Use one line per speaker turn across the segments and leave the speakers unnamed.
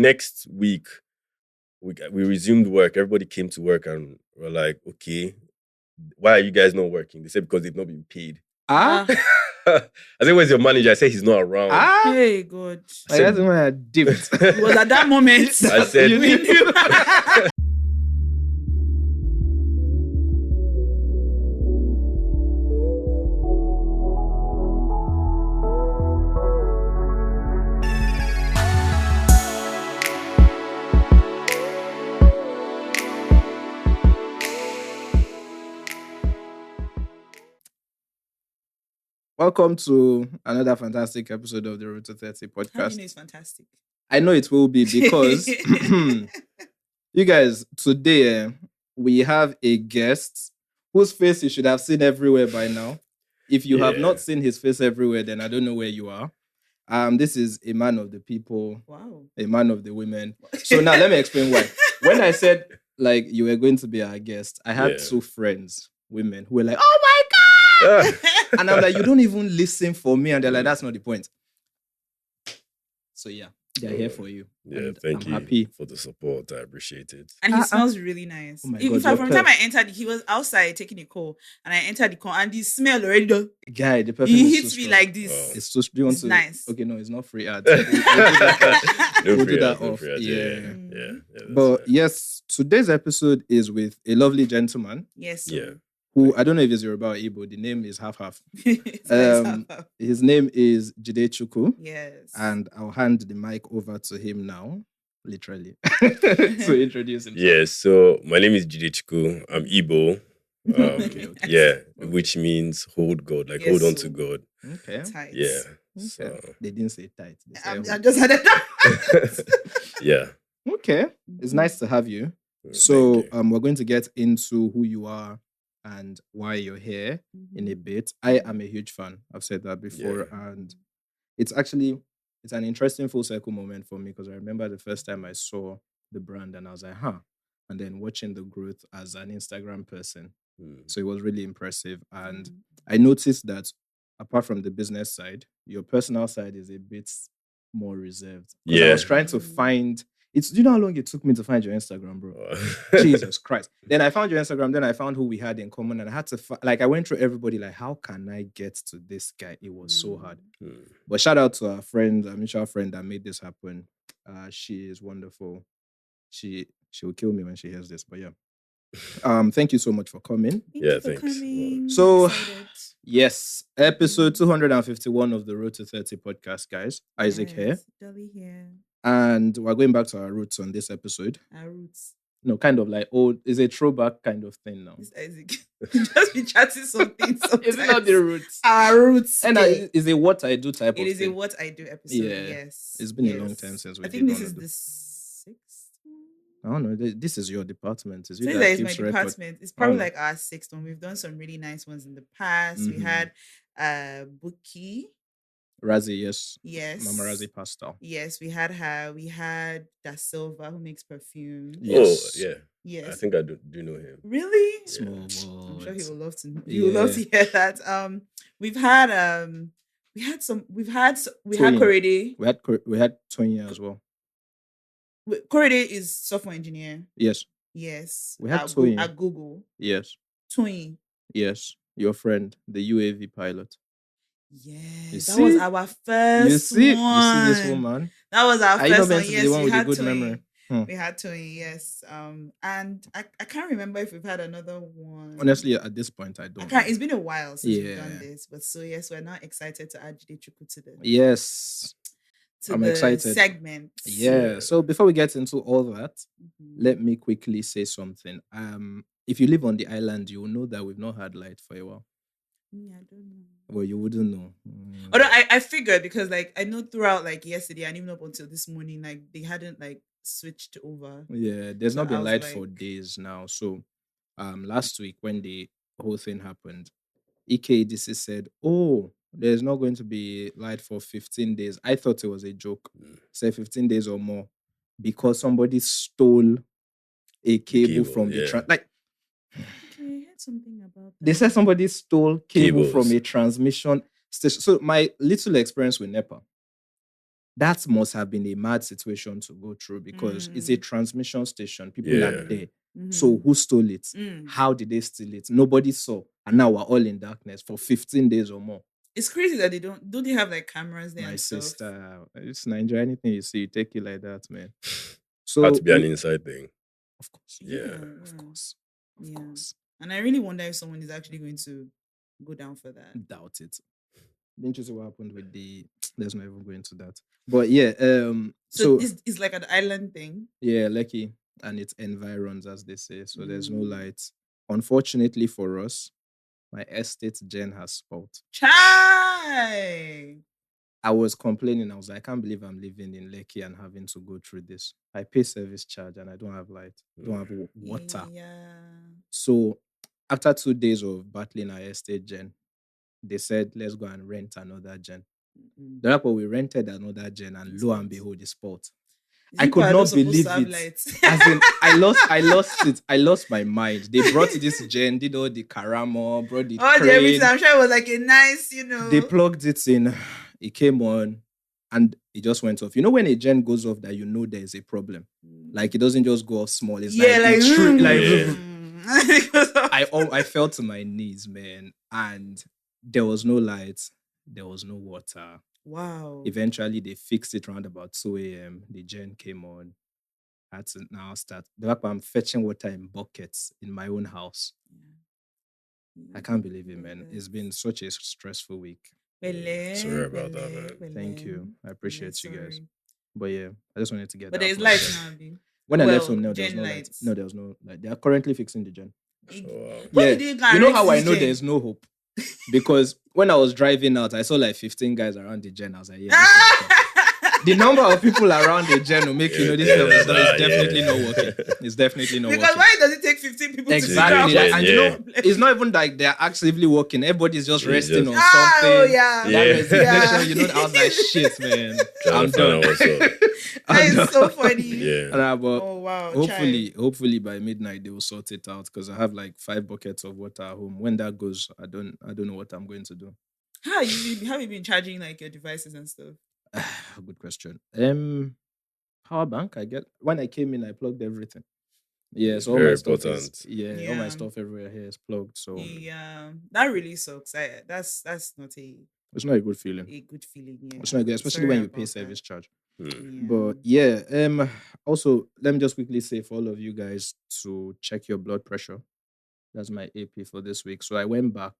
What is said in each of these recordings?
Next week, we resumed work. Everybody came to work and we're like, okay, why are you guys not working? They said because they've not been paid.
I
said, where's your manager? I said, he's not around.
Hey, God.
I said,
that's when I dipped.
It was at that moment.
I said,
we knew.
Welcome to another fantastic episode of the Road to 30 podcast.
How do you know it's fantastic?
I know it will be because you guys, today we have a guest whose face you should have seen everywhere by now. If you have not seen his face everywhere, then I don't know where you are. This is a man of the people.
Wow.
A man of the women. So now let me explain why. When I said like you were going to be our guest, I had two friends, women, who were like, "Oh my God!" And I'm like, you don't even listen for me. And they're like, that's not the point. So yeah, they're here for you.
Yeah,
and
thank
I'm
you
happy
for the support. I appreciate it.
And he smells really nice.
Oh my
In
God,
fact,
your
from the time I
perf-
entered, he was outside taking a call. And I entered the call and the smell already done.
Guy, the perfume
He
is
hits
so
me
strong.
like this.
It's so. Do you want
It's
to?
nice.
Okay, no, it's not free ad.
No
We'll do
free
that
ads, no
off.
free ads.
Yeah.
Yeah, that's
But
fine.
yes, today's episode is with a lovely gentleman
Yes.
Yeah.
who I don't know if it's Yoruba or Igbo. The name is half.
It's nice.
His name is Jidechukwu.
Yes.
And I'll hand the mic over to him now, literally, to introduce himself.
Yes, so my name is Jidechukwu. I'm Igbo.
Okay.
Yeah, which means hold God, like
Yes,
hold on
so-
to God.
Okay.
Tight.
Yeah.
Okay.
So
They didn't say tight. They said
I just had it.
yeah.
okay. It's nice to have you.
Thank
So
you.
we're going to get into who you are and why you're here in a bit. I am a huge fan. I've said that before. And it's an interesting full circle moment for me because I remember the first time I saw the brand and I was like, huh. And then watching the growth as an Instagram person. So it was really impressive. And I noticed that apart from the business side, your personal side is a bit more reserved. 'Cause I was trying to find do you know how long it took me to find your Instagram, bro? Jesus Christ. Then I found your Instagram, then I found who we had in common, and I had to I went through everybody, like, how can I get to this guy? It was so hard. But shout out to our friend, our mutual friend that made this happen. She is wonderful. She will kill me when she hears this, but yeah. Thank you so much for coming.
Thank you for
thanks.
coming.
So,
Excited.
yes, episode 251 of the Road to 30 podcast, guys. Isaac here.
Yes, Dolly here.
And we're going back to our roots on this episode.
Our roots.
No, kind of like old, it's a throwback kind of thing now.
It's Isaac. Just be chatting something.
Is it not the roots?
Our roots.
And
okay.
is it what I do type of
It is
thing?
a what I do episode.
Yeah.
Yes.
It's been a long time since we
I think
did
this
one
is
of
the
those.
6th.
I don't know. This is your department. Is you
Since
that
that is my
keeps record?
department. It's probably
Oh.
like our 6th one. We've done some really nice ones in the past. We
Mhm.
had Buki.
Razzie, yes.
Yes.
Mama Razzie Pastel.
Yes, we had her. We had Da Silva, who makes perfume.
Yes.
Oh, yeah.
Yes.
I think I do know him.
Really?
Small
I'm sure
world.
he will love to. He will love to hear that. We've had we had
Toyin.
Korede.
We had Tonya as well.
Korede is software engineer.
Yes.
Yes.
We had
at
Toyin.
at Google.
Yes.
Toyin.
Yes. Your friend, the UAV pilot.
Yes, that
see?
was our first
You see
one.
this woman?
That was our
Are you not
first
meant
one.
to be
Yes,
the one
we
with the
had
good
Toyin.
memory?
We had Toyin, yes. And I can't remember if we've had another one.
Honestly, at this point, I don't.
I can't. It's been a while since we've
Yeah.
done this, but so yes, we're now excited to add Jidechukwu to the
Yes. I'm
the
excited.
segment.
Yeah. So before we get into all that,
Mhm.
let me quickly say something. If you live on the island, you will know that we've not had light for a while.
Me, I don't know.
Well, you wouldn't know.
Although I figured because like I know throughout like yesterday and even up until this morning, like they hadn't like switched over.
Yeah, there's
So
not
I
been
was
light for
like-
days now. So last week when the whole thing happened, EKDC said, oh, there's not going to be light for 15 days. I thought it was a joke. Say 15 days or more because somebody stole a cable from the
yeah.
Okay, I heard something about that.
They said somebody stole cable
Cables.
from a transmission station. So my little experience with NEPA, that must have been a mad situation to go through because it's a transmission station. People are there. So who stole it? How did they steal it? Nobody saw. And now we're all in darkness for 15 days or more.
It's crazy that they don't they have like cameras there
My
and stuff?
sister, it's Nigeria. Anything you see, you take it like that, man. So
Had to be an inside thing.
of course.
Yeah.
Of course. Of
Yeah.
course.
And I really wonder if someone is actually going to go down for that.
Doubt it. Didn't you see what happened with the let's not even go into that. But yeah,
So it's like an island thing.
yeah, Lekki and its environs, as they say. So there's no light. Unfortunately for us, my estate gen has spoiled.
Chai!
I was complaining. I was like, I can't believe I'm living in Lekki and having to go through this. I pay service charge and I don't have light. Don't have water.
Yeah.
So after 2 days of battling our estate gen, they said, let's go and rent another gen. Therefore, we rented another gen and lo and behold, the spot. I could not believe it. As in, I lost it. I lost my mind. They brought this gen, did all the karamo, brought the crane.
Everything. I'm sure it was like a nice,
They plugged it in. It came on and it just went off. You know when a gen goes off that you know there's a problem? Like it doesn't just go off small. It's I fell to my knees, man. And there was no light. There was no water.
Wow.
Eventually, they fixed it around about 2 a.m. The gen came on. I had to now start. I'm fetching water in buckets in my own house. I can't believe it, man. It's been such a stressful week.
Sorry about that, man.
Thank you. I appreciate you guys. But yeah, I just wanted to get
But
that.
there's light now, Abby.
When I left home, no, there was no light. No, there was no light. They are currently fixing the gen.
Yeah.
You know how I know there's no hope? Because when I was driving out, I saw like 15 guys around the gen. I was like, yeah. The number of people around the gen will make you know this stuff is definitely not working. It's definitely not working.
Because why does it take 15 people to
exactly? And you know, it's not even like they're actively working. Everybody's just resting on something.
Oh yeah.
You know, I was like, shit, man. I'm done.
It's so funny.
Yeah.
But
oh wow.
Hopefully by midnight they will sort it out because I have like 5 buckets of water at home. When that goes, I don't know what I'm going to do.
How have you been charging like your devices and stuff?
Good question. Power bank. I get when I came in, I plugged everything. Yeah, so all my stuff all my stuff everywhere here is plugged. So
yeah, that really sucks. That's not
it's not a good feeling.
Yeah.
It's not good, especially when you pay service charge. But yeah, also let me just quickly say for all of you guys to check your blood pressure. That's my AP for this week. So I went back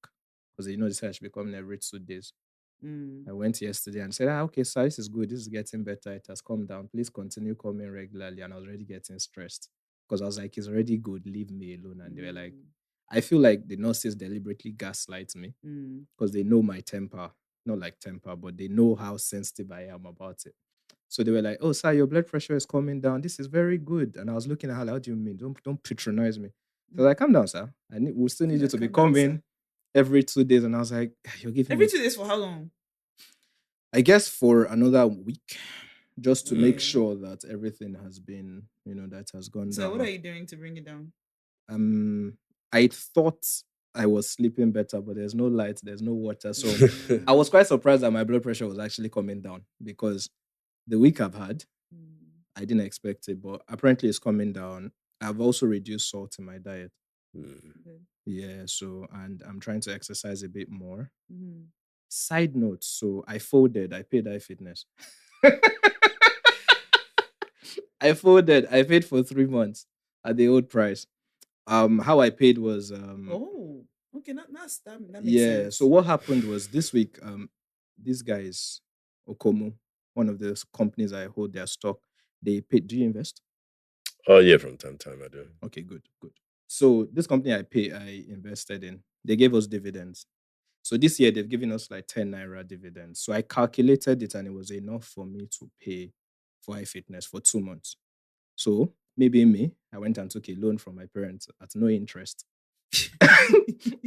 because you know this I should be coming every 2 days. I went yesterday and said, okay, sir, this is good. This is getting better. It has come down. Please continue coming regularly. And I was already getting stressed because I was like, it's already good. Leave me alone. And they were like, I feel like the nurses deliberately gaslight me because they know my temper. Not like temper, but they know how sensitive I am about it. So they were like, oh, sir, your blood pressure is coming down. This is very good. And I was looking at her, like, how do you mean? Don't patronize me. So I was like, calm down, sir. We'll still need you to be coming every 2 days. And I was like, you're giving
every 2 days for how long?
I guess for another week, just to make sure that everything has been, that has gone down.
So what are you doing to bring it down?
I thought I was sleeping better, but there's no light, there's no water. So I was quite surprised that my blood pressure was actually coming down because the week I've had, I didn't expect it, but apparently it's coming down. I've also reduced salt in my diet. Yeah, so, and I'm trying to exercise a bit more. Side note, so I paid iFitness. I paid for 3 months at the old price. How I paid was
okay, that makes sense.
So what happened was this week, these guys, Okomo, one of the companies I hold their stock, they paid. Do you invest?
Oh yeah, from time to time I do.
Okay, good. So this company I invested in, they gave us dividends. So this year they've given us like 10 naira dividends. So I calculated it and it was enough for me to pay for iFitness for 2 months. So maybe I went and took a loan from my parents at no interest.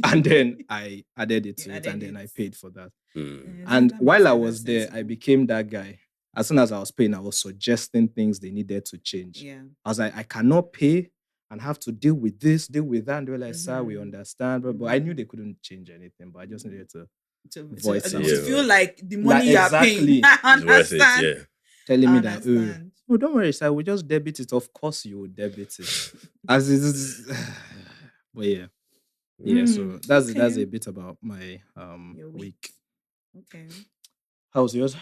And then I added it to it and then I paid for that. And while I was there, I became that guy. As soon as I was paying, I was suggesting things they needed to change.
Yeah.
I was like, I cannot pay and have to deal with this, deal with that. And they were like, sir, we understand. But I knew they couldn't change anything, but I just needed to voice
to feel like the money you are paying. I understand.
telling
I
me that,
understand.
oh, don't worry, sir, we just debit it. Of course you will debit it. As it is. But yeah. Yeah, so that's
Okay.
a bit about my
Your week.
week.
Okay.
How's yours?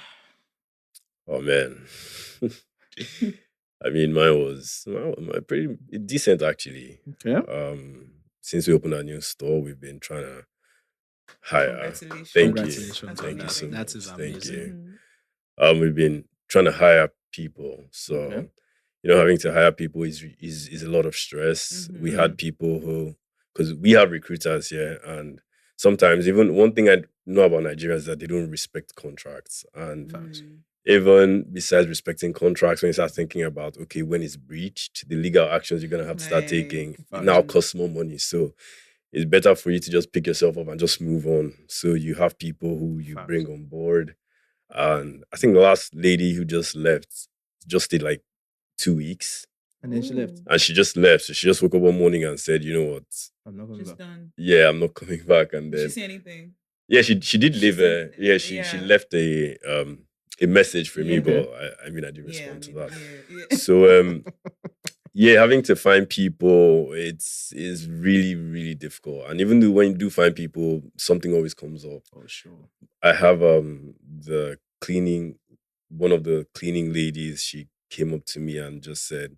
Oh man. I mean, mine was pretty decent actually.
Okay.
Since we opened our new store, we've been trying to hire.
Congratulations.
Thank you,
Congratulations
That's
on
thank you
that.
so
amazing.
That is
much. Thank
amazing.
you.
Mhm.
We've been trying to hire people, so
Okay.
having to hire people is a lot of stress. We had people who, because we have recruiters here, and sometimes even one thing I know about Nigeria is that they don't respect contracts, and
Facts.
even besides respecting contracts, when you start thinking about, okay, when it's breached, the legal actions you're gonna have to start taking, it
Facts.
now costs more money. So it's better for you to just pick yourself up and just move on. So you have people who you
Facts.
bring on board. And I think the last lady who just left just stayed like 2 weeks.
And then she left.
And she just left. So she just woke up one morning and said, you know what?
I'm not going
She's
back.
done.
Yeah, I'm not coming back. And
Did she
then
say anything?
yeah, she did
She
leave
said,
she left a message for me,
Yeah.
but I mean I didn't
Yeah, I
respond to
mean,
that.
yeah.
So yeah, having to find people, is really, really difficult. And even though when you do find people, something always comes up.
Oh, sure.
I have the cleaning one of the cleaning ladies, she came up to me and just said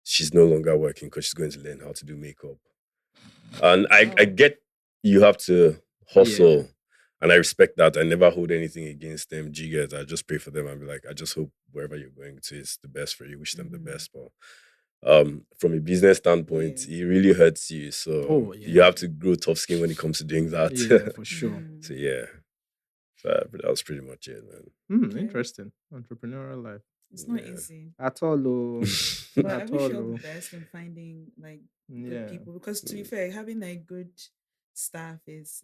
she's no longer working because she's going to learn how to do makeup. And I
Wow.
get you have to hustle.
Yeah.
And I respect that. I never hold anything against them. Jiggers, I just pray for them and be like, I just hope wherever you're going to is the best for you. Wish them the best. But from a business standpoint,
Yeah.
it really hurts you. So
Oh, yeah.
you have to grow tough skin when it comes to doing that.
Yeah, for sure.
So yeah. So that was pretty much it,
Okay.
Interesting. Entrepreneurial life.
It's not
Yeah.
easy.
At all, oh.
But I
At
wish
all,
you all the
oh.
best in finding like
Yeah.
good people, because to be fair, having like good staff it's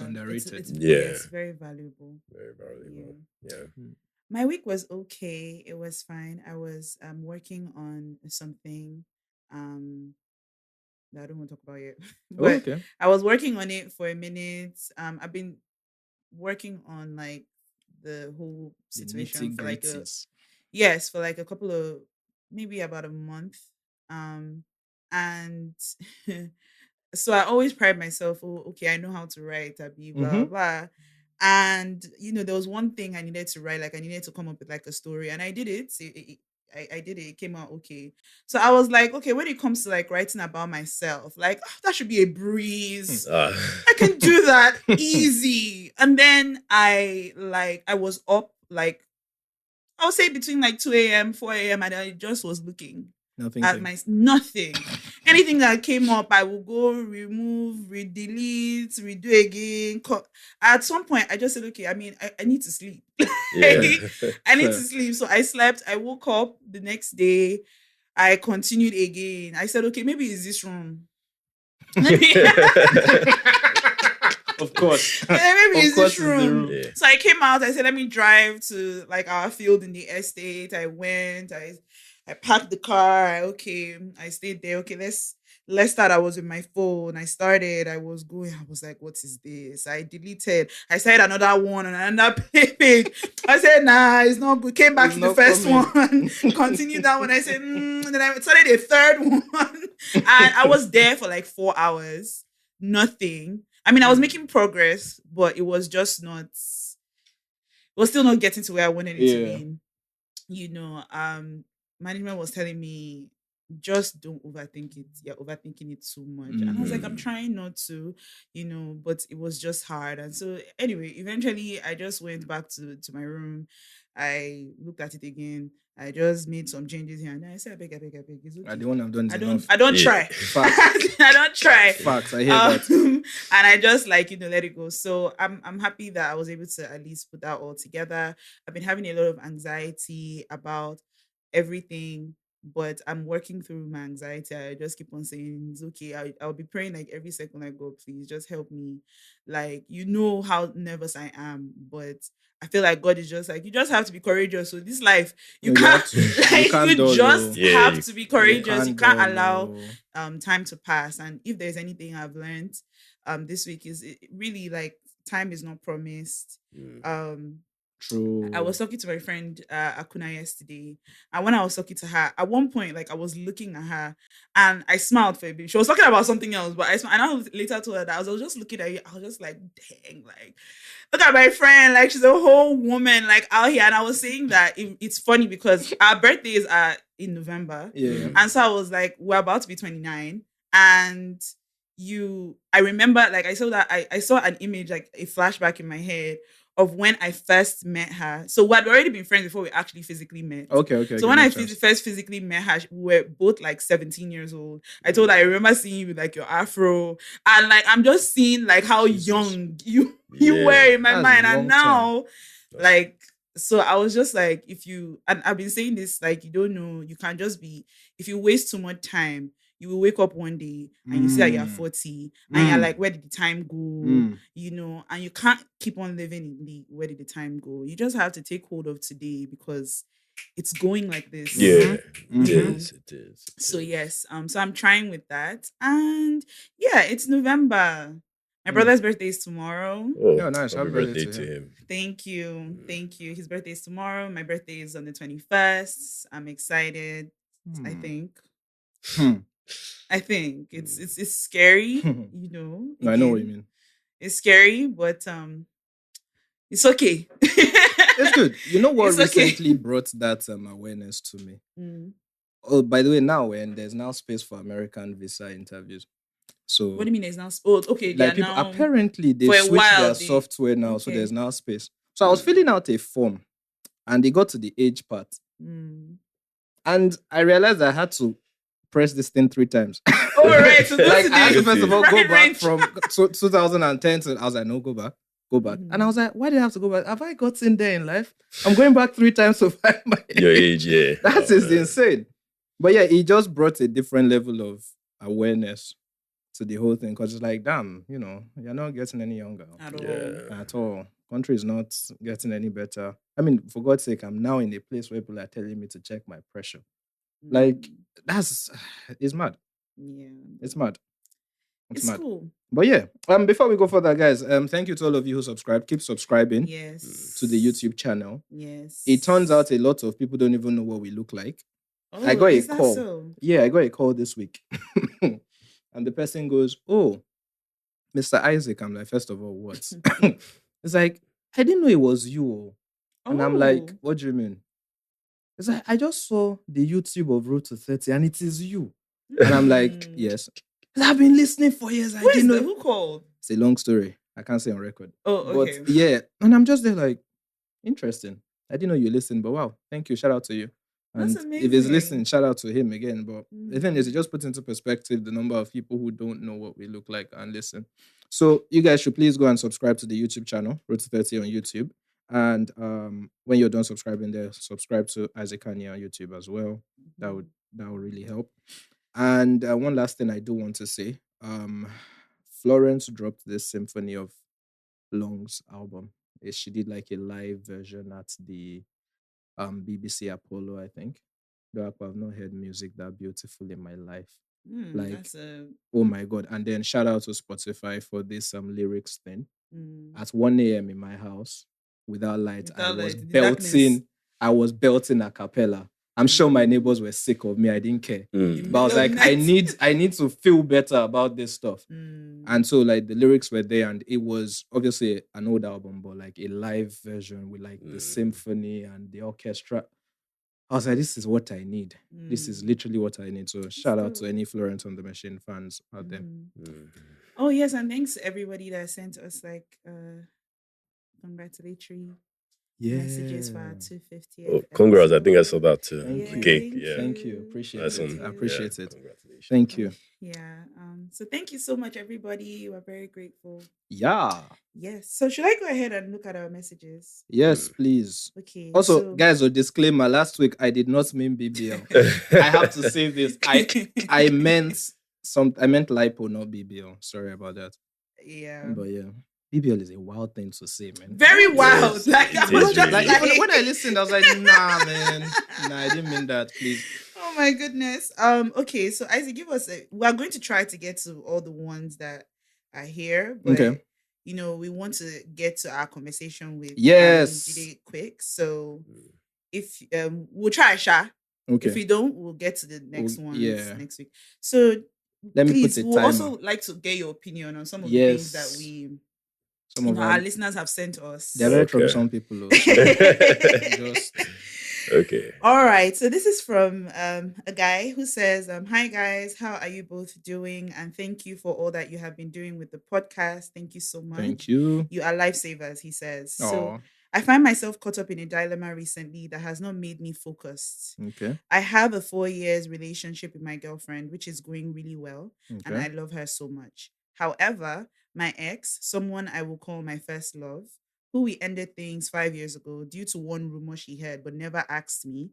underrated.
it's
Yeah.
yes, very valuable.
Very valuable. Yeah.
My week was okay. It was fine. I was working on something that I don't want to talk about yet.
Oh,
But
okay.
I was working on it for a minute. I've been working on like the whole
The
situation for like
nitty-gritties.
yes, for like a couple of, maybe about a month. And so I always pride myself, oh, okay, I know how to write, I be blah blah. And there was one thing I needed to write, like I needed to come up with like a story, and I did it. I did it. It came out okay. So I was like, okay, when it comes to like writing about myself, like that should be a breeze.
Ah.
I can do that easy. And then I was up like, I would say between like 2 a.m., 4 a.m. and I just was looking
Nothing.
at nothing. Anything that came up, I will go remove, delete, redo again. At some point, I just said, okay, I mean, I need to sleep.
Yeah.
I need to sleep. So I slept. I woke up the next day. I continued again. I said, okay, maybe it's this room.
Of course.
Maybe it's this room.
Yeah.
So I came out. I said, let me drive to like our field in the estate. I went. I parked the car. I stayed there. Okay, let's start. I was with my phone. I started. I was going. I was like, what is this? I deleted. I started another one on another page. I said, nah, it's not good. Came back
It's
to the
not
first
coming.
one. Continued that one. I said, and then I started a third one. And I was there for like 4 hours. Nothing. I mean, I was making progress, but it was just not. It was still not getting to where I wanted it to be. Management was telling me, just don't overthink it. You're overthinking it too much. And I was like, I'm trying not to, but it was just hard. And so anyway, eventually I just went back to my room. I looked at it again. I just made some changes here and there. I said, I beg. It's okay.
I don't have done enough.
I don't try.
Facts.
I don't try.
Facts. I hear that.
And I just let it go. So I'm happy that I was able to at least put that all together. I've been having a lot of anxiety about everything, but I'm working through my anxiety. I just keep on saying it's okay. I'll be praying like every second I go, please just help me. Like, how nervous I am, but I feel like God is just like, you just have to be courageous. So this life, you can't have to be courageous. You can't allow time to pass. And if there's anything I've learned this week, is it really like time is not promised.
True.
I was talking to my friend Akuna yesterday, and when I was talking to her, at one point, like I was looking at her, and I smiled for a bit. She was talking about something else, but I smiled, and I was later told her that I was just looking at you. I was just like, dang, like look at my friend, like she's a whole woman, like out here. And I was saying that it's funny because our birthdays are in November, and so I was like, we're about to be 29, and I remember, like I saw that I saw an image, like a flashback in my head of when I first met her. So we had already been friends before we actually physically met.
Okay.
So when I first physically met her, we were both like 17 years old. I told her, I remember seeing you with like your afro, and like I'm just seeing like how young you were in my mind, and now like. So I was just like, and I've been saying this, like, you don't know, you can't just be, if you waste too much time, you will wake up one day and you see that you're 40 and you're like, where did the time go? You know, and you can't keep on living in the where did the time go? You just have to take hold of today because it's going like this.
Yeah, it is.
So yes, so I'm trying with that. And yeah, it's November. My brother's birthday is tomorrow.
Oh, nice.
Happy birthday to him.
Thank you. His birthday is tomorrow. My birthday is on the 21st. I'm excited. I think it's scary, you know.
I know what you mean.
It's scary, but it's okay.
It's good. You know what recently brought that awareness to me? Oh, by the way, now there's now space for American visa interviews. So
what do you mean there's now? Oh, okay.
Like people
now,
apparently they switched their software now, so there's now space. So I was filling out a form, and they got to the age part, and I realized I had to press this thing 3 times.
Oh, right. So
like I had to first of all go back from 2010 to, I was like, no, go back. And I was like, why did I have to go back? Have I gotten there in life? I'm going back 3 times to find my
your age. Yeah,
that is insane. But yeah, it just brought a different level of awareness to the whole thing, because it's like, damn, you know, you're not getting any younger at all. Country is not getting any better. I mean, for God's sake, I'm now in a place where people are telling me to check my pressure. Like, it's mad. Yeah, it's mad. It's mad. Cool. But yeah, before we go further, guys, thank you to all of you who subscribe. Keep subscribing. To the YouTube channel. It turns out a lot of people don't even know what we look like.
Oh,
I got a call.
So?
Yeah, I got a call this week. And the person goes, "Oh, Mr. Isaac." I'm like, first of all, what? It's like, I didn't know it was you. And I'm like, what do you mean? It's like, I just saw the YouTube of Road to 30 and it is you. And I'm like, yes. I've been listening for years. I didn't know.
Who called?
It's a long story. I can't say on record.
Oh, okay.
But yeah. And I'm just there like, interesting. I didn't know you listened, but wow. Thank you. Shout out to you. And
that's amazing.
If he's listening, shout out to him again. But the thing is, it just puts into perspective the number of people who don't know what we look like and listen. So you guys should please go and subscribe to the YouTube channel, Road to 30 on YouTube. And when you're done subscribing there, subscribe to Isaac Kanye on YouTube as well. That would really help. And one last thing I do want to say. Florence dropped this Symphony of Lungs album. She did like a live version at the BBC Apollo, I think. Though I've not heard music that beautiful in my life. Oh my God. And then shout out to Spotify for this lyrics thing. At 1 a.m. in my house, without light, I was belting a cappella. I'm sure my neighbors were sick of me. I didn't care. But I was like, I need to feel better about this stuff. And so like the lyrics were there, and it was obviously an old album, but like a live version with like the symphony and the orchestra. I was like, this is what I need. This is literally what I need. So shout out to any Florence on the Machine fans out there.
Oh yes, and thanks to everybody that sent us like congratulatory messages for our 250th.
Oh, congrats! I think I saw that too.
Thank you. Appreciate it. I appreciate it.
Congratulations.
Thank you.
Yeah. So thank you so much, everybody. We're very grateful.
Yeah.
Yes. So should I go ahead and look at our messages?
Yes, please.
Okay.
Also, guys, a disclaimer. Last week I did not mean BBL. I have to say this. I meant lipo, not BBL. Sorry about that.
Yeah.
But yeah. BBL is a wild thing to say, man.
Very wild.
When I listened, I was like, nah, man. Nah, I didn't mean that, please.
Oh my goodness. Okay, so Isaac, we are going to try to get to all the ones that are here. But we want to get to our conversation with
Yes.
Jide quick. So if we'll try, Sha.
Okay.
If we don't, we'll get to the next ones next week. So
let me
please,
put a
we'll
timer.
also like to get your opinion on some of the things that some of our listeners have sent us.
They're very troublesome people.
Okay.
All right. So this is from a guy who says, hi guys, how are you both doing? And thank you for all that you have been doing with the podcast. Thank you so much.
Thank you.
You are lifesavers, he says.
Aww.
So I find myself caught up in a dilemma recently that has not made me focused.
Okay.
I have a 4 years relationship with my girlfriend, which is going really well.
Okay.
And I love her so much. However, my ex, someone I will call my first love, who we ended things 5 years ago due to one rumor she heard but never asked me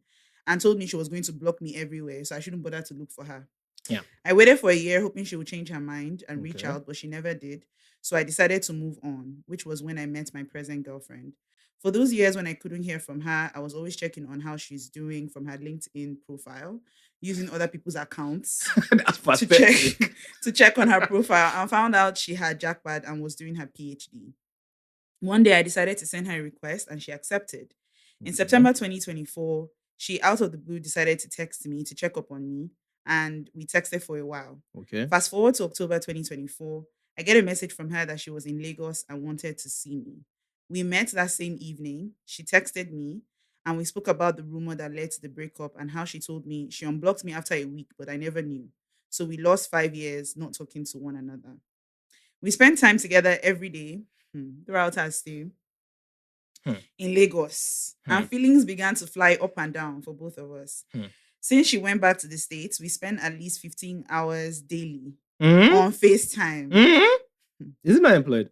and told me she was going to block me everywhere, so I shouldn't bother to look for her.
Yeah.
I waited for a year hoping she would change her mind and reach out, but she never did. So I decided to move on, which was when I met my present girlfriend. For those years when I couldn't hear from her, I was always checking on how she's doing from her LinkedIn profile, using other people's accounts to check on her profile, and found out she had jackpot and was doing her PhD. One day I decided to send her a request and she accepted. In September 2024, she out of the blue decided to text me to check up on me, and we texted for a while.
Okay.
Fast forward to October 2024, I get a message from her that she was in Lagos and wanted to see me. We met that same evening. She texted me and we spoke about the rumor that led to the breakup and how she told me she unblocked me after a week, but I never knew. So we lost 5 years not talking to one another. We spent time together every day throughout our stay in Lagos. And feelings began to fly up and down for both of us. Since she went back to the States, we spent at least 15 hours daily on FaceTime.
Is it not employed?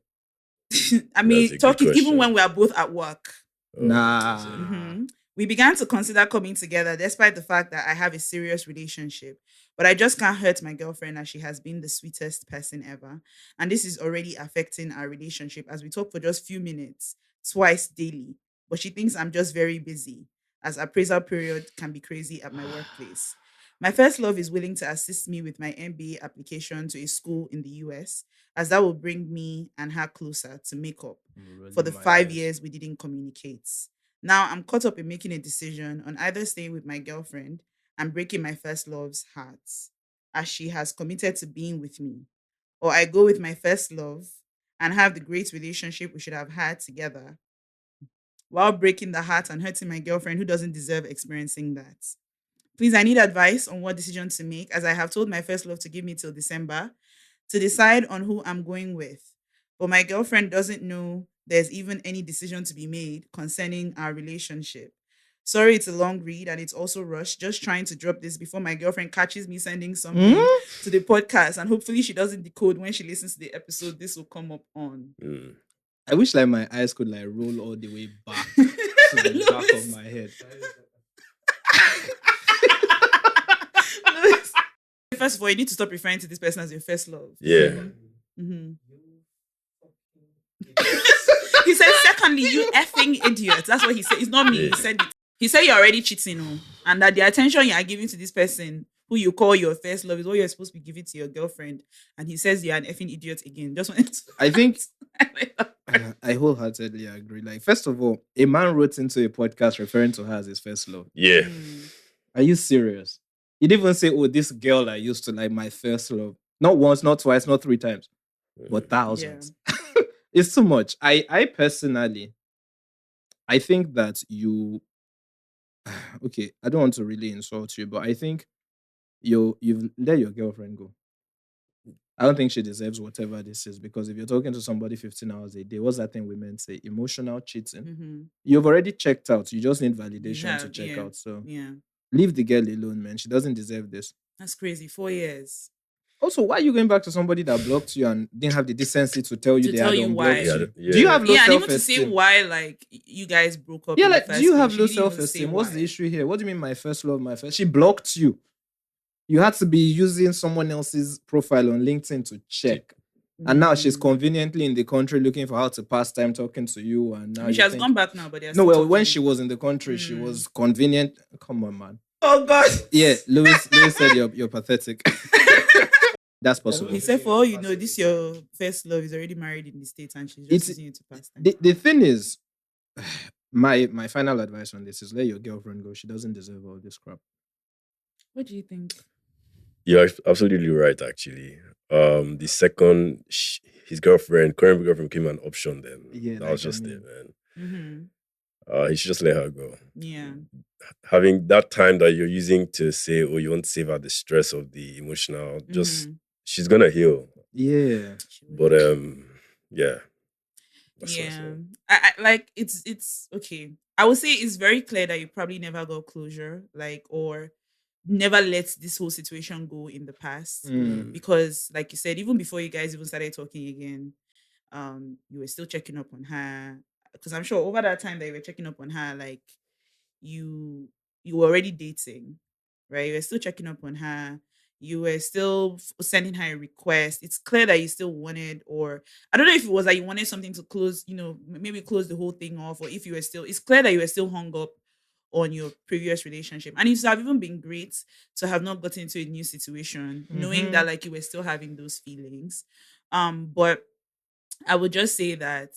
I mean, talking even when we are both at work.
Nah.
We began to consider coming together despite the fact that I have a serious relationship. But I just can't hurt my girlfriend as she has been the sweetest person ever. And this is already affecting our relationship as we talk for just few minutes, twice daily. But she thinks I'm just very busy, as appraisal period can be crazy at my workplace. My first love is willing to assist me with my MBA application to a school in the US, as that will bring me and her closer to make up for the 5 years we didn't communicate. Now I'm caught up in making a decision on either staying with my girlfriend and breaking my first love's heart, as she has committed to being with me, or I go with my first love and have the great relationship we should have had together, while breaking the heart and hurting my girlfriend who doesn't deserve experiencing that. Please, I need advice on what decision to make, as I have told my first love to give me till December to decide on who I'm going with. But my girlfriend doesn't know there's even any decision to be made concerning our relationship. Sorry, it's a long read and it's also rushed. Just trying to drop this before my girlfriend catches me sending something to the podcast, and hopefully she doesn't decode when she listens to the episode this will come up on.
I wish like my eyes could like roll all the way back to the back of my head.
First of all, you need to stop referring to this person as your first love.
Yeah.
He said, secondly, you effing idiot. That's what he said. It's not me. He said it. He said you're already cheating, and that the attention you are giving to this person who you call your first love is what you're supposed to be giving to your girlfriend. And he says you're an effing idiot again. Just wanted to...
I think I wholeheartedly agree. Like, first of all, a man wrote into a podcast referring to her as his first love.
Yeah.
Are you serious? He didn't even say, oh, this girl I used to like, my first love. Not once, not twice, not 3 times, but thousands. Yeah. It's too much. I personally, I think that you... Okay, I don't want to really insult you, but I think you've let your girlfriend go. I don't think she deserves whatever this is, because if you're talking to somebody 15 hours a day, what's that thing women say? Emotional cheating. You've already checked out. You just need validation to check out. So leave the girl alone, man. She doesn't deserve this.
That's crazy. 4 years.
Also, why are you going back to somebody that blocked you and didn't have the decency to tell you they had unblocked you? Do you have low self-esteem?
And even to say why, like, you guys broke up.
Yeah, like, do you have low self-esteem? What's the issue here? What do you mean my first love, my first? She blocked you. You had to be using someone else's profile on LinkedIn to check. And now she's conveniently in the country looking for how to pass time talking to you. And now
she has gone back now, but
when she was in the country, she was convenient. Come on, man.
Oh, God.
Yeah, Louis said you're pathetic. That's possible.
He said, for all you know, this your first love is already married in the States and she's just using you to pass time.
The thing is, my final advice on this is let your girlfriend go. She doesn't deserve all this crap.
What do you think?
You're absolutely right, actually. The second his current girlfriend became an option, then that was just it, man. He should just let her go.
Yeah.
Having that time that you're using to say, oh, you want to save her the stress of the emotional, just she's gonna heal.
Yeah.
But yeah.
Yeah. I like it's okay. I would say it's very clear that you probably never got closure, like, or never let this whole situation go in the past. Because like you said, even before you guys even started talking again, you were still checking up on her. Because I'm sure over that time that you were checking up on her, like you were already dating, right? You were still checking up on her. You were still sending her a request. It's clear that you still wanted, or I don't know if it was that you wanted something to close, maybe close the whole thing off, or if you were still, it's clear that you were still hung up on your previous relationship. And it would have even been great to have not gotten into a new situation, knowing that like you were still having those feelings. But I would just say that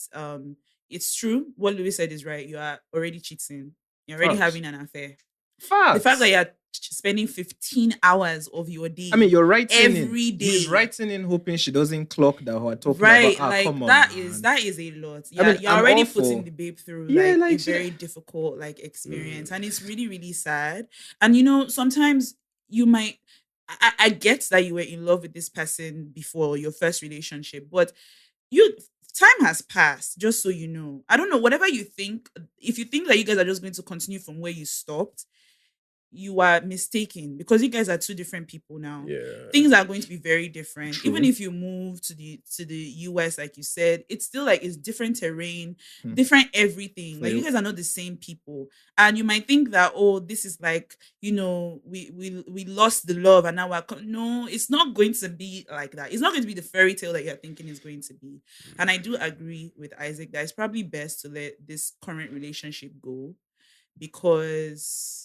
it's true. What Louis said is right. You are already cheating. You're already having an affair. The fact that you're spending 15 hours of your day.
I mean, you're writing
every day.
He's writing in hoping she doesn't clock that we're talking
right,
about.
Like
come on,
that
man.
is a lot.
I mean,
you're already putting the babe through like a very difficult experience. And it's really, really sad. And sometimes you might I get that you were in love with this person before your first relationship, but time has passed, just so you know. I don't know, whatever you think, if you think that you guys are just going to continue from where you stopped, you are mistaken, because you guys are two different people now.
Yeah.
Things are going to be very different.
True.
Even if you move to the US, like you said, it's still like it's different terrain, different everything. Like you guys are not the same people. And you might think that, oh, this is like, we lost the love and now no, it's not going to be like that. It's not going to be the fairy tale that you're thinking is going to be. And I do agree with Isaac that it's probably best to let this current relationship go, because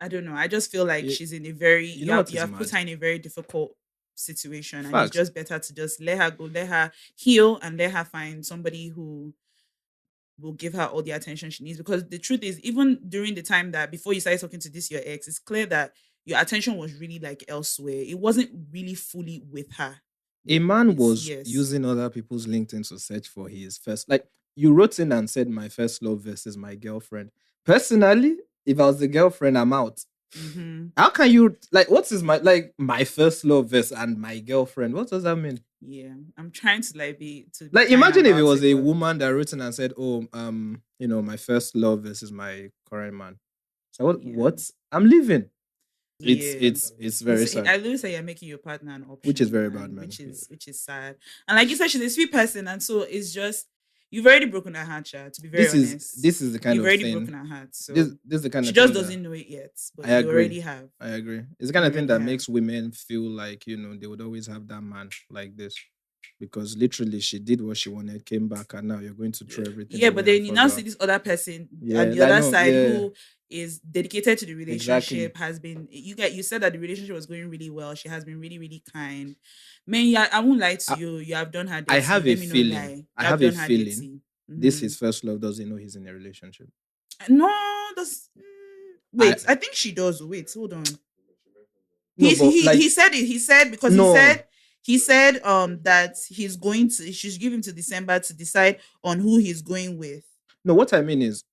I don't know. I just feel like she's in a very, you have put her in a very difficult situation. And it's just better to just let her go, let her heal, and let her find somebody who will give her all the attention she needs. Because the truth is, even during the time that before you started talking to your ex, it's clear that your attention was really like elsewhere. It wasn't really fully with her.
A man was using other people's LinkedIn to search for his first, like you wrote in and said, my first love versus my girlfriend. Personally, if I was the girlfriend, I'm out. How can you what is my first love versus and my girlfriend? What does that mean?
Yeah, I'm trying to be
imagine if it was a woman that wrote in and said, oh, my first love versus my current man. So what? I'm leaving. It's very sad.
I literally say you're making your partner an option,
which is very bad, man.
Which is sad. And like you said, she's a sweet person, and so it's just, you've already broken her heart, Chad, to be very honest.
This is the kind of thing.
You've already broken her heart. So
this is the kind of
she just doesn't know it yet. But you already have.
I agree. It's the kind of thing that makes women feel like, they would always have that man like this. Because literally she did what she wanted, came back, and now you're going to throw everything.
Yeah, but then you now see this other person on the other side who is dedicated to the relationship, has been, you said that the relationship was going really well. She has been really, really kind. Man, I won't lie to you. You have done her dirty.
I have a feeling. This his first love doesn't know he's in a relationship.
No, wait, I think she does. Wait, hold on. He said it. He said, because he said that she's give him to December to decide on who he's going with.
No, what I mean is,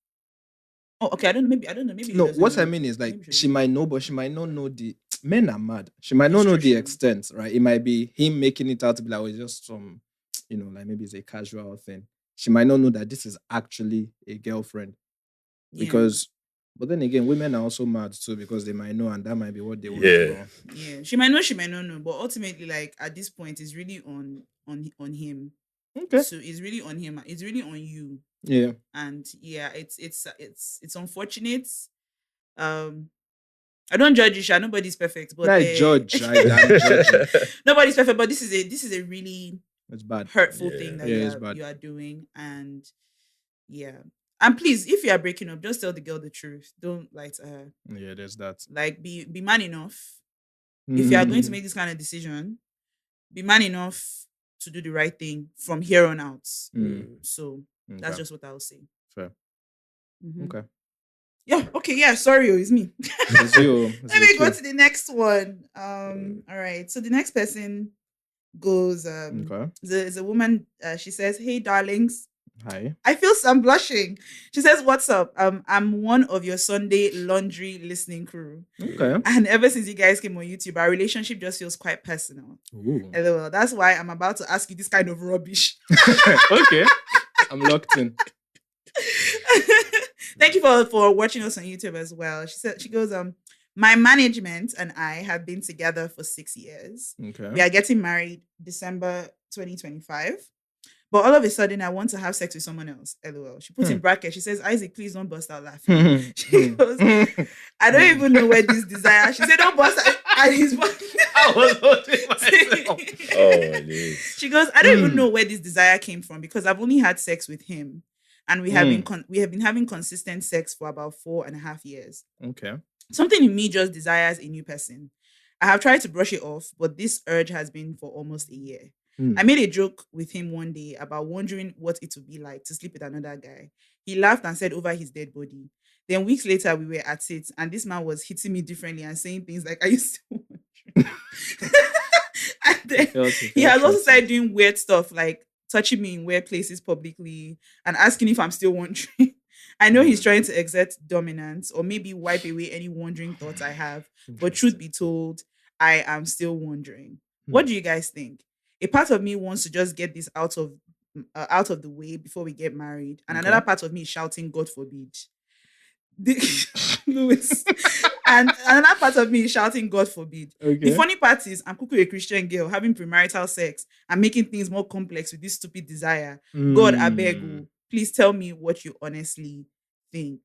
okay, I don't know. Maybe
no. What I mean is, she might know, but she might not know the men are mad. She might not know the extent, right? It might be him making it out to be like, it's just some, maybe it's a casual thing. She might not know that this is actually a girlfriend, because. But then again, women are also mad too, because they might know, and that might be what they want to know.
Yeah, she might know, she might not know, but ultimately, at this point, it's really on him.
Okay.
So it's really on him. It's really on you.
Yeah.
And yeah, it's unfortunate. I don't judge you, Sha. Nobody's perfect, but
I judge.
Nobody's perfect, but this is a really hurtful thing that you are doing, and yeah. And please, if you are breaking up, just tell the girl the truth. Don't lie to her.
Yeah, there's that.
Be man enough. if you are going to make this kind of decision, be man enough to do the right thing from here on out. So that's just what I'll say.
Fair. Okay.
Yeah. Okay. Yeah. Sorry, it's me.
It's you.
Let me go to the next one. All right. So the next person goes. There's a woman. She says, "Hey, darlings.
Hi.
I feel I'm blushing." She says, "What's up? I'm one of your Sunday laundry listening crew.
Okay.
And ever since you guys came on YouTube, our relationship just feels quite personal. LOL. That's why I'm about to ask you this kind of rubbish."
Okay. I'm locked in.
Thank you for watching us on YouTube as well. She goes, my management and I have been together for 6 years.
Okay.
We are getting married December 2025. But all of a sudden, I want to have sex with someone else. LOL. She puts in brackets. She says, "Isaac, please don't bust out laughing." She goes, "I don't even know where this desire." She said, "Don't bust out." And he's
I was holding myself.
She goes, "I don't even know where this desire came from because I've only had sex with him, and we have been having consistent sex for about 4.5 years.
Okay.
Something in me just desires a new person. I have tried to brush it off, but this urge has been for almost a year. I made a joke with him one day about wondering what it would be like to sleep with another guy. He laughed and said over his dead body. Then weeks later, we were at it, and this man was hitting me differently and saying things like, 'Are you still wondering?' And then he has also started doing weird stuff like touching me in weird places publicly and asking if I'm still wondering. I know he's trying to exert dominance or maybe wipe away any wandering thoughts I have. But truth be told, I am still wondering. What do you guys think? A part of me wants to just get this out of the way before we get married. And another part of me is shouting, God forbid. Louis. And another part of me is shouting, God forbid. Okay. The funny part is I'm a Christian girl having premarital sex and making things more complex with this stupid desire. God, I beg you, please tell me what you honestly think.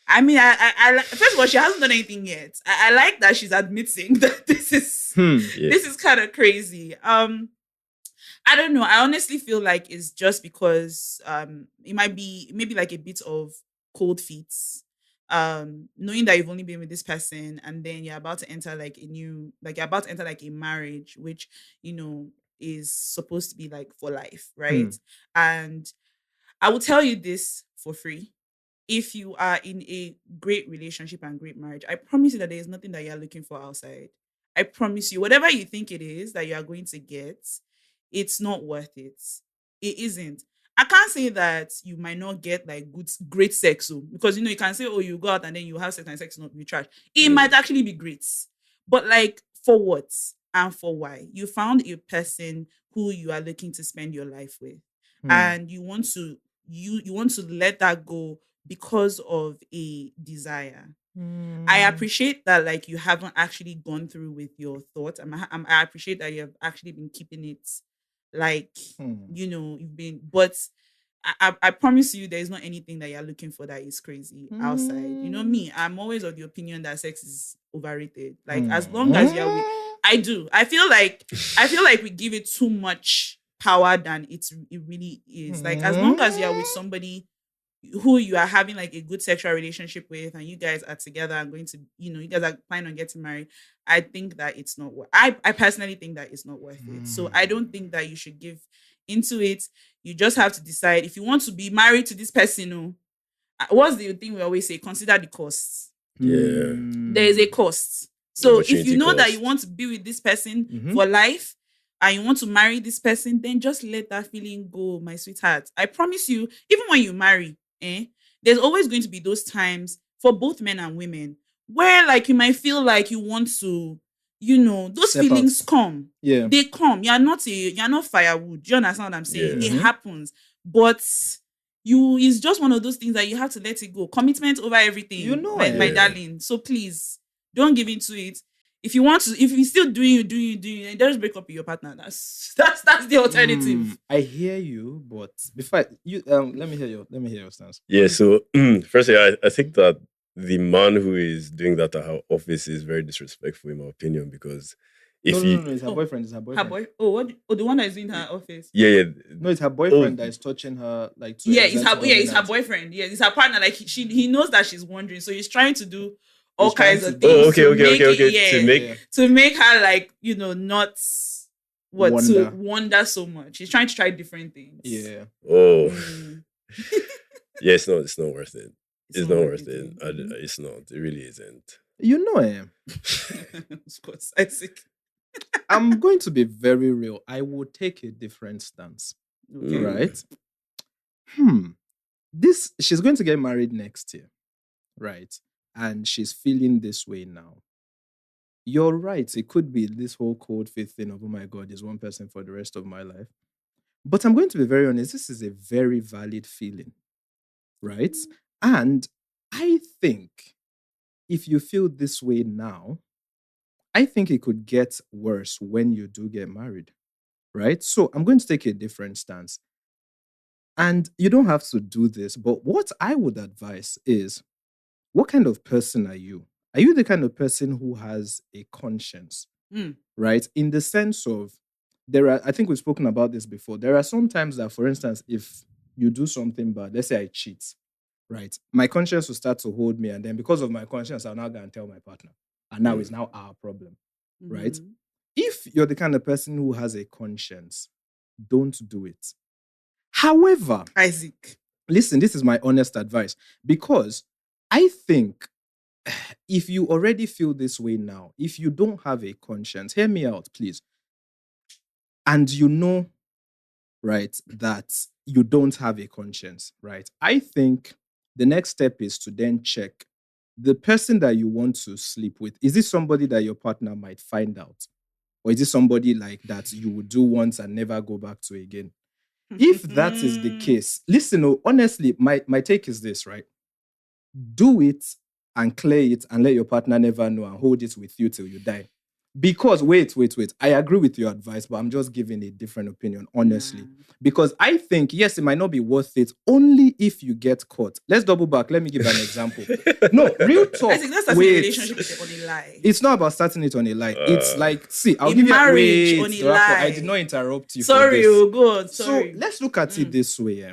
I mean, I first of all, she hasn't done anything yet. I like that she's admitting that this is kind of crazy. I don't know. I honestly feel like it's just because it might be maybe like a bit of cold feet. Knowing that you've only been with this person and then you're about to enter like a marriage, which, you know, is supposed to be like for life, right? And I will tell you this for free. If you are in a great relationship and great marriage, I promise you that there is nothing that you're looking for outside. I promise you, whatever you think it is that you are going to get, it's not worth it. It isn't. I can't say that you might not get like great sex, because, you know, you can say, oh, you go out and then you have sex and sex not be trash. It might actually be great. But like, for what and for why? You found a person who you are looking to spend your life with. And you want to let that go because of a desire. I appreciate that, like, you haven't actually gone through with your thoughts. I appreciate that you have actually been keeping it, like, you know, you've been, but I promise you there is not anything that you're looking for that is crazy outside. You know me, I'm always of the opinion that sex is overrated. Like, as long as you're with, I feel like we give it too much power than it really is. Like, as long as you're with somebody who you are having like a good sexual relationship with and you guys are together and going to, you know, you guys are planning on getting married, I think that it's not worth I personally think that it's not worth it. So I don't think that you should give into it. You just have to decide if you want to be married to this person. What's the thing we always say? Consider the costs.
Yeah.
There is a cost. So if you know that you want to be with this person for life, and you want to marry this person, then just let that feeling go, my sweetheart. I promise you, even when you marry, there's always going to be those times for both men and women where, like, you might feel like you want to, you know, those feelings come. Yeah. They come. You're not firewood. Do you understand what I'm saying? Yeah. It happens. But it's just one of those things that you have to let it go. Commitment over everything. You know, my darling. So please, don't give into it. If you're still doing it, just break up with your partner. That's the alternative.
I hear you, but before you let me hear your stance.
Yeah, so firstly, I think that the man who is doing that at her office is very disrespectful, in my opinion, because
no, it's her boyfriend. It's her boyfriend.
Her boy? Oh, the one that is in her office.
Yeah.
No, it's her boyfriend that is touching her. Like,
it's her boyfriend. Yeah, it's her partner. Like, he knows that she's wondering, so he's trying to do all
He's trying
kinds
to
of
do-
things.
Oh, okay,
to
okay,
make
okay,
it-
okay. To
yeah,
make
Yeah.
to make her like, not what
Wonder.
to wonder so much. He's trying to try different things.
Yeah.
oh
Mm.
yeah, it's not worth it. It's not worth it.
Mhm.
It's not. It really isn't.
You know,
Of course, Isaac.
I'm going to be very real. I will take a different stance.
Okay.
Right? She's going to get married next year. Right? And she's feeling this way now. You're right. It could be this whole cold faith thing of, oh my God, there's one person for the rest of my life. But I'm going to be very honest. This is a very valid feeling. Right? And I think if you feel this way now, I think it could get worse when you do get married. Right? So I'm going to take a different stance. And you don't have to do this, but what I would advise is, what kind of person are you? Are you the kind of person who has a conscience? Right? In the sense of, I think we've spoken about this before. There are some times that, for instance, if you do something bad, let's say I cheat, right? My conscience will start to hold me. And then because of my conscience, I'll now go and tell my partner. And now it's now our problem, right?
Mhm.
If you're the kind of person who has a conscience, don't do it. However,
Isaac.
listen, this is my honest advice, because I think if you already feel this way now, if you don't have a conscience, hear me out, please. And you know, right, that you don't have a conscience, right? I think the next step is to then check the person that you want to sleep with. Is this somebody that your partner might find out? Or is it somebody like that you would do once and never go back to again? If that is the case, listen, honestly, my take is this, right? Do it and clear it and let your partner never know and hold it with you till you die. Because, wait. I agree with your advice, but I'm just giving a different opinion, honestly. Because I think, yes, it might not be worth it only if you get caught. Let's double back. Let me give an example. No, real talk.
I think that's a relationship on a lie.
It's not about starting it on a lie. It's like, see, I'll
In
give you
marriage,
wait,
on a
Dorako,
lie.
I did not interrupt you.
Sorry,
for this.
oh God, sorry.
So let's look at it this way.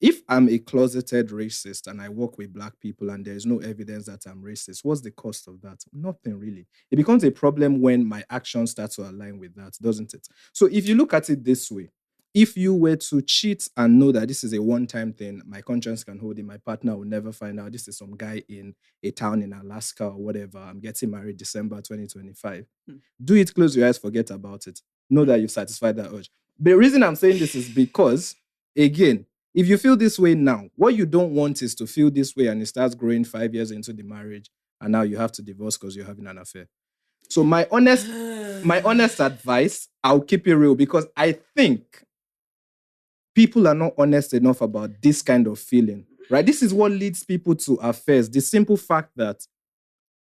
If I'm a closeted racist and I work with black people and there is no evidence that I'm racist, what's the cost of that? Nothing really. It becomes a problem when my actions start to align with that, doesn't it? So if you look at it this way, if you were to cheat and know that this is a one-time thing, my conscience can hold it, my partner will never find out, this is some guy in a town in Alaska or whatever, I'm getting married December 2025. Do it, close your eyes, forget about it. Know that you've satisfied that urge. The reason I'm saying this is because, again, if you feel this way now, what you don't want is to feel this way and it starts growing 5 years into the marriage and now you have to divorce because you're having an affair. So my honest advice, I'll keep it real, because I think people are not honest enough about this kind of feeling, right? This is what leads people to affairs. The simple fact that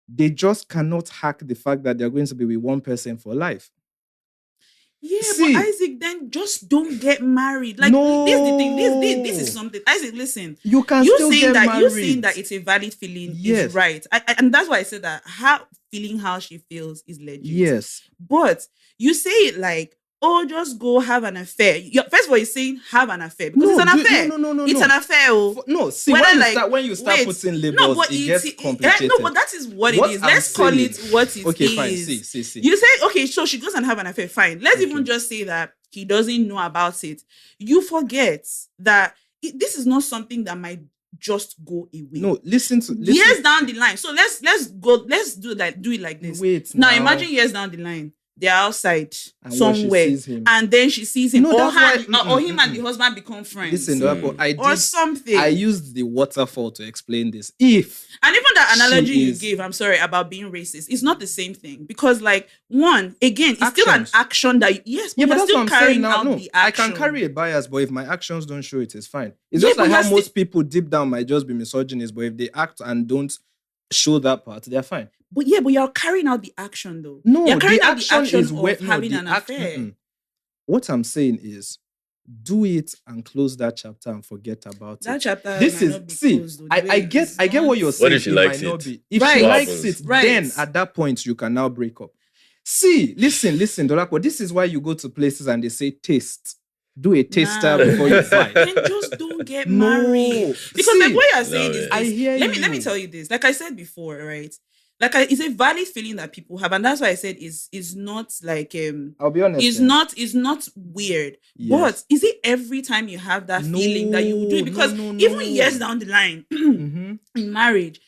they just cannot hack the fact that they're going to be with one person for life.
Yeah,
See,
but Isaac, then just don't get married. Like,
No.
this is the thing. This is something. Isaac, listen.
you can
You
still
saying
get
that
married.
you saying that it's a valid feeling
Yes.
is right, and that's why I said that feeling how she feels is legit.
Yes.
But you say it like, oh, just go have an affair. First of all, you're saying have an affair because it's an affair.
No.
It's an affair. Oh.
No, see,
Whether,
when you start
wait,
putting labels,
but
it gets complicated.
No, but that is what it
What
is.
I'm
Let's call
saying-
it what it is.
Okay, fine. See.
You say, okay, so she goes and have an affair. Fine. Let's
Okay.
even just say that he doesn't know about it. You forget that this is not something that might just go away.
No, listen.
Years down the line. So let's do it like this.
Wait.
Now imagine years down the line, they're outside
And where she
somewhere,
sees him.
and then she sees him,
No,
or
that's why-
him and the husband become friends.
Listen, Dorako,
or something.
I used the waterfall to explain this. If
And even that analogy you
is-
gave, I'm sorry, about being racist, it's not the same thing. Because, like, one, again, it's still an
Actions.
action that, yes, but
yeah, but
you're
that's
still
what I'm saying
carrying
now.
out
No,
the
I
action.
can carry a bias, but if my actions don't show it, it's fine. It's
Yeah,
just
but
like how
you're
most people deep down might just be misogynist, but if they act and don't show that part, they're fine.
But you're carrying out the action, though.
No,
you're carrying
the
out the action
is
of
where
having an affair.
What I'm saying is, do it and close that chapter and forget about
That
it.
chapter
This
might
is
not be
see.
closed, though. The way
I get
it's
what you're
done.
saying.
What if she
it
likes
might not
it?
be. If
Right.
she
What
likes
happens?
it,
Right.
then at that point you can now break up. See, listen, Dorako. This is why you go to places and they say taste. Do a taster
Nah.
before you buy.
Then just don't get
No.
married. Because like
See,
what you're saying
No,
is
man.
this.
I hear
Let me
you.
tell you this. Like I said before, right? Like it's a valid feeling that people have, and that's why I said is not like
I'll be honest.
is not weird.
Yes.
But is it every time you have that feeling that you will do it? Because
no.
even years down the line
Mhm.
in marriage,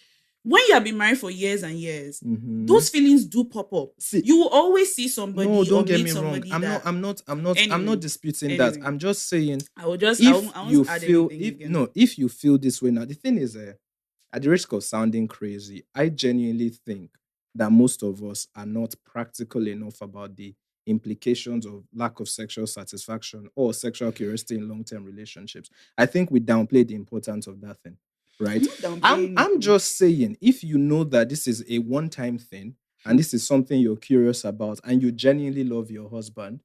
when you have been married for years and years,
Mhm.
those feelings do pop up.
See,
You will always see somebody
no,
or
don't get
meet
me wrong.
somebody
I'm
that
not
Anyway,
disputing that.
anyway.
I'm just saying
I will just
if
I won't
you
add
feel
anything again.
if you feel this way now, the thing is at the risk of sounding crazy, I genuinely think that most of us are not practical enough about the implications of lack of sexual satisfaction or sexual curiosity in long-term relationships. I think we downplay the importance of that thing, right? I'm just saying, if you know that this is a one-time thing and this is something you're curious about and you genuinely love your husband,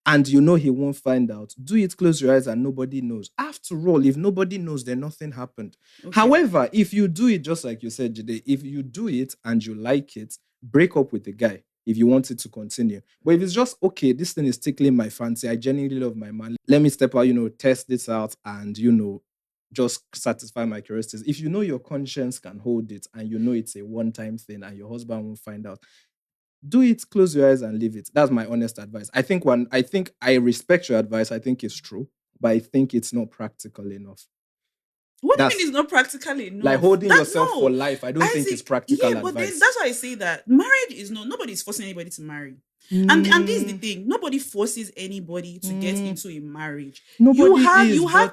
and you know he won't find out, do it, close your eyes and nobody knows. After all, if nobody knows, then nothing happened.
Okay.
However, if you do it, just like you said, Jide, if you do it and you like it, break up with the guy if you want it to continue. But if it's just, okay, this thing is tickling my fancy, I genuinely love my man, let me step out, test this out and, just satisfy my curiosities. If you know your conscience can hold it and you know it's a one-time thing and your husband won't find out, do it, close your eyes and leave it. That's my honest advice. I think I respect your advice. I think it's true, but I think it's not practical enough.
What do you mean it's not practical enough?
Like holding yourself for life. I don't think it's practical advice.
But then that's why I say that marriage is nobody's forcing anybody to marry. And this is the thing. Nobody forces anybody to get into a marriage. You have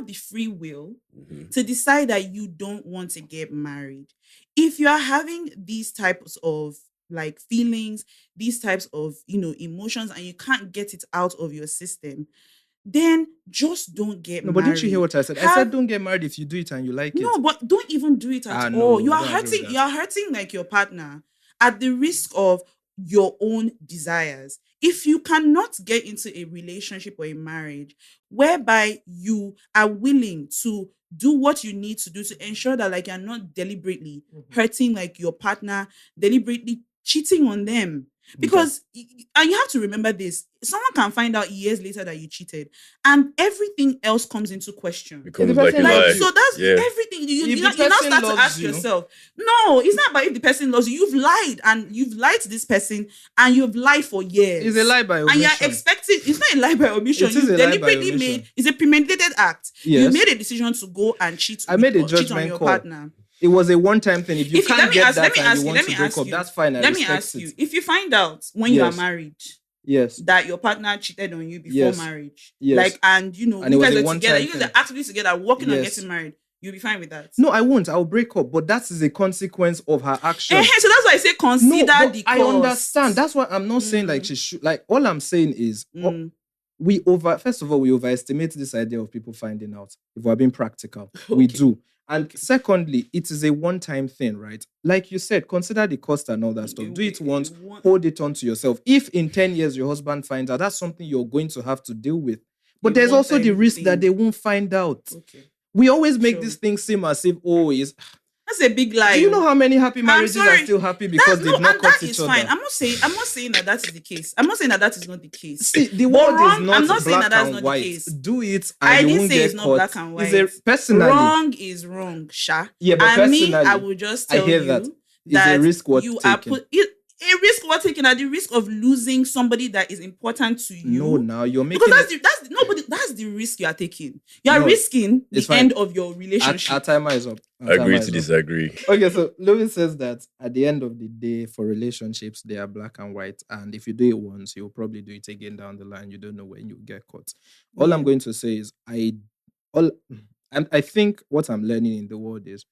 the free will to decide that you don't want to get married. If you are having these types of like feelings, these types of emotions, and you can't get it out of your system, then just don't get married.
No, but didn't you hear what I said? I said don't get married if you do it and you like it.
No, but don't even do it at all. You are hurting like your partner at the risk of your own desires. If you cannot get into a relationship or a marriage whereby you are willing to do what you need to do to ensure that like you're not deliberately hurting like your partner, deliberately cheating on them. Because and you have to remember this, someone can find out years later that you cheated and everything else comes into question.
Becomes like a lie.
So that's everything. You now start to ask yourself, no, it's not about if the person loves you. You've lied to this person and you've lied for years.
It's a lie by omission.
And you're expecting, it's not a lie by omission. You deliberately made, it's a premeditated act. Yes. You made a decision to go and cheat on your partner.
It was a one-time thing. If you can't get that and you want to break up, that's fine.
Let me ask you, if you find out when you are married, that your partner cheated on you before marriage, like, and you guys are together, you guys are actively together, working on getting married, you'll be fine with that.
No, I won't. I'll break up, but that is a consequence of her action.
So that's why I say consider the cost.
I understand. That's why I'm not saying like she should. Like all I'm saying is first of all, we overestimate this idea of people finding out. If we're being practical, we do. And secondly, it is a one-time thing, right? Like you said, consider the cost and all that stuff. Do it once, hold it on to yourself. If in 10 years your husband finds out, that's something you're going to have to deal with. But there's also the risk that they won't find out. Okay. We always make this thing seem as if,
that's a big lie.
Do you know how many happy marriages are still happy because they've not cut each other?
Fine. I'm not saying that is the case. I'm not saying that is not the case.
See, the world is not black and white. Do it and you won't get caught. I didn't say it's not black and white. Personally,
wrong is wrong, Sha.
Yeah, but personally,
I will just tell you that
it's a risk worth taking.
A risk we're taking at the risk of losing somebody that is important to you.
No, now you're making
that's the risk you are taking. You are risking the end of your relationship.
Our timer is up.
Agree to disagree.
Okay, so Louis says that at the end of the day, for relationships, they are black and white. And if you do it once, you'll probably do it again down the line. You don't know when you get caught. All I'm going to say is I think what I'm learning in the world is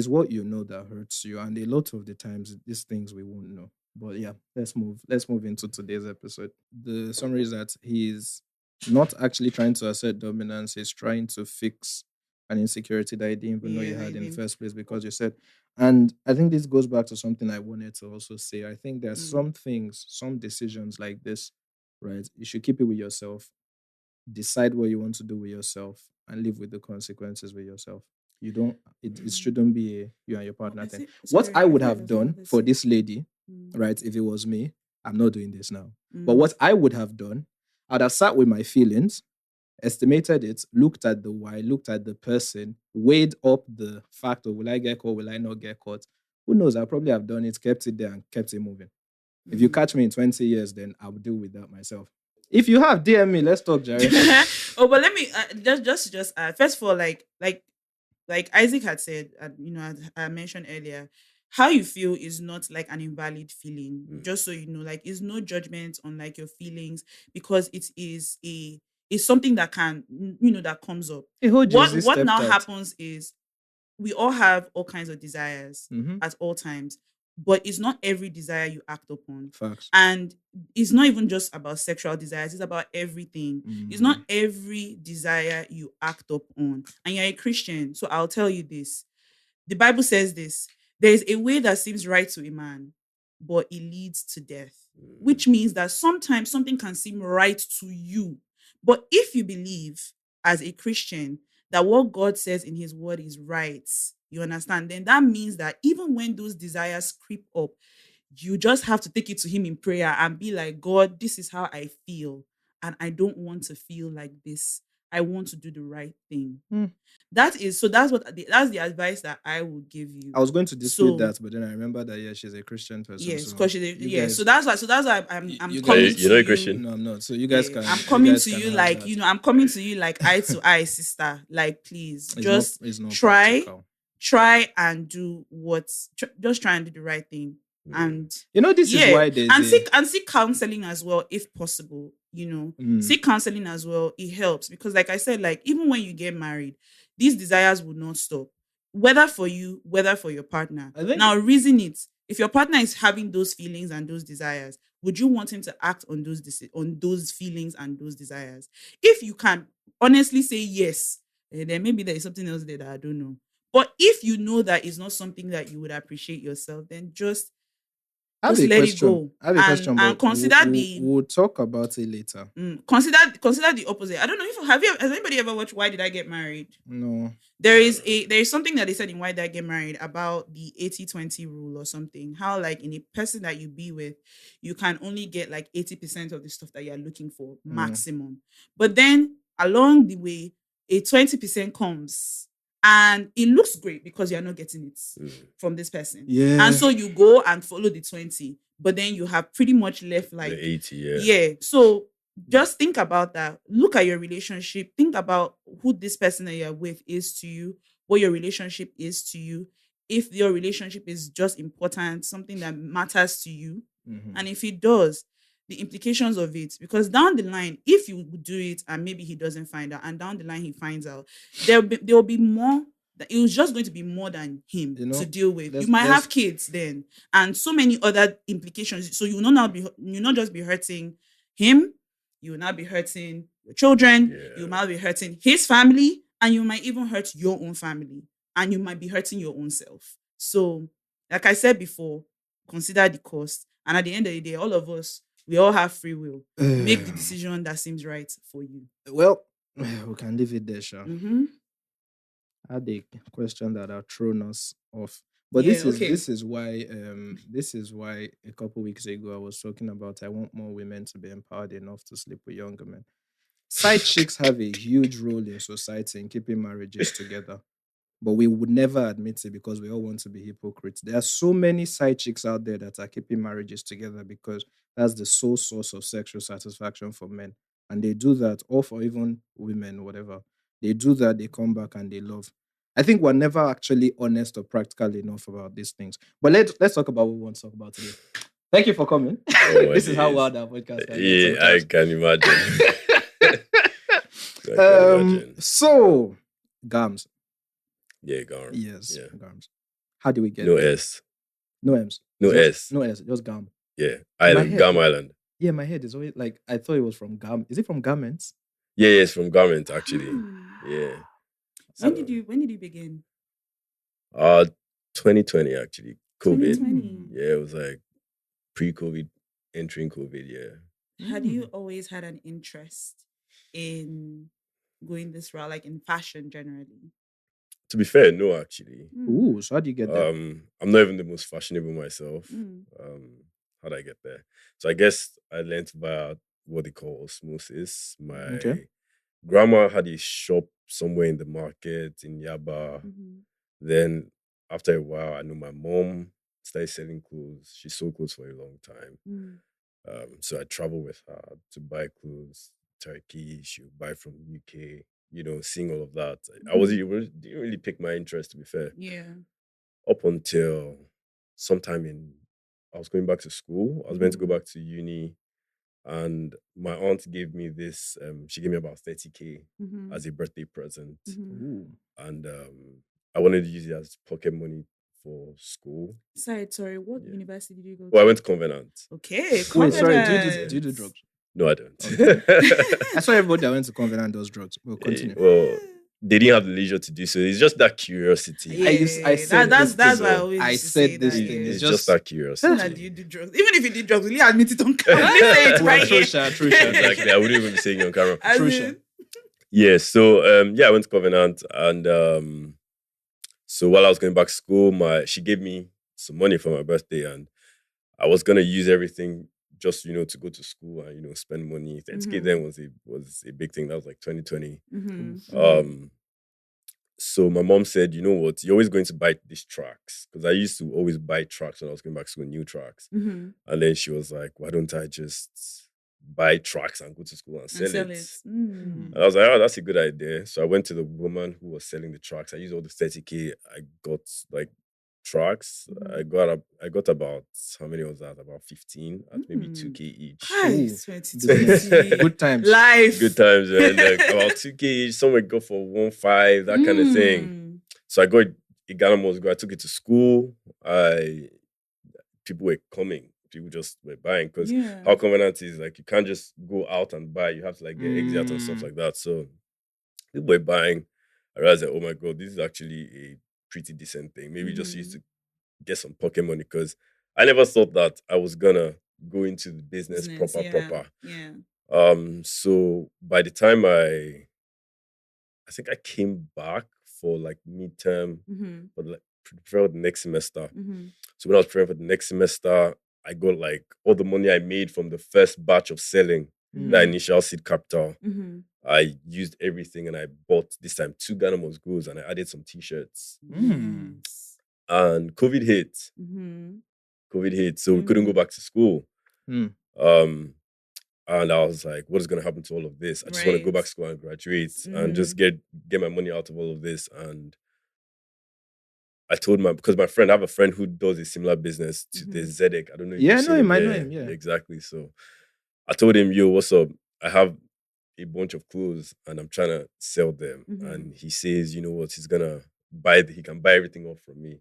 what you know that hurts you. And a lot of the times, these things we won't know. But yeah, let's move into today's episode. The summary is that he's not actually trying to assert dominance. He's trying to fix an insecurity that he didn't even know he had in the first place because you said, and I think this goes back to something I wanted to also say. I think there's some things, some decisions like this, right? You should keep it with yourself. Decide what you want to do with yourself and live with the consequences with yourself. You don't, it shouldn't be you and your partner thing. What I would have done for this lady, right, if it was me, I'm not doing this now. But what I would have done, I'd have sat with my feelings, estimated it, looked at the why, looked at the person, weighed up the fact of will I get caught, will I not get caught? Who knows? I probably have done it, kept it there, and kept it moving. If you catch me in 20 years, then I'll deal with that myself. If you have, DM me. Let's talk, Jerry.
But let me just first of all, like Isaac had said, I mentioned earlier, how you feel is not like an invalid feeling. Just so you know, like it's no judgment on like your feelings, because it is it's something that can that comes up. What now happens is we all have all kinds of desires at all times, but it's not every desire you act upon.
Facts.
And it's not even just about sexual desires, it's about everything. It's not every desire you act up on. And you're a Christian, so I'll tell you this. The Bible says this: there is a way that seems right to a man, but it leads to death. Which means that sometimes something can seem right to you. But if you believe as a Christian that what God says in his word is right, you understand, then that means that even when those desires creep up, you just have to take it to him in prayer and be like, God, this is how I feel, and I don't want to feel like this. I want to do the right thing. That's the advice that I would give you.
I was going to dispute that, but then I remember that she's a Christian person.
Yes, because so that's why I'm coming to you.
You're not a Christian?
No, I'm not. So you guys can.
I'm coming to you like I'm coming to you like eye to eye, sister. Like, please,
it's not
try
practical.
Just try and do the right thing. And
this is why
seek counseling as well if possible. Seek counseling as well. It helps, because like I said, like even when you get married, these desires will not stop, whether for you, whether for your partner. Now reason it. If your partner is having those feelings and those desires, would you want him to act on those feelings and those desires? If you can honestly say yes, then maybe there is something else there that I don't know. But if you know that it's not something that you would appreciate yourself, then just let it go.
I have a question,
and consider
we'll talk about it later.
Consider the opposite. I don't know has anybody ever watched Why Did I Get Married?
No.
There is something that they said in Why Did I Get Married about the 80-20 rule or something. How like in a person that you be with, you can only get like 80% of the stuff that you're looking for, maximum. But then along the way, a 20% comes. And it looks great because you're not getting it from this person.
Yeah.
And so you go and follow the 20, but then you have pretty much left like
the 80,
yeah. So just think about that. Look at your relationship. Think about who this person that you're with is to you, what your relationship is to you. If your relationship is just important, something that matters to you. And if it does, the implications of it, because down the line, if you do it and maybe he doesn't find out, and down the line he finds out, there will be more. It was just going to be more than him to deal with. You might have kids then, and so many other implications. So you will not just be hurting him. You will not be hurting your children. You might be hurting his family, and you might even hurt your own family, and you might be hurting your own self. So, like I said before, consider the cost, and at the end of the day, all of us, we all have free will. Make the decision that seems right for you.
Well, we can leave it there, Sha. I had a question that had thrown us off. But this is why a couple weeks ago I was talking about I want more women to be empowered enough to sleep with younger men. Side chicks have a huge role in society in keeping marriages together. But we would never admit it because we all want to be hypocrites. There are so many side chicks out there that are keeping marriages together because that's the sole source of sexual satisfaction for men. And they do that, or for even women, whatever. They do that, they come back and they love. I think we're never actually honest or practical enough about these things. But let's talk about what we want to talk about today. Thank you for coming. This is how wild our podcast can
get. Yeah, I can imagine.
So, Garms.
Yeah, Garm.
Yes, yeah. Garms. How do we get
no
there?
S?
No M's.
No S.
No S, just Garm.
Yeah, Island, Garm Island.
Yeah, my head is always like, I thought it was from Garm. Is it from Garments?
Yeah, it's from Garments, actually. Yeah.
So, when did you begin?
2020, actually. COVID.
2020.
Yeah, it was like pre-COVID, entering COVID, yeah.
Had you always had an interest in going this route, like in fashion generally?
To be fair, no, actually.
Ooh, so how do you get there?
I'm not even the most fashionable myself. How did I get there? So I guess I learned via what they call osmosis. My
Okay.
grandma had a shop somewhere in the market in Yaba. Then after a while, I know my mom started selling clothes. She sold clothes for a long time. So I travel with her to buy clothes, Turkey. She would buy from UK. Seeing all of that, it didn't really pick my interest, to be fair.
Yeah.
Up until sometime I was going back to school. I was meant to go back to uni, and my aunt gave me this. She gave me about 30K as a birthday present,
Ooh.
and I wanted to use it as pocket money for school.
Sorry, what university did you go to?
Well, I went to Covenant.
Okay,
Wait, sorry.
Covenant.
Do you do drugs?
No, I don't.
Okay. I saw everybody that went to Covenant does drugs. We'll continue.
Well, they didn't have the leisure to do so. It's just that curiosity.
Yeah,
I said
that's
this
why I always
I
used to
said
say
this
that,
thing.
yeah.
It's
It's just that
So
curiosity.
that you do drugs. Even if you did drugs, will you admit it on camera? Will you say it
Well,
right
true,
here?
Sha.
Exactly. I wouldn't even be saying it on camera.
As
True,
in-
Yeah, so I went to Covenant, and so while I was going back to school, she gave me some money for my birthday, and I was gonna use everything just to go to school and spend money. 30K then was a big thing. That was like 2020. So my mom said, you know what, you're always going to buy these tracks, because I used to always buy tracks when I was going back to school, new tracks. And then she was like, why don't I just buy tracks and go to school and sell it? And I was like, oh, that's a good idea. So I went to the woman who was selling the tracks. I used all the 30K. I got like tracks. I got about, how many was that? About 15 at maybe 2K each.
Hi,
Ooh.
2020.
Good times.
Life.
Good times, and like about 2K each. Some would go for 1.5, that kind of thing. So I got a Ghana must go. I took it to school. People were coming. People just were buying, because how Covenant is, like, you can't just go out and buy. You have to like get exit and stuff like that. So people were buying. I realized that, oh my God, this is actually a pretty decent thing. Maybe just used to get some pocket money, because I never thought that I was gonna go into the business proper.
Yeah.
So by the time I think I came back for like midterm, but like prepare for the next semester. So when I was preparing for the next semester, I got like all the money I made from the first batch of selling, that initial seed capital. I used everything, and I bought this time 2 Ghana must goes, and I added some t-shirts. And COVID hit. So we couldn't go back to school. And I was like, what is going to happen to all of this? I just want to go back to school and graduate and just get my money out of all of this. And I told because my friend, I have a friend who does a similar business to the Zedek. I don't know if
Yeah,
you've
no,
seen
I know him, yeah.
Exactly. So I told him, yo, what's up? I have a bunch of clothes and I'm trying to sell them. And he says, you know what, he's gonna he can buy everything off from me.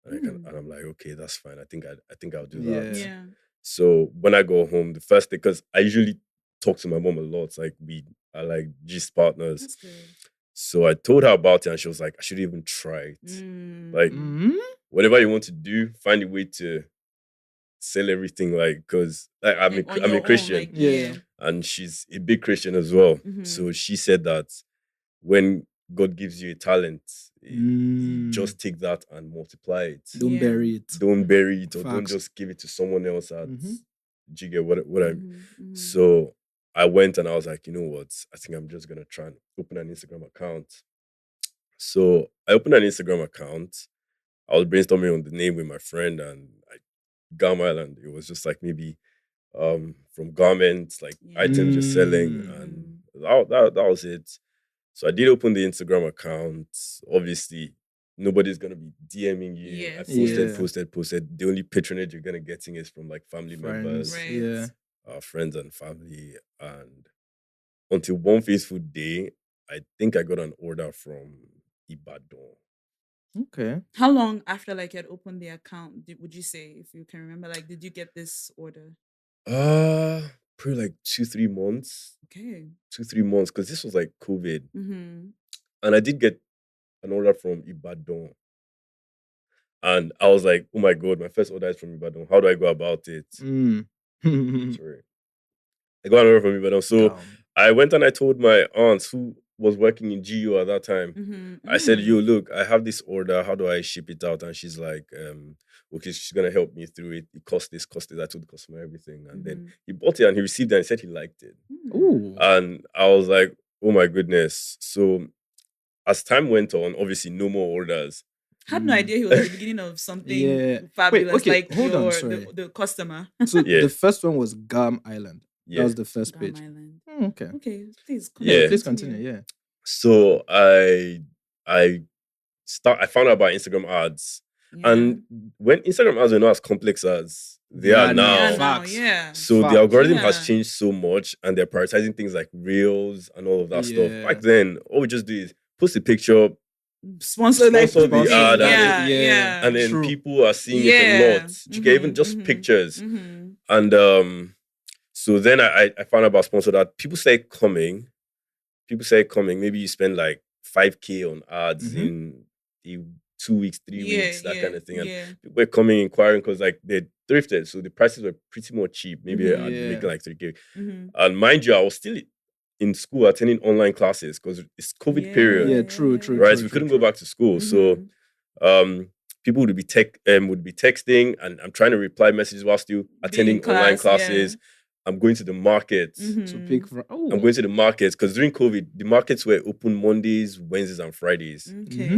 And I'm like, okay, that's fine. I think I'll do that.
Yeah.
So when I go home, the first thing, because I usually talk to my mom a lot, like we are like gist partners.
That's good.
So I told her about it, and she was like, I should even try it. Like, whatever you want to do, find a way to sell everything, like, because like, I'm a Christian,
own,
and she's a big Christian as well. So she said that when God gives you a talent, you just take that and multiply it.
Don't bury it.
Don't bury it, or don't
Facts.
just give it to someone else. Do you get what I mean? So I went and I was like, you know what? I think I'm just gonna try and open an Instagram account. So I opened an Instagram account. I was brainstorming on the name with my friend, and Garm Island. It was just like maybe from garments, like items you're selling, and that was it. So I did open the Instagram account. Obviously, nobody's gonna be DMing you.
Yes.
I posted. The only patronage you're gonna getting is from like family members,
Right.
friends and family. And until one fateful day, I think I got an order from Ibadan.
Okay.
How long after like you had opened the account would you say, if you can remember, like did you get this order?
Probably like 2-3 months.
Okay.
2-3 months, because this was like COVID.
Mm-hmm.
And I did get an order from Ibadan. And I was like, oh my God, my first order is from Ibadan. How do I go about it? Sorry. I got an order from Ibadan. So I went and I told my aunt, who was working in GU at that time. I said, yo, look, I have this order. How do I ship it out? And she's like, okay, she's gonna help me through it. It cost this. I told the customer everything, and then he bought it and he received it and he said he liked it.
Ooh.
And I was like, oh my goodness. So as time went on, obviously no more orders.
Had no idea he was at the beginning of something fabulous.
Wait, okay,
like
hold on,
your
sorry.
the customer.
So the first one was Garm Island.
Yeah.
That was the first
Garm
page.
Island.
Okay.
Okay, please
Yeah.
Yeah, please continue. Yeah.
So I found out about Instagram ads.
Yeah.
And when Instagram ads were not as complex as they are now,
Facts.
Yeah.
so
Facts.
the algorithm has
Yeah.
changed so much and they're prioritizing things like reels and all of that stuff.
Yeah.
Back then, all we just do is post a picture,
Sponsor
the
thing.
ad,
Yeah.
and then
True.
people are seeing it a lot. You can even just pictures. And so then I found out about sponsor that people say coming. Maybe you spend like 5K on ads in 2 weeks, 3 weeks, that kind of thing. And people were coming inquiring because like they thrifted, so the prices were pretty more cheap. Maybe I'd making like 3K. And mind you, I was still in school attending online classes because it's COVID period.
Yeah, true.
Right, so we couldn't go back to school. So people would be texting, and I'm trying to reply messages while still attending online classes. I'm going to the markets.
To pick from.
I'm going to the markets because during COVID, the markets were open Mondays, Wednesdays, and Fridays.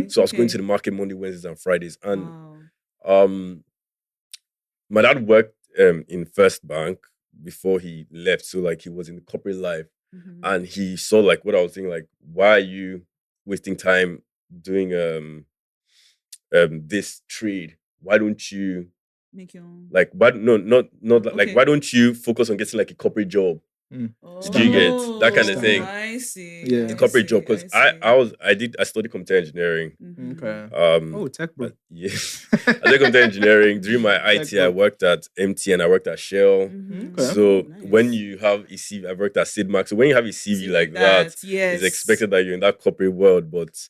So I was going to the market Monday, Wednesdays, and Fridays. And my dad worked in First Bank before he left. So like he was in the corporate life. And he saw like what I was thinking, like, why are you wasting time doing this trade? Why don't you
make your own?
Like, why like why don't you focus on getting like a corporate job? Did you get that kind of thing?
I see.
Yeah.
The corporate job, because I studied computer engineering.
Okay. Tech bro.
Yeah. I did computer engineering. During my IT, I worked at MTN, I worked at Shell. So when you have a CV, I worked at Sidmark. So when you have a CV like that, it's expected that you're in that corporate world. But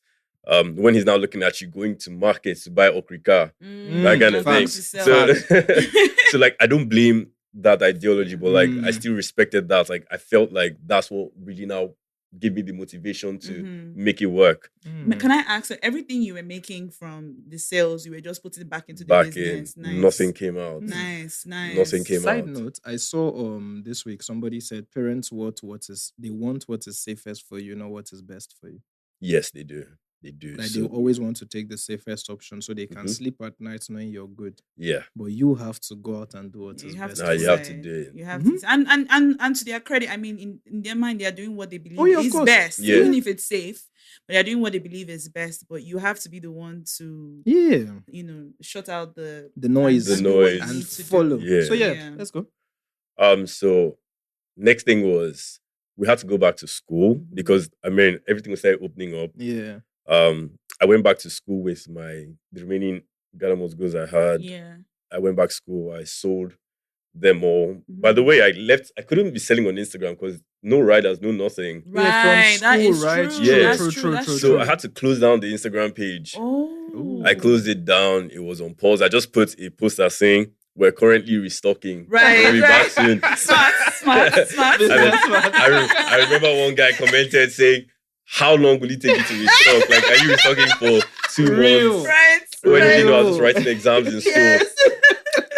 when he's now looking at you going to markets to buy Okrika, that kind of thing. So like I don't blame that ideology, but like I still respected that. Like I felt like that's what really now gave me the motivation to make it work.
Can I ask, so everything you were making from the sales, you were just putting it back into the business? Nice.
Nothing came out.
Nice.
Nothing came out.
Side note, I saw this week somebody said parents want what is safest for you, not what is best for you.
Yes, they do. They do.
Like they always want to take the safest option so they can sleep at night knowing you're good.
Yeah.
But you have to go out and do what is best.
You have to do it.
You have to. And to their credit, I mean, in their mind, they are doing what they believe is best.
Yeah.
Even if it's safe. But they're doing what they believe is best. But you have to be the one to shut out the
noise.
And
follow.
Yeah.
So let's go.
So next thing was we had to go back to school because I mean everything was started opening up.
Yeah.
I went back to school with the remaining Ghana goods I had.
Yeah.
I went back to school. I sold them all. By the way, I couldn't be selling on Instagram because no riders, no nothing.
Right,
from
that is
school, right?
true.
Yeah.
That's true.
So I had to close down the Instagram page.
Oh.
I closed it down. It was on pause. I just put a poster saying, we're currently restocking.
Right.
We'll be back soon.
Smart.
I remember one guy commented saying, how long will it take you to restock? Like, are you restocking for 2 months?
Right.
When I was just writing exams in school.
Yes.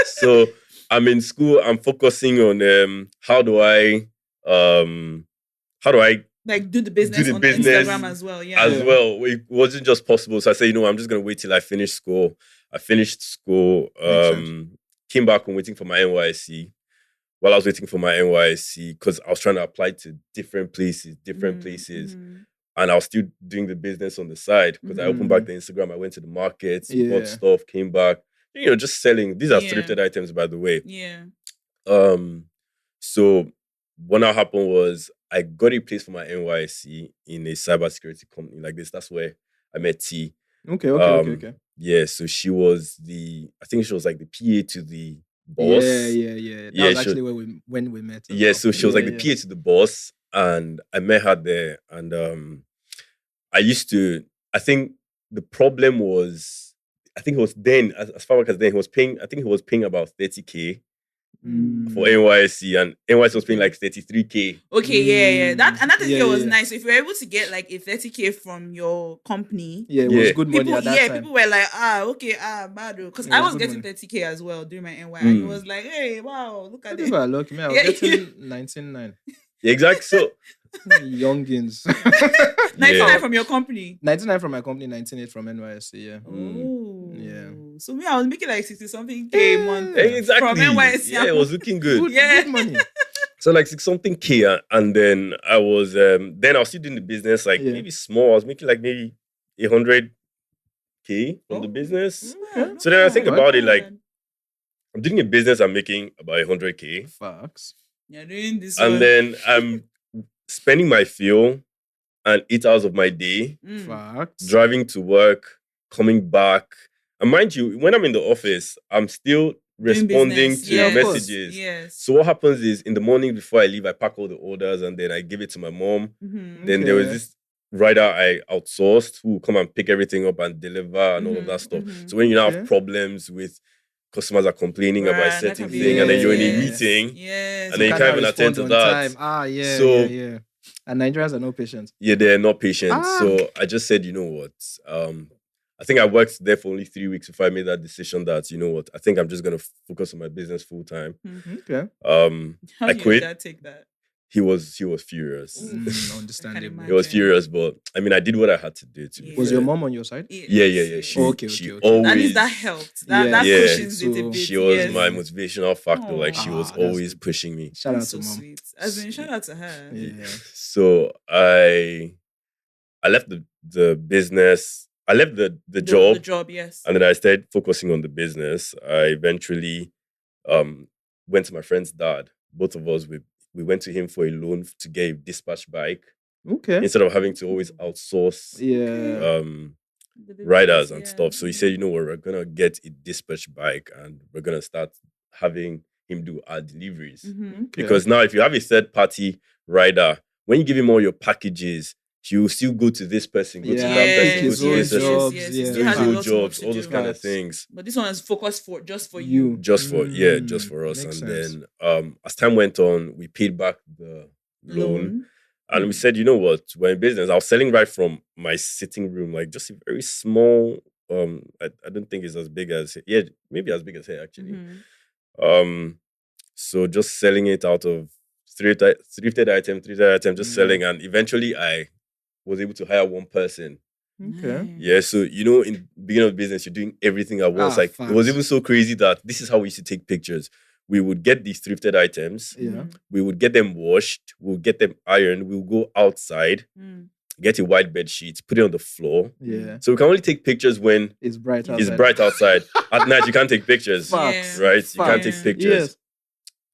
So I'm in school. I'm focusing on how do I
like do the business on Instagram as well. Yeah.
Well. It wasn't just possible. So I said, I'm just gonna wait till I finish school. I finished school. Came back home waiting for my NYSC. While I was waiting for my NYSC, because I was trying to apply to different places. And I was still doing the business on the side because I opened back the Instagram. I went to the markets, bought stuff, came back. Just selling. These are thrifted items, by the way.
Yeah.
So what now happened was I got a place for my NYSC in a cybersecurity company like this. That's where I met T.
Okay.
Yeah, so she was I think she was like the PA to the boss.
Yeah. That was actually when we met.
Yeah, so she was like the PA to the boss, and I met her there. And I think the problem was, I think it was then, as far back as then, he was paying about 30K for NYSC, and NYSC was paying like 33K.
Okay, yeah. That thing was
yeah.
nice. So if you're able to get like a 30K from your company,
it was good money
people,
at that time.
people were like, bad, because
It
I
was
was
good
getting
money.
30K as well during my NY, and it was like, hey, wow, look at
People
it.
are lucky, man. I was
Yeah.
getting 19.9.
Exactly. So
Youngins.
99 from your company.
99 from my company, 19.8 from NYSC. Yeah.
Oh,
Yeah.
So me, I was making like 60 something K a month
exactly.
from NYSC.
Yeah, it was looking good.
Yeah.
Good money.
So like 6 something K, and then I was still doing the business, like maybe small. I was making like maybe 100K from the business.
Okay.
So then I think about it, like I'm doing a business, I'm making about 100K.
Facts.
You're doing this
And
one.
then I'm spending my fuel and 8 hours of my day
Facts.
driving to work, coming back. And mind you, when I'm in the office, I'm still responding to messages.
Yes.
So what happens is in the morning before I leave, I pack all the orders and then I give it to my mom. Then there was this rider I outsourced who will come and pick everything up and deliver and all of that stuff. So when you now have problems with customers are complaining about a certain thing, and then you're in a meeting, and then you can't even attend to that.
Yeah. And Nigerians are no patient.
Yeah, they're not patient. So I just said, you know what? I think I worked there for only 3 weeks before I made that decision that, you know what, I think I'm just gonna focus on my business full time.
Okay.
How
I quit.
Did that take that?
He was furious.
Understandable.
He was furious, but I mean, I did what I had to do.
Was your mom on your side?
Yeah. She always.
At least that helped. That cushions it a bit.
She was my motivational factor. Like she was always pushing me.
Shout out to mom.
Sweet. As in, shout out to her.
Yeah.
So I left the business. I left the job.
The job, yes.
And then I started focusing on the business. I eventually went to my friend's dad. Both of us, we went to him for a loan to get a dispatch bike.
Okay.
Instead of having to always outsource riders and stuff. So he said, you know what, we're gonna get a dispatch bike and we're gonna start having him do our deliveries. Because now if you have a third party rider, when you give him all your packages, he will still go to this person, go to that person, go to this person, do his own jobs, all those kind of things.
But this one is focused just for you.
Just for us.
Makes
and
sense.
then as time went on, we paid back the loan. And we said, you know what, we're in business. I was selling right from my sitting room, like just a very small, I don't think it's as big as, maybe as big as here actually. So just selling it out of thrifted items, just selling. And eventually I was able to hire one person.
Okay.
Yeah, so you know, in the beginning of business, you're doing everything at once. It was even so crazy that this is how we used to take pictures. We would get these thrifted items.
Yeah.
We would get them washed. We'll get them ironed. We'll go outside, get a white bed sheet, put it on the floor.
Yeah.
So we can only take pictures when
it's bright outside.
It's bright outside. At night, you can't take pictures.
Facts.
Right? You can't take pictures. Yes.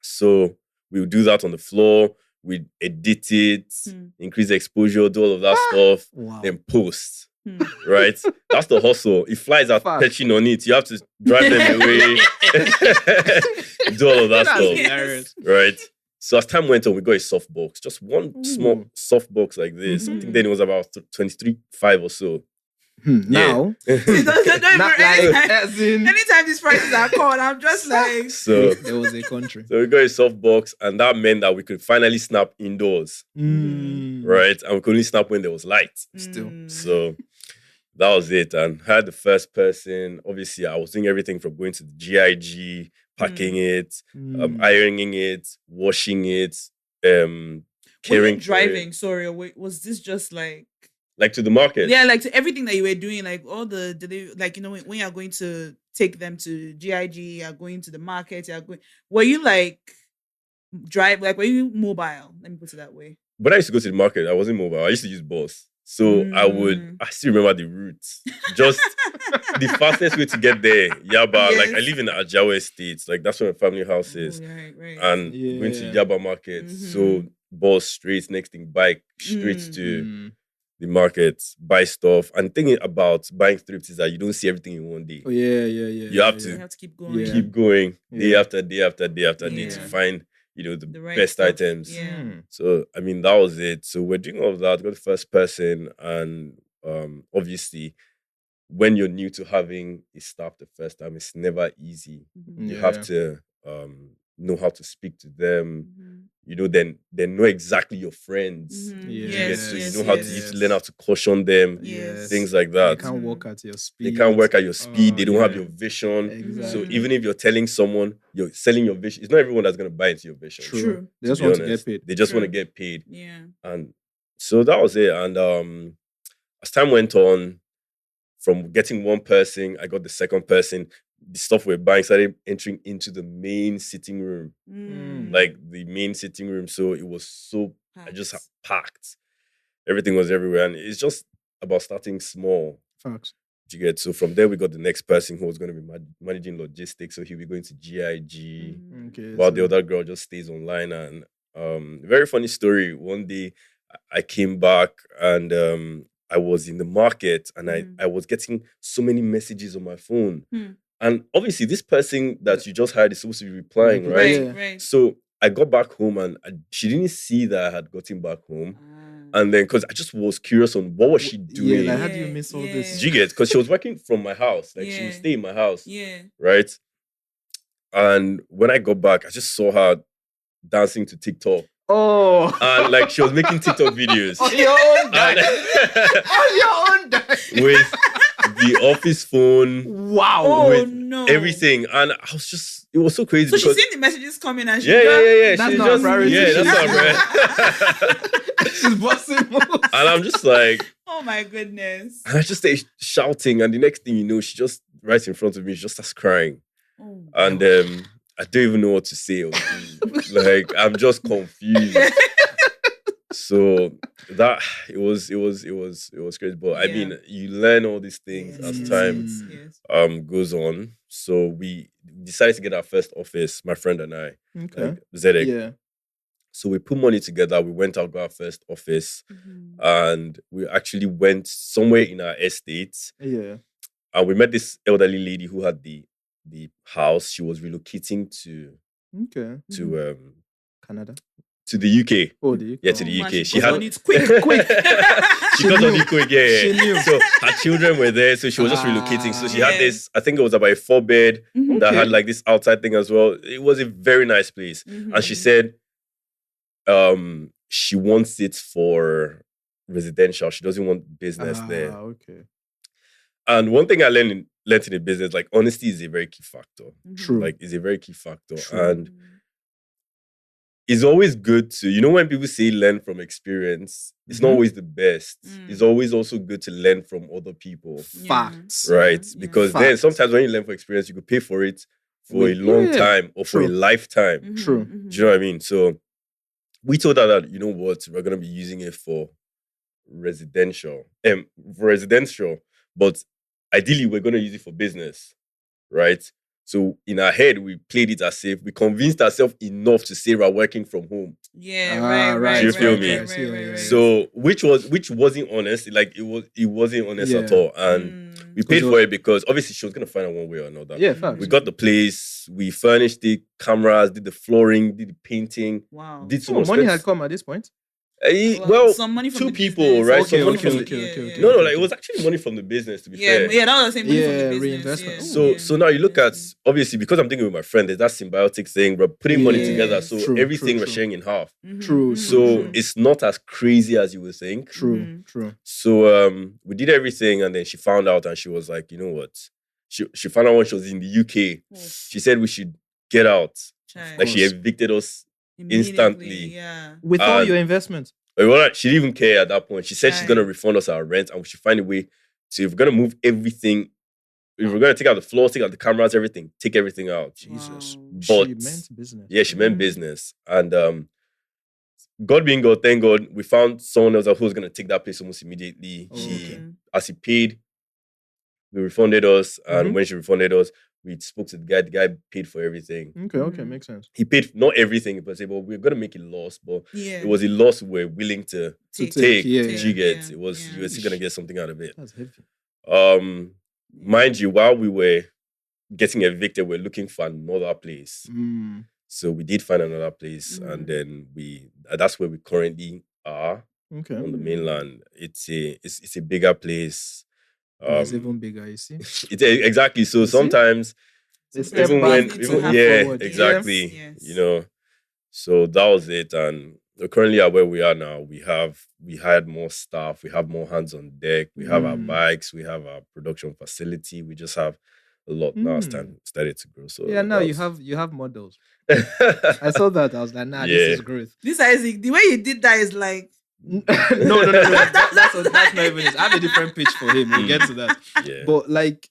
So we'll do that on the floor. We edit it, increase the exposure, do all of that stuff, then post. Right? That's the hustle. If flies are perching on it, you have to drive them away. Do all of that stuff.
Hilarious.
Right? So as time went on, we got a soft box. Just one small soft box like this. I think then it was about 23.5 or so.
Now,
anytime these prices are called, I'm just like.
So
there was a country.
So we got a soft box, and that meant that we could finally snap indoors, right? And we could only snap when there was light.
Still,
so that was it. And I had the first person. Obviously, I was doing everything from going to the GIG, packing it, ironing it, washing it, caring.
Driving. Sorry, was this just
like to the market?
Yeah, like to everything that you were doing, like all like, you know, when you're going to take them to GIG, you're going to the market, were you like were you mobile? Let me put it that way.
But I used to go to the market. I wasn't mobile. I used to use bus. So I still remember the routes. Just the fastest way to get there, Yaba. Like I live in the Ajawa Estate. Like that's where my family house is.
Right.
And going to Yaba market. So bus straight, next thing bike straight to the market, buy stuff. And thinking about buying thrift is that you don't see everything in one day.
Oh yeah.
You have to
keep going.
Keep going day after day after day after day to find, you know, the right best stuff. Items. So I mean that was it. So we're doing all of that, got the first person, and obviously when you're new to having a staff the first time, it's never easy. You have to know how to speak to them. Then they know exactly your friends.
Yes,
So
yes,
you know how to
yes.
learn how to caution them.
Yes.
Things like
They
that.
can't work at your speed.
They can't work at your speed. They don't have
yeah.
your vision.
Exactly.
So even if you're telling someone you're selling your vision, it's not everyone that's going to buy into your vision.
True.
They just want to get paid.
They just want to get paid.
Yeah.
And so that was it. And as time went on, from getting one person, I got the second person. The stuff we're buying started entering into the main sitting room, like the main sitting room. So it was so I just packed. Everything was everywhere, and it's just about starting small.
Facts.
You get so from there we got the next person who was going to be managing logistics. So he'll be going to GIG, while the other girl just stays online. And very funny story. One day I came back and I was in the market and I was getting so many messages on my phone. And obviously, this person that you just hired is supposed to be replying, right?
Right.
So I got back home and she didn't see that I had gotten back home. And then, because I just was curious on what was she doing.
Yeah, like, how do you miss all this?
Do you get? Because she was working from my house. Like, she would stay in my house.
Yeah.
Right? And when I got back, I just saw her dancing to TikTok.
Oh.
And like, she was making TikTok videos.
On your own dime. On your own dime.
With the office phone.
Wow.
Oh, no.
Everything. And I was just, it was so crazy.
So she's seen the messages coming and she
That's not
just,
priority.
yeah, that's not priority.
She's busting moves.
And I'm just like,
oh my goodness.
And I just stay shouting, and the next thing you know, she just right in front of me, she just starts crying.
Oh,
and I don't even know what to say. Like, I'm just confused. So that it was crazy. But I mean, you learn all these things as time goes on. So we decided to get our first office, my friend and I.
Okay.
Like, Zedek.
Yeah.
So we put money together. We went out, got our first office, and we actually went somewhere in our estate.
Yeah.
And we met this elderly lady who had the house. She was relocating to
Canada.
To the UK.
Oh, the UK.
Yeah, to the UK.
She had it quick.
She got on it quick, yeah.
She knew.
So her children were there, so she was just relocating. So she had this, I think it was about a 4-bed that had like this outside thing as well. It was a very nice place. And she said she wants it for residential. She doesn't want business there.
Okay.
And one thing I learned in the business, like, honesty is a very key factor.
True.
Like, it's a very key factor.
True.
And it's always good to, when people say learn from experience, it's not always the best. It's always also good to learn from other people.
Facts.
Right? Because then sometimes when you learn from experience, you could pay for it for a long time or for a lifetime.
True.
Do you know what I mean? So we told her that, you know what, we're going to be using it for residential. But ideally, we're going to use it for business. Right? So in our head, we played it as if we convinced ourselves enough to say we're working from home.
Yeah, right.
Do you feel me?
Right.
So which wasn't honest. Like, it wasn't honest at all. And we paid for it because obviously she was gonna find out one way or another.
Yeah, facts.
We got the place, we furnished the cameras, did the flooring, did the painting.
Wow.
Did so much.
Money had come at this point.
Some money from
2
the
people,
business.
right?
Okay,
Some money from
okay.
No, like, it was actually money from the business, to be fair.
Yeah, that was the same money from the business.
Reinvestment.
So now you look at, obviously, because I'm thinking with my friend, there's that symbiotic thing, we're putting money together, so everything we're sharing in half.
True.
So it's not as crazy as you would think.
True.
So we did everything, and then she found out, and she was like, you know what? She found out when she was in the UK. She said we should get out. Like, she evicted us instantly.
Yeah.
With all your investments.
Well, she didn't even care at that point. She said she's going to refund us our rent, and we should find a way to, if we're going to move everything, if we're going to take out the floors, take out the cameras, everything, take everything out.
Jesus.
But
she meant business.
Yeah, she meant business. And God being God, thank God, we found someone else who was going to take that place almost immediately. As he paid, he refunded us. And when she refunded us, we spoke to the guy. The guy paid for everything.
Okay, makes sense.
He paid not everything, but say, well, we're gonna make a loss, but it was a loss we're willing to take. It was you were still gonna get something out of it.
That's heavy.
Mind you, while we were getting evicted, we're looking for another place. So we did find another place, and then that's where we currently are.
Okay.
On the mainland. It's a bigger place.
It's even bigger, you see.
Exactly. So sometimes
They
Some
step
Even
back,
when,
need to
even
happen.
yeah,
forward.
exactly.
Yes.
You know, so that was it. And currently at where we are now, we hired more staff, we have more hands on deck, we have our
Mm.
bikes, we have our production facility, we just have a lot now started to grow. So
Yeah, now you have models. I saw that. I was like, nah, this is growth.
This Isaac, the way you did that is like
No. That's not even it. I have a different pitch for him. We'll get to that.
Yeah.
But like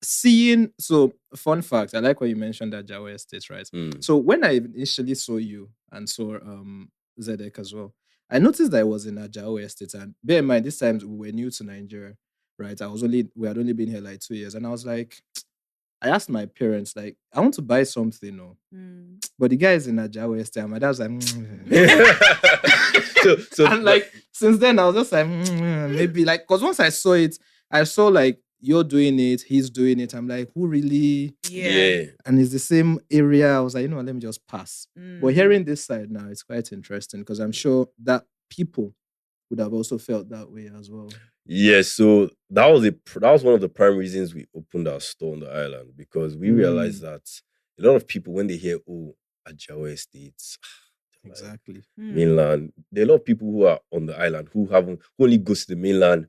seeing, so fun fact, I like when you mentioned that Jawa Estate, right? So when I initially saw you and saw Zedek as well, I noticed that I was in a Jawa Estate. And bear in mind, this time we were new to Nigeria, right? We had only been here like 2 years. And I was like, I asked my parents, like, I want to buy something, no. But the guy is in a Jawa Estate. And my dad was like, so and like since then I was just like maybe like, because once I saw it, I saw like you're doing it, he's doing it. I'm like, who really?
Yeah.
And it's the same area. I was like, let me just pass. But hearing this side now, it's quite interesting because I'm sure that people would have also felt that way as well.
Yeah, so that was one of the prime reasons we opened our store on the island, because we realized that a lot of people, when they hear, Ajawa Estates,
exactly,
mainland, there are a lot of people who are on the island who only go to the mainland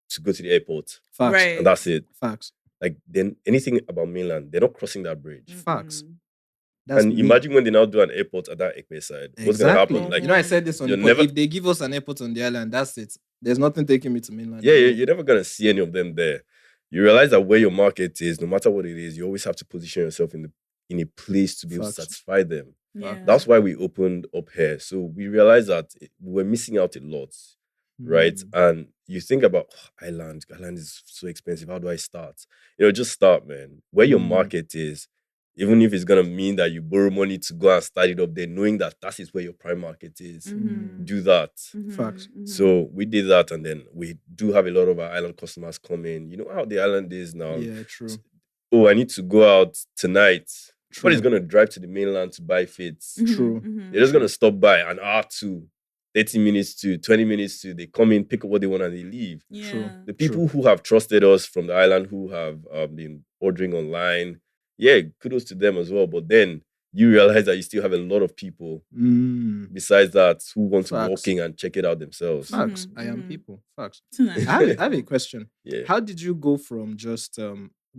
to go to the airport.
Facts.
Right.
And that's it.
Facts.
Like, then anything about mainland, they're not crossing that bridge.
Facts.
Imagine when they now do an airport at that Ekpe side. What's going to happen? Like,
I said this on the pod. If they give us an airport on the island, that's it. There's nothing taking me to mainland.
Yeah, you're never going to see any of them there. You realize that where your market is, no matter what it is, you always have to position yourself in a place to be able to satisfy them.
Yeah.
That's why we opened up here. So we realized that we're missing out a lot, right? And you think about island is so expensive. How do I start? Just start, man. Where your market is, even if it's gonna mean that you borrow money to go and start it up there, knowing that is where your prime market is, do that.
Facts.
So we did that, and then we do have a lot of our island customers come in. You know how the island is now.
Yeah, true.
Oh, I need to go out tonight.
True.
Nobody's gonna drive to the mainland to buy fits.
True.
They're just gonna stop by an hour to 30 minutes to 20 minutes to, they come in, pick up what they want, and they leave.
Yeah.
True.
The people who have trusted us from the island, who have been ordering online, kudos to them as well. But then you realize that you still have a lot of people besides that who want to walk in and check it out themselves.
Facts. I am people. Facts. I have a question.
Yeah.
How did you go from just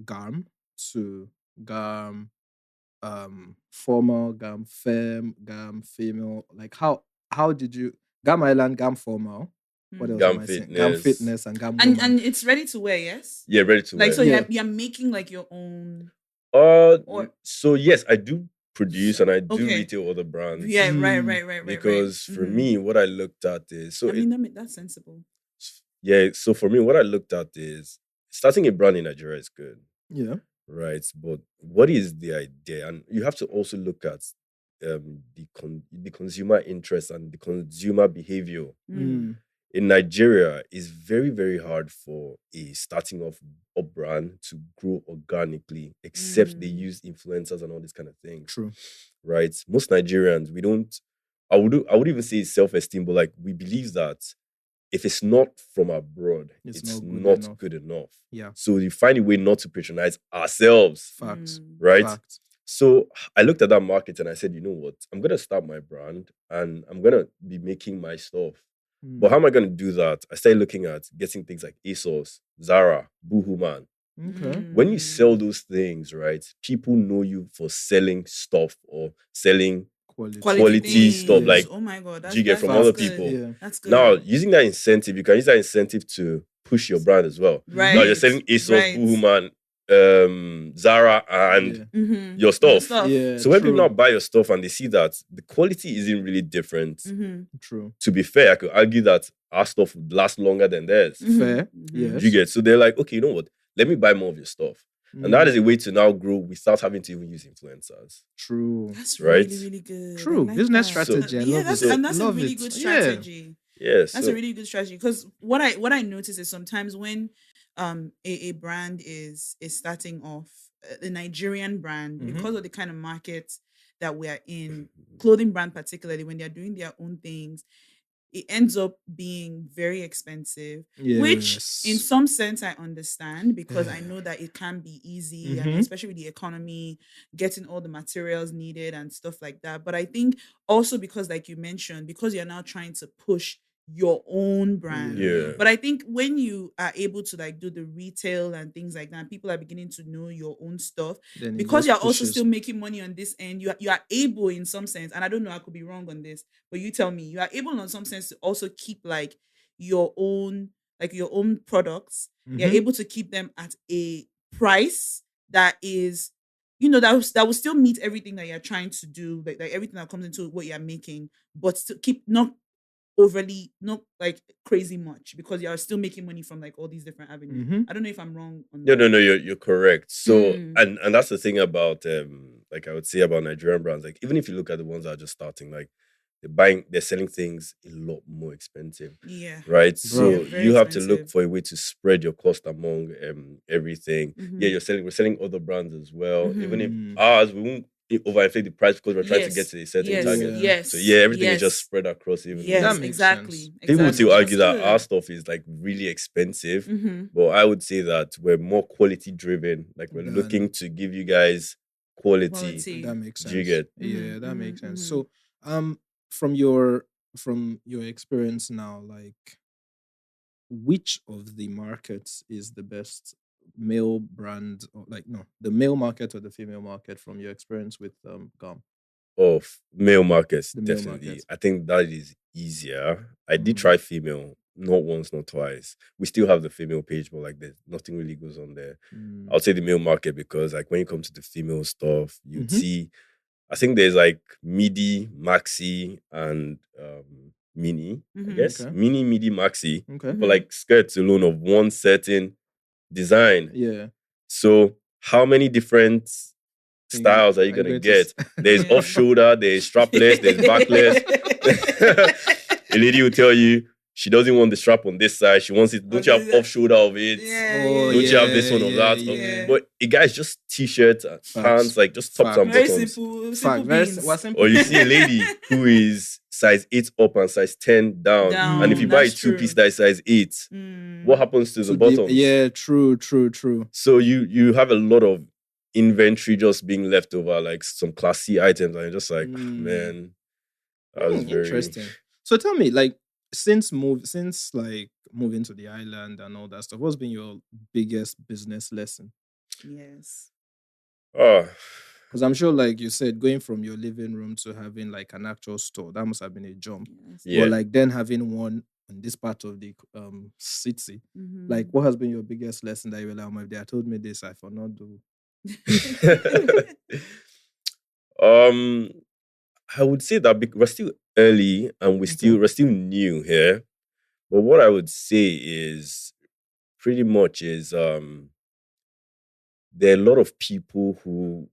Garm to Garm formal, Garm femme, Garm female? Like how did you Garm Island, Garm formal? What else
Garm
am I saying?
fitness.
Garm fitness and Garm
and it's ready to wear, yes?
Yeah, ready to wear.
Like, so you're making like your own.
So yes, I do produce and I do retail other brands.
Yeah, right.
Because for me, what I looked at is
that's sensible.
Yeah, so for me, what I looked at is starting a brand in Nigeria is good.
Yeah.
Right, but what is the idea? And you have to also look at the consumer interest and the consumer behavior. In Nigeria, it's very, very hard for a starting off brand to grow organically, except they use influencers and all these kind of things.
True.
Right? Most Nigerians, we don't, I would even say self-esteem, but like we believe that if it's not from abroad, it's not good enough.
Yeah.
So you find a way not to patronize ourselves.
Facts.
Right?
Facts.
So I looked at that market and I said, you know what? I'm going to start my brand and I'm going to be making my stuff. But how am I going to do that? I started looking at getting things like ASOS, Zara, Boohoo Man.
Okay.
When you sell those things, right, people know you for selling stuff or selling quality stuff. Like,
oh my God,
you get from other people.
Yeah.
That's good.
Now, using that incentive, you can use that incentive to push your brand as well.
Right.
Now, you're selling ASOS, Boohoo Man, Zara, and your stuff.
Yeah,
so when people now buy your stuff and they see that the quality isn't really different,
true.
To be fair, I could argue that our stuff would last longer than theirs.
Fair, yes.
You get, so they're like, okay, you know what? Let me buy more of your stuff. And that is a way to now grow without having to even use influencers.
True.
That's
right?
really, really good.
True.
Like
business
that.
strategy. I love
that's
it.
a really good strategy.
Yes.
That's a really good strategy. Because what I notice is sometimes when a brand is starting off, a Nigerian brand, because of the kind of market that we are in, clothing brand particularly, when they're doing their own things, it ends up being very expensive, which in
Yes.
some sense I understand, because I know that it can be easy, and especially with the economy, getting all the materials needed and stuff like that. But I think also because, like you mentioned, because you're now trying to push your own brand.
Yeah.
But I think when you are able to like do the retail and things like that, people are beginning to know your own stuff,
Then it
because
just
you're also
pushes.
still making money on this end. You are able in some sense, and I don't know, I could be wrong on this, but you tell me, you are able in some sense to also keep like your own products. You're
Mhm.
able to keep them at a price that is, that will still meet everything that you're trying to do, like everything that comes into what you're making, but to keep not overly, not like crazy much, because you're still making money from like all these different avenues.
Mhm.
I don't know if I'm wrong on
No,
that.
no, you're correct. So,
Mm.
and that's the thing about like I would say about Nigerian brands. Like even if you look at the ones that are just starting, like they're selling things a lot more expensive,
Yeah.
right?
Bro.
So
Yeah, very
you have to look
expensive.
for a way to spread your cost among everything. Yeah, we're selling other brands as well. Even if ours, we won't overinflate the price because we're trying to get to a certain
yes,
target.
yes,
So yeah, everything is just
yes.
spread across evenly.
Yes,
That makes
exactly.
sense.
People would still argue that our
Understood.
stuff is like really expensive,
Mhm.
but I would say that we're more quality driven. Like we're
Than-
looking to give you guys quality.
Quality.
That makes sense.
Do you get?
Yeah, that
Mhm,
makes sense.
mhm.
So, from your experience now, like, which of the markets is the best male brand, or like, no, the male market or the female market from your experience with Garm?
Of male markets,
The male
definitely.
market.
I think that is easier. I did
Mhm.
try female, not once, not twice. We still have the female page, but like there's nothing really goes on there.
Mm.
I'll say the male market because like when you come to the female stuff, you'd
Mhm.
see, I think there's like midi, maxi, and mini. I guess
Okay.
midi, maxi
Okay.
for like skirts alone of one certain design.
Yeah.
So how many different styles are you gonna get? There's
Yeah.
off shoulder, there's strapless, there's backless. A lady will tell you she doesn't want the strap on this side. She wants it. Don't you have off shoulder of it?
Oh,
Don't you have this one of that?
yeah.
But a guy's just t-shirt, pants, like just tops and
Very
bottoms.
simple
Fact. Very
beans.
simple.
Or you see a lady who is size 8 up and size 10 down. And if you buy a
that's true.
two-piece that is size 8, what happens to the bottoms?
Yeah, true.
So you have a lot of inventory just being left over, like some classy items, and you're just like, man, that was very
interesting. So tell me, like, since like moving to the island and all that stuff, what's been your biggest business lesson?
Yes.
Oh,
Because I'm sure, like you said, going from your living room to having like an actual store, that must have been a jump.
Yes.
yeah.
But like then having one in this part of the city, like what has been your biggest lesson that you were like, if they had told me this, I for not do.
I would say that we're still early and we're still new here. But what I would say is pretty much is there are a lot of people who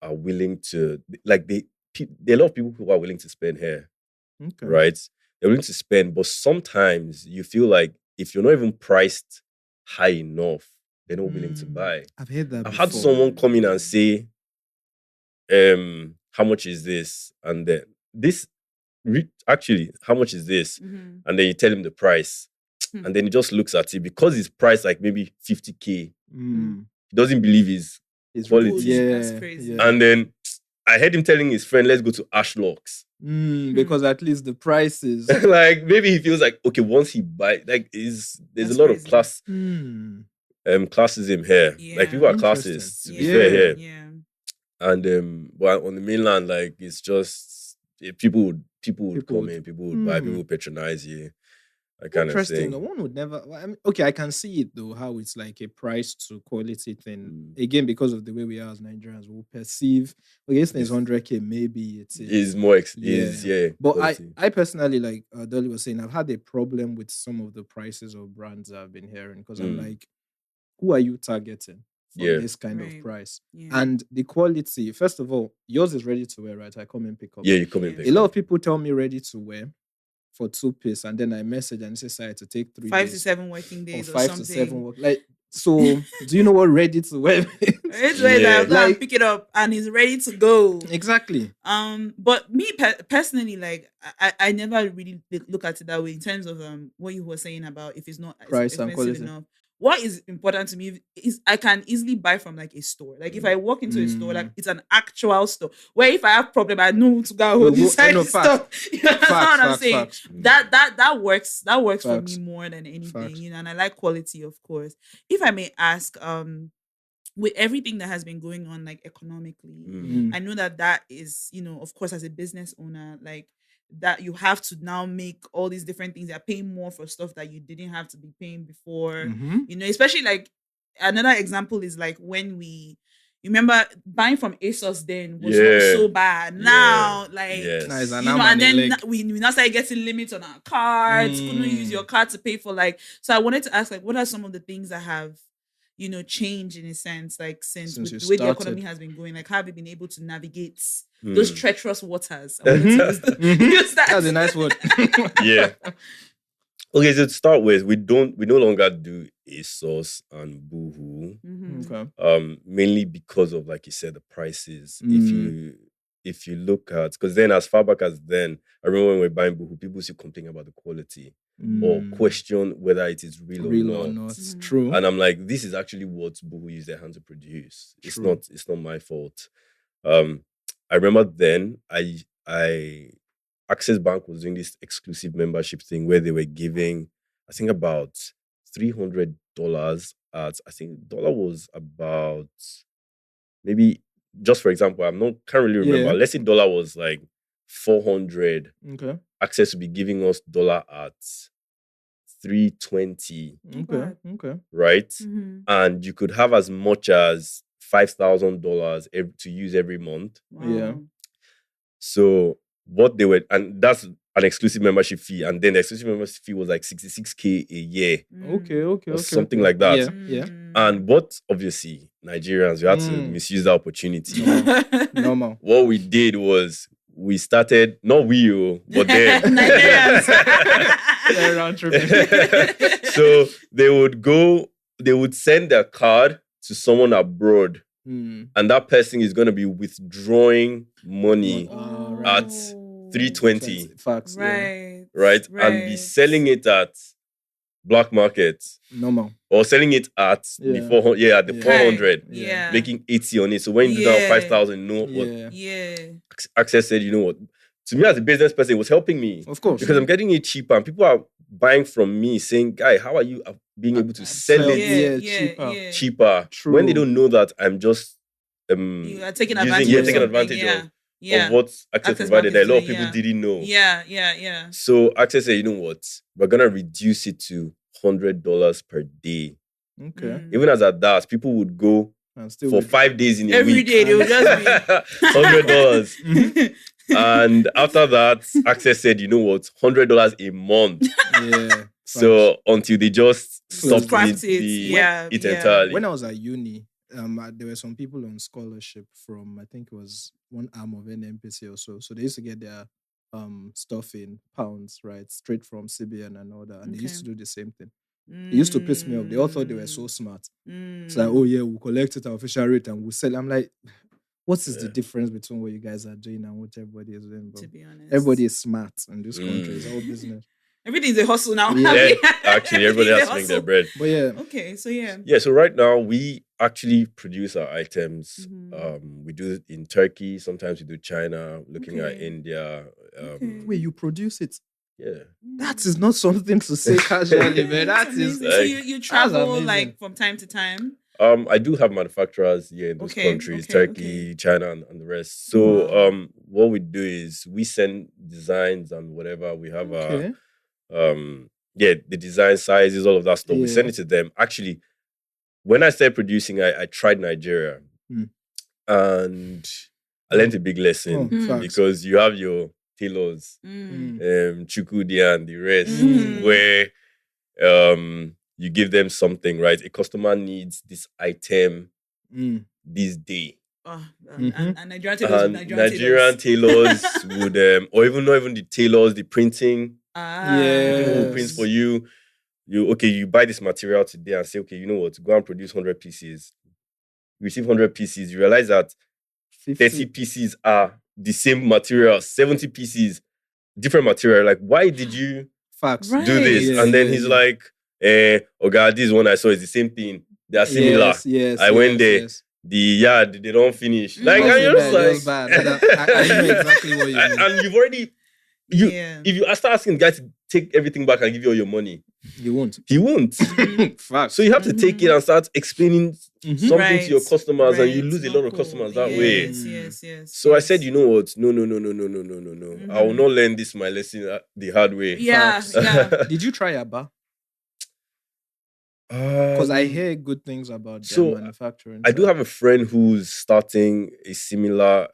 are willing to like there are a lot of people who are willing to spend here.
Okay.
Right? They're willing to spend, but sometimes you feel like if you're not even priced high enough, they're not willing to buy.
I've heard that
I've
before.
had someone come in and say, how much is this? And then actually, how much is this? And then you tell him the price. And then he just looks at it because it's priced like maybe 50K. He doesn't believe his quality.
Yeah,
that's crazy.
Yeah.
And then I heard him telling his friend, let's go to Ashlocks.
Because at least the price is
like maybe he feels like, okay, once he buy, like there's
That's
a lot
crazy.
of classism here.
Yeah.
Like people are
Interesting.
classist, to be fair here.
Yeah.
And but on the mainland, like it's just people would come in, people would buy, people would patronize you. That kind of
interesting.
thing.
One would never. I mean, okay, I can see it though. How it's like a price to quality thing. Again, because of the way we are as Nigerians, we'll perceive. Okay, this thing is 100K. Maybe it is.
Is more.
But
quality.
I personally, like Dolly was saying, I've had a problem with some of the prices of brands I've been hearing because I'm like, who are you targeting for this kind of price?
Yeah.
And the quality. First of all, yours is ready to wear, right? I come and pick up.
Yeah, you come and pick
A lot
up.
of people tell me ready to wear for 2 piece, and then I message and say, sorry, to take 3
5
days.
to 7 working days or
5
something.
to 7 work. Like So, do you know what ready to wear means?
It's ready to go and pick it up, and he's ready to go.
Exactly.
But me personally, like I never really look at it that way in terms of what you were saying about if it's not
Price and
expensive
quality.
enough. What is important to me is I can easily buy from like a store. Like if I walk into a store, like it's an actual store where if I have problem, I know to go hold inside the store. You know what I'm saying?
Facts.
That works. That works for
Facts.
me more than anything.
Facts.
You know, and I like quality, of course. If I may ask, with everything that has been going on, like economically, I know that is, you know, of course, as a business owner, like that you have to now make all these different things. You're paying more for stuff that you didn't have to be paying before. You know, especially like another example is like when you remember buying from ASOS then was not so bad. Now, like you know, and then we now started getting limits on our cards. Couldn't use your card to pay for like. So I wanted to ask, like, what are some of the things that have, you know, change in a sense, like since the way the economy has been going, like how have you been able to navigate those treacherous waters? I wanted to use that.
That's a nice word.
Yeah. Okay, so to start with, we no longer do ASOS and Boohoo.
Okay.
Mainly because of, like you said, the prices. If you look at, because then as far back as then, I remember when we were buying Boohoo, people used to complain about the quality or question whether it is real or not.
It's true.
And I'm like, this is actually what Boohoo use their hand to produce. It's not my fault. I remember then Access Bank was doing this exclusive membership thing where they were giving, I think, about $300 at, I think dollar was about, maybe, just for example, can't really remember. Let's say dollar was like 400.
Okay.
Access would be giving us dollar at 320.
Okay.
Right? And you could have as much as $5,000 to use every month.
Wow.
Yeah.
So what they were, and that's an exclusive membership fee, and then the exclusive membership fee was like 66K a year.
Okay.
Something like that.
Yeah.
And what, obviously, Nigerians, we had to misuse the opportunity.
Normal.
What we did was we started, not we, but then
Nigerians.
They're round tripping.
So they would send their card to someone abroad, and that person is going to be withdrawing money at 320.
Facts.
Right.
And be selling it at black market.
Normal.
Or selling it at the 400, making 80 on it. So when you do that 5,000, what Access said, you know what? To me as a business person, it was helping me.
Of course.
Because I'm getting it cheaper, and people are buying from me saying, guy, how are you being able to sell it cheaper?
True.
When they don't know that I'm just
you are taking advantage
of what Access provided that a lot of people didn't know.
Yeah.
So Access said, you know what? We're gonna reduce it to $100 per day.
Okay.
Even as at that, people would go for 5 days in a
every
week.
day they would just be
$100. And after that, Access said, you know what? $100 a month.
Yeah.
So until they just stopped
it
entirely.
When I was at uni, there were some people on scholarship from, I think it was one arm of NMPC or so. So they used to get their stuff in pounds, right? Straight from CBN and all that. And they used to do the same thing. It used to piss me off. They all thought they were so smart. It's like, oh yeah, we'll collect it at official rate and we'll sell. I'm like, what is the difference between what you guys are doing and what everybody is doing? Bro?
To be honest,
everybody is smart in this country. It's all business.
Everything's a hustle now.
Yeah, actually, everybody has to make their bread.
But yeah.
Okay, so yeah.
Yeah, so right now we actually produce our items. We do it in Turkey. Sometimes we do China, looking at India.
Wait, you produce it?
Yeah.
That is not something to say casually, man. That is
so you travel like from time to time?
I do have manufacturers here in those countries, Turkey, China, and the rest. So what we do is we send designs and whatever. We have the design sizes, all of that stuff. We send it to them. Actually, when I started producing, I tried Nigeria. And I learned a big lesson because you have your tailors, Chukwudi and the rest, where you give them something, right? A customer needs this item this day.
And Nigerian
tailors would, or even not even the tailors, the printing,
who
prints for you. you buy this material today and say, okay, you know what, go and produce 100 pieces. You receive 100 pieces, you realize that 30 pieces are the same material, 70 pieces, different material. Like, why did you
Facts.
do this?
Right.
And then he's like, oh God, this one I saw is the same thing. They are similar.
Yes.
I went there.
Yes.
The yard, they don't finish. Like,
Just
and you're just
bad,
like,
just bad. I know exactly what you mean.
And you've already,
Yeah.
if you start asking the guy to take everything back and give you all your money,
You won't.
he won't.
Facts.
So you have to take it and start explaining something
Right.
to your customers, and you
Right.
lose a
Not
lot of
cool.
customers that way.
Yes.
So I said, you know what? No. I will not learn this my lesson the hard way.
Yeah,
Facts.
yeah.
Did you try Abba? Because I hear good things about their manufacturing.
I do have a friend who's starting a similar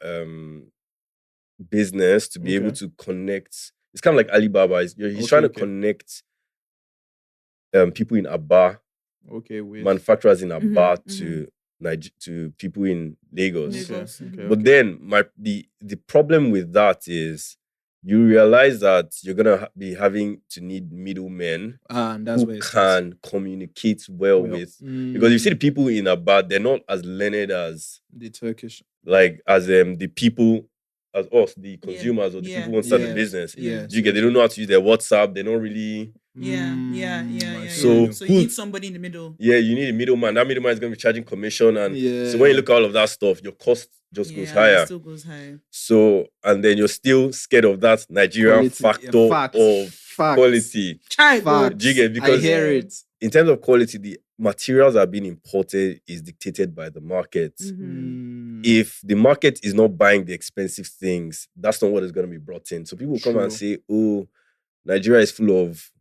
business to be able to connect. It's kind of like Alibaba. He's trying to connect people in Aba,
with
manufacturers in Aba to people in Lagos. But then the problem with that is you realize that you're gonna be having to need middlemen
and that's
who can communicate well with. Because you see the people in Aba, they're not as learned as
the Turkish,
like as the people as us, the consumers or the people who want to start the business.
Yeah.
They don't know how to use their WhatsApp. They don't really.
Yeah.
So
you need somebody in the middle.
Yeah, you need a middleman. That middleman is going to be charging commission, and so when you look at all of that stuff, your cost just goes higher.
It still goes higher.
So and then you're still scared of that Nigerian factor of quality. Because
I hear it.
In terms of quality, the materials that are being imported is dictated by the market. If the market is not buying the expensive things, that's not what is going to be brought in. So people come and say, "Oh, Nigeria is full of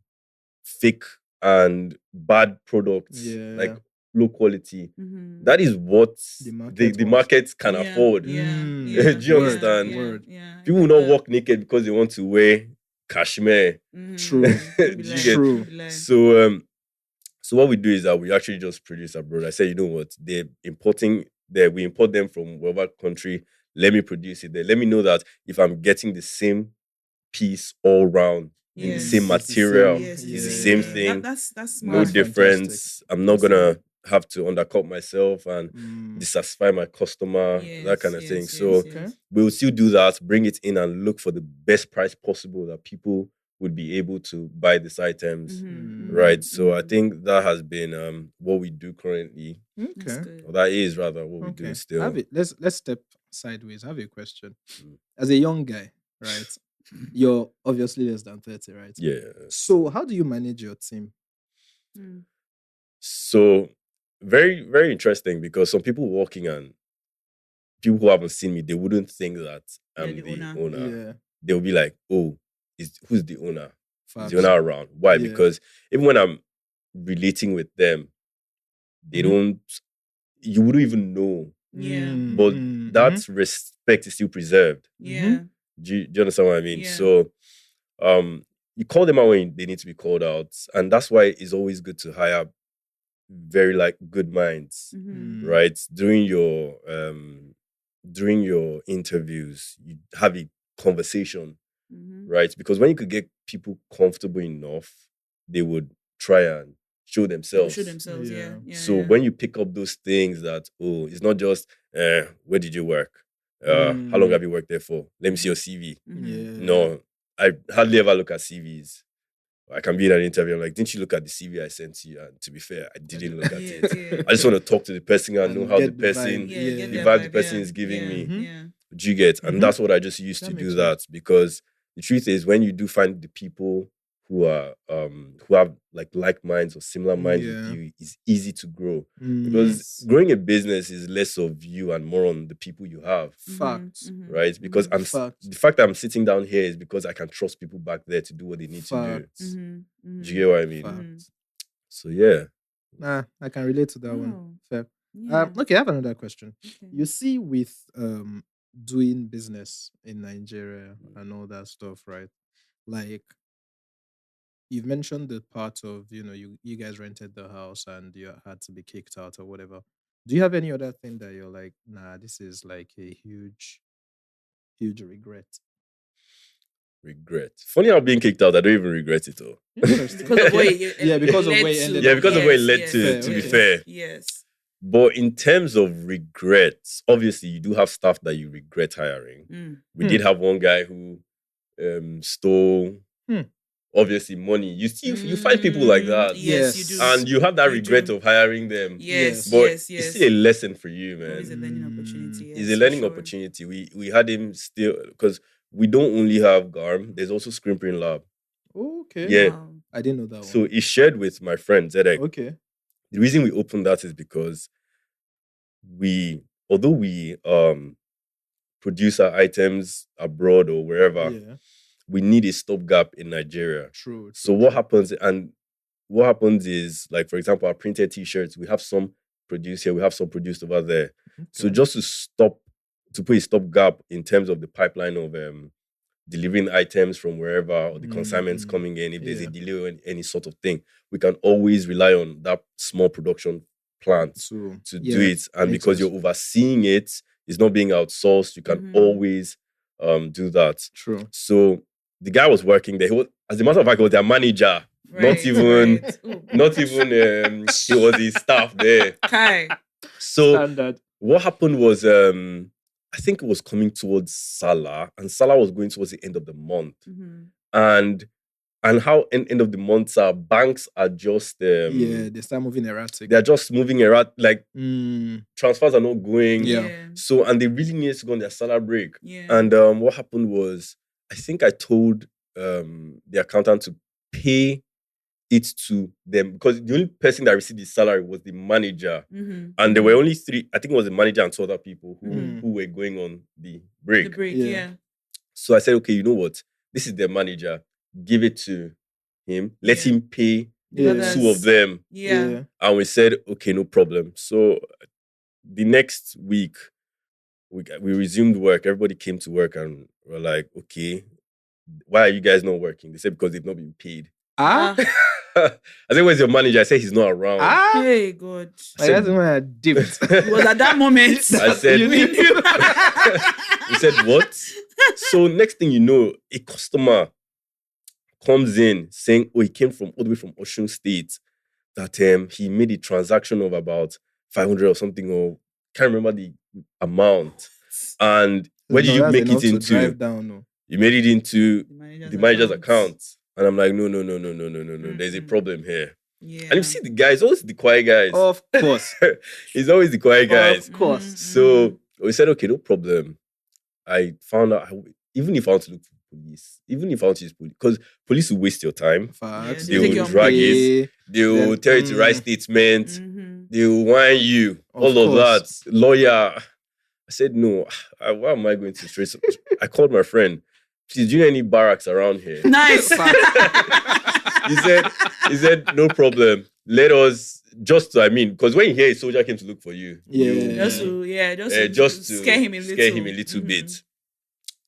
fake and bad products, like low quality." That is what the market can afford. Do you understand? People will not walk naked because they want to wear cashmere.
True.
So what we do is that we actually just produce abroad. I said, you know what? They're importing there. We import them from whatever country. Let me produce it there. Let me know that if I'm getting the same piece all round in the same material, it's the same thing.
That's
no
smart.
difference. I'm not gonna have to undercut myself and dissatisfy my customer, that kind of thing. So we'll still do that, bring it in and look for the best price possible that people would be able to buy these items. Right. So I think that has been what we do currently. Or that is rather what we do still.
Let's step sideways. I have a question. As a young guy, right? You're obviously less than 30, right?
Yeah.
So how do you manage your team?
So very, very interesting, because some people walking and people who haven't seen me, they wouldn't think that I'm the owner. They'll be like, oh, who's the owner? Is the owner around? Why? Because even when I'm relating with them, they don't, you wouldn't even know. But that respect is still preserved. Do you understand what I mean? So you call them out when they need to be called out. And that's why it's always good to hire very good minds, right? During your interviews, you have a conversation, right? Because when you could get people comfortable enough, they would try and show themselves. So when you pick up those things that, oh, it's not just, where did you work? How long have you worked there for? Let me see your CV. No, I hardly ever look at CVs. I can be in an interview. I'm like, didn't you look at the CV I sent you? And to be fair, I didn't look at it. I just want to talk to the person and know how the person, the vibe the person is giving me. Do you get? And that's what I just used to do that, because the truth is, when you do find the people who are who have like minds or similar minds with you, it's easy to grow. Because growing a business is less of you and more on the people you have.
Facts.
Right? Because the fact that I'm sitting down here is because I can trust people back there to do what they need to do. Do you get what I mean? So yeah.
I can relate to that one. Fair. Okay, I have another question. You see, with doing business in Nigeria and all that stuff, right? Like, you've mentioned the part of, you guys rented the house and you had to be kicked out or whatever. Do you have any other thing that you're like, nah, this is like a huge regret?
regret. Funny how being kicked out, I don't even regret it all.
Interesting.
Because of what it,
Yeah, because of
led
where it
to.
ended
Yeah,
up.
because of where it led
Yes,
to
yes,
be
yes.
fair.
Yes.
But in terms of regrets, obviously you do have staff that you regret hiring.
Mm.
We did have one guy who stole obviously money. You find people like that.
Yes, you
Yes.
do.
And you have that
You
regret
do.
of hiring them.
Yes,
But
yes.
it's still a lesson for you,
Always a
man.
learning opportunity. Yes,
It's a
for
learning
sure.
opportunity. We had him still because we don't only have Garm, there's also Screen Print Lab.
Okay.
Yeah.
Wow.
I didn't know that one.
So it's shared with my friend Zedek.
Okay.
The reason we opened that is because although we produce our items abroad or wherever,
Yeah.
we need a stopgap in Nigeria.
True.
So what happens is, like, for example, our printed t-shirts, we have some produced here, we have some produced over there. So
Okay.
just to put a stopgap in terms of the pipeline of delivering items from wherever or the consignments coming in, if there's a delay or any sort of thing, we can always rely on that small production plant to do it. And because you're overseeing it, it's not being outsourced, you can always do that.
True.
So the guy was working there. He was, as a matter of fact, he was their manager. Not even he was his staff there.
Okay.
So
Standard.
what happened was I think it was coming towards Salah, and Salah was going towards the end of the month. And how end of the month banks are just
they start moving erratic.
They're just moving erratic, like transfers are not going.
Yeah.
So and they really needed to go on their Salah break.
Yeah.
And what happened was, I think I told the accountant to pay it to them because the only person that received the salary was the manager. And there were only three, I think it was the manager and two other people who were going on the break.
The break, yeah.
So I said, okay, you know what? This is their manager. Give it to him. Let him pay two of them.
Yeah.
And we said, okay, no problem. So the next week, we resumed work. Everybody came to work and we're like, okay, why are you guys not working? They said, because they've not been paid.
Ah.
I said, where's your manager? I said, he's not around.
Ah.
Hey, God.
I that's when I dipped.
It was at that moment.
I said,
we knew.
He said, what? So next thing you know, a customer comes in saying, oh, he came from all the way from Osun State, that he made a transaction of about 500 or something, or can't remember the amount. And where did you make it into? You made it into the manager's account. And I'm like, no. There's a problem here.
Yeah.
And you see the guys, always the quiet guys.
Of course.
It's always the quiet guys.
Of course.
So we said, okay, no problem. I found out, even if I want to look for police, even if I want to use police, because police will waste your time.
Facts.
They will drag it. They will tell you to write statements. They will whine you. All of that. Lawyer. I said, no. Why am I going to stress? I called my friend. Please, do you know any barracks around here?
Nice.
He said, no problem. Let us because when you hear a soldier came to look for you,
just to scare him a little
bit.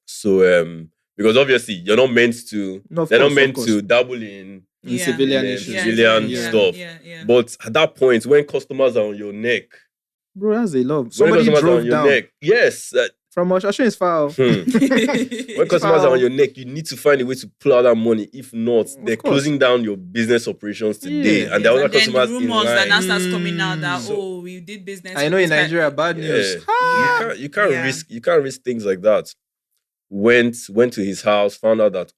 So because obviously you're not meant to, they're not meant to dabble in
civilian
stuff. But at that point, when customers are on your neck,
bro, that's a love. Somebody drove down.
Neck. Yes.
From Oshun is far.
When customers are on your neck, you need to find a way to pull out that money. If not, they're closing down your business operations today. And there are other customers
the rumors that now starts coming out that we did business.
I know in Nigeria, bad news.
You can't risk things like that. Went to his house, found out that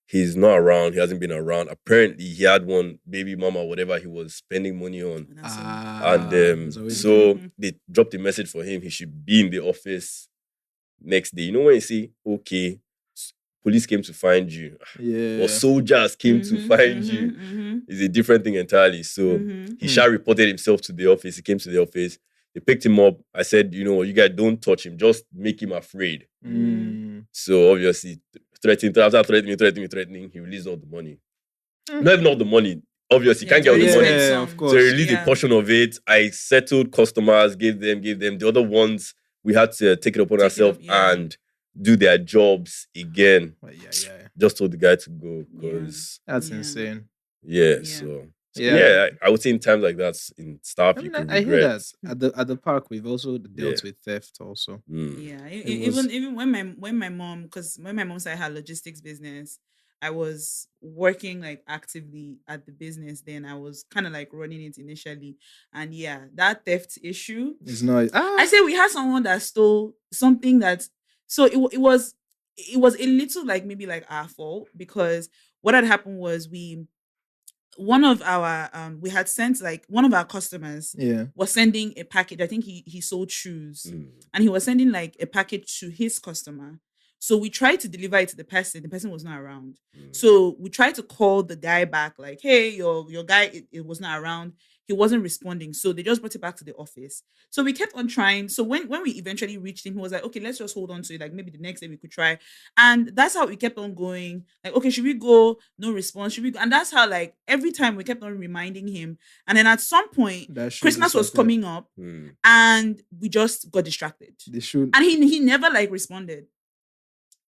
he's not around, he hasn't been around. Apparently he had one baby mama or whatever he was spending money on. And so they dropped a message for him, he should be in the office next day. You know when you say, okay, police came to find you, or soldiers came to find you, it's a different thing entirely. So he reported himself to the office. He came to the office. They picked him up. I said, you guys don't touch him. Just make him afraid. So obviously, after threatening, he released all the money. Not even all the money. Obviously, can't get all the money.
Of course.
So he released a portion of it. I settled customers, gave them. The other ones, we had to take it upon ourselves and do their jobs again.
Yeah.
Just told the guy to go because
that's insane.
So Yeah, I would say in times like that, in stuff you could
I hear
regret.
that at the park we've also dealt with theft also.
Yeah,
It was-
even when my mom, because when my mom started her logistics business, I was working like actively at the business. Then I was kind of like running it initially, and yeah, that theft issue.
It's not.
I say we had someone that stole something that, so it was a little like maybe like our fault, because what had happened was one of our we had sent, like, one of our customers
Yeah.
was sending a package. I think he sold shoes,
Mm.
and he was sending like a package to his customer. So we tried to deliver it to the person. The person was not around. So we tried to call the guy back, like, hey, your guy, it was not around. He wasn't responding. So they just brought it back to the office. So we kept on trying. So when we eventually reached him, he was like, okay, let's just hold on to it. Like, maybe the next day we could try. And that's how we kept on going. Like, okay, should we go? No response. Should we go? And that's how, like, every time we kept on reminding him. And then at some point,
That should
Christmas was
disappear.
coming up, and we just got distracted.
They should.
And he never like responded.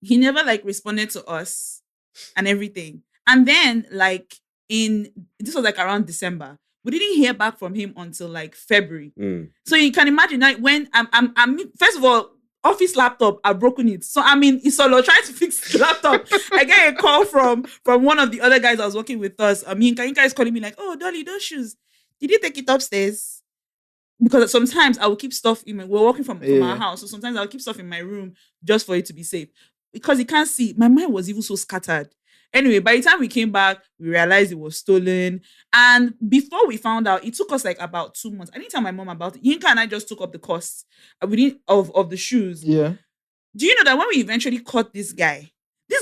He never like responded to us and everything. And then, like, this was like around December. We didn't hear back from him until like February. So you can imagine, like, when I'm first of all, office laptop, I've broken it. So I'm in Isolo trying to fix the laptop. I get a call from one of the other guys that was working with us. Yinka is calling me like, oh, Dolly, those shoes, did you take it upstairs? Because sometimes I will keep stuff we're working from our house. So sometimes I'll keep stuff in my room just for it to be safe. Because you can't see, my mind was even so scattered. Anyway, by the time we came back, we realized it was stolen. And before we found out, it took us like about 2 months. I didn't tell my mom about it. Yinka and I just took up the costs of the shoes.
Yeah.
Do you know that when we eventually caught this guy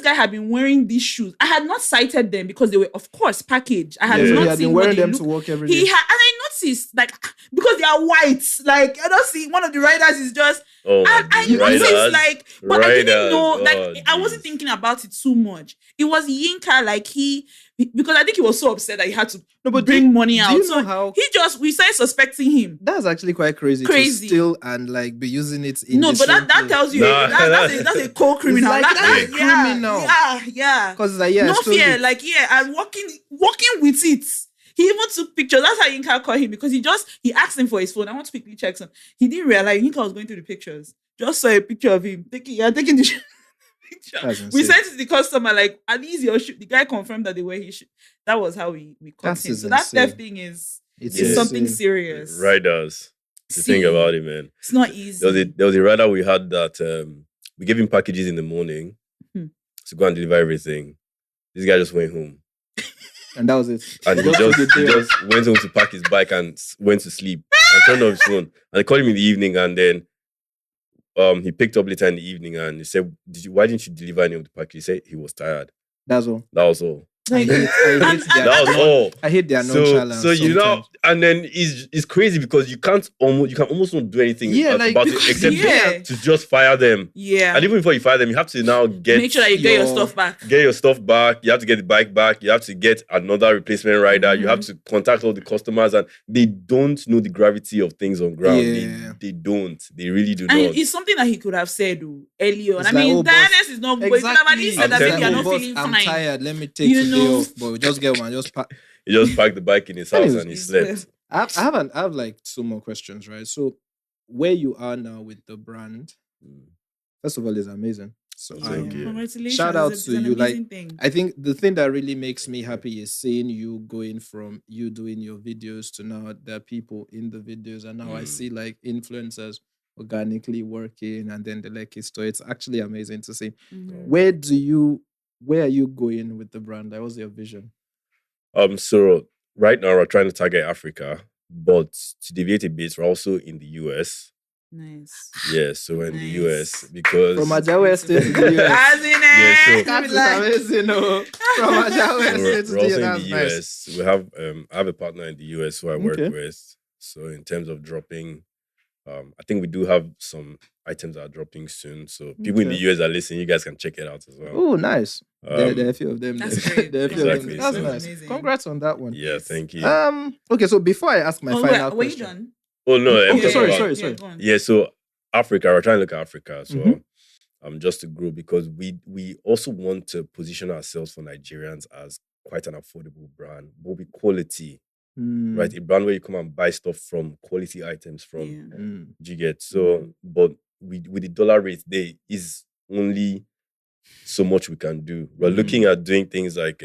had been wearing these shoes. I had not cited them because they were, of course, packaged. I had not
He had
seen
been
what
wearing
they
them
look.
to work every day.
And I noticed, like, because they are white. Like, I don't see one of the riders is just.
Oh,
And I noticed, like, but I didn't know, like, I wasn't thinking about it too much. It was Yinka, like, because I think he was so upset that he had to bring money out.
Do you
so
know how
we started suspecting him.
That's actually quite crazy. To steal and like be using it in
No, but that tells you that's a co-criminal.
Like, that's criminal.
Yeah.
Because like,
no fear, like, I'm walking with it. He even took pictures. That's how Yinka called him, because he asked him for his phone. I want to quickly check some. He didn't realize Yinka was going through the pictures. Just saw a picture of him taking the picture. We sent it to the customer, like, at least your shoe. The guy confirmed that they were his shoe. That was how we caught him. So that theft thing is something serious.
Riders. The thing about it, man.
It's not easy.
There was a rider we had that we gave him packages in the morning to go and deliver everything. This guy just went home.
And that was it.
And he just went home to pack his bike and went to sleep and turned off his phone. And I called him in the evening, and then he picked up later in the evening and he said, why didn't you deliver any of the package? He said he was tired.
That's all.
That was all.
Like,
That was all.
I hate their nonchalance.
So you know, and then it's crazy because you can almost not do anything about it except to just fire them.
Yeah.
And even before you fire them, you have to now
make sure that you get your stuff back.
Get your stuff back. You have to get the bike back. You have to get another replacement rider. You have to contact all the customers, and they don't know the gravity of things on ground.
Yeah.
They don't. They really do
and
not.
It's something that he could have said earlier.
It's
And I mean,
like,
tiredness is not good. Exactly. You could have at least said that maybe you're not feeling
I'm
fine.
tired. Let me take today off. But we just get one.
He just packed the bike in his house and he slept.
I have like 2 more questions, right? So where you are now with the brand, first of all, is amazing. So
congratulations.
Shout out to you. Like,
thing.
I think the thing that really makes me happy is seeing you going from you doing your videos to now there are people in the videos, and now I see like influencers organically working, and then the Lekki store. It's actually amazing to see. Where are you going with the brand? That was your vision.
So right now we're trying to target Africa, but to deviate a bit, we're also in the US.
Nice.
Yeah, so we're in the US because
from Ajawa State to the US. That's amazing. From Ajawa State to
we're also in the
US.
US. We have I have a partner in the US who I work with. So in terms of dropping, I think we do have some items that are dropping soon. So people in the US are listening. You guys can check it out as well.
Oh, nice. There are a few of them.
That's great.
That's
so
nice.
Amazing.
Congrats on that one.
Yeah, thank you.
Okay, so before I ask my final
were you
question.
done?
Oh no.
Okay, sorry.
Yeah, so Africa, we're trying to look at Africa as well. Just to grow, because we also want to position ourselves for Nigerians as quite an affordable brand, but with quality. right? A brand where you come and buy stuff from, quality items from.
Yeah.
Do you get? So, but with the dollar rate, there is only so much we can do. We're looking at doing things like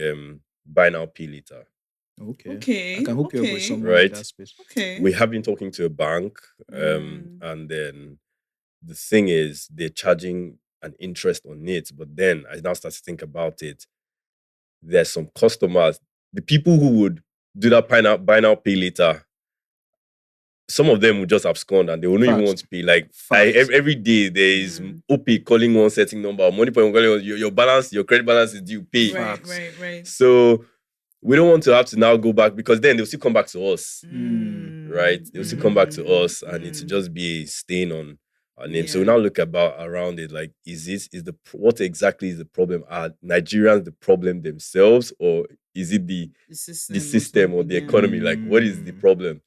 buy now, pay later.
Okay.
I can hook you up with
Okay.
someone in that space.
Okay.
We have been talking to a bank, and then the thing is they're charging an interest on it. But then I now start to think about it. There's some customers, the people who would do that buy now, pay later. Some of them would just abscond and they wouldn't even want to pay. Like every day there is OP calling one setting number, money point calling one, your balance, your credit balance is due, pay.
Right.
So we don't want to have to now go back because then they'll still come back to us. Right? They'll still come back to us and it's just be a stain on our name. So we now look around it like, what exactly is the problem? Are Nigerians the problem themselves, or is it the system or the economy? Like, what is the problem?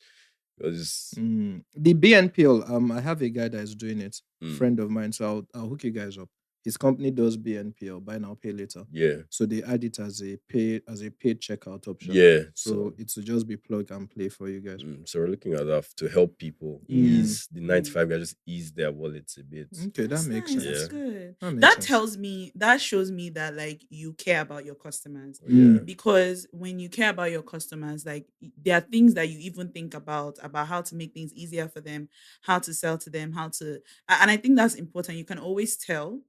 The BNPL, I have a guy that is doing it, friend of mine, so I'll hook you guys up. His company does BNPL, buy now, pay later.
Yeah.
So they add it as a paid checkout option.
Yeah.
So it will just be plug and play for you guys.
So we're looking at that to help people ease the 95 guys, just ease their wallets a bit.
Okay, that makes sense.
That's good.
That
that shows me that like you care about your customers. Because when you care about your customers, like there are things that you even think about how to make things easier for them, how to sell to them, and I think that's important. You can always tell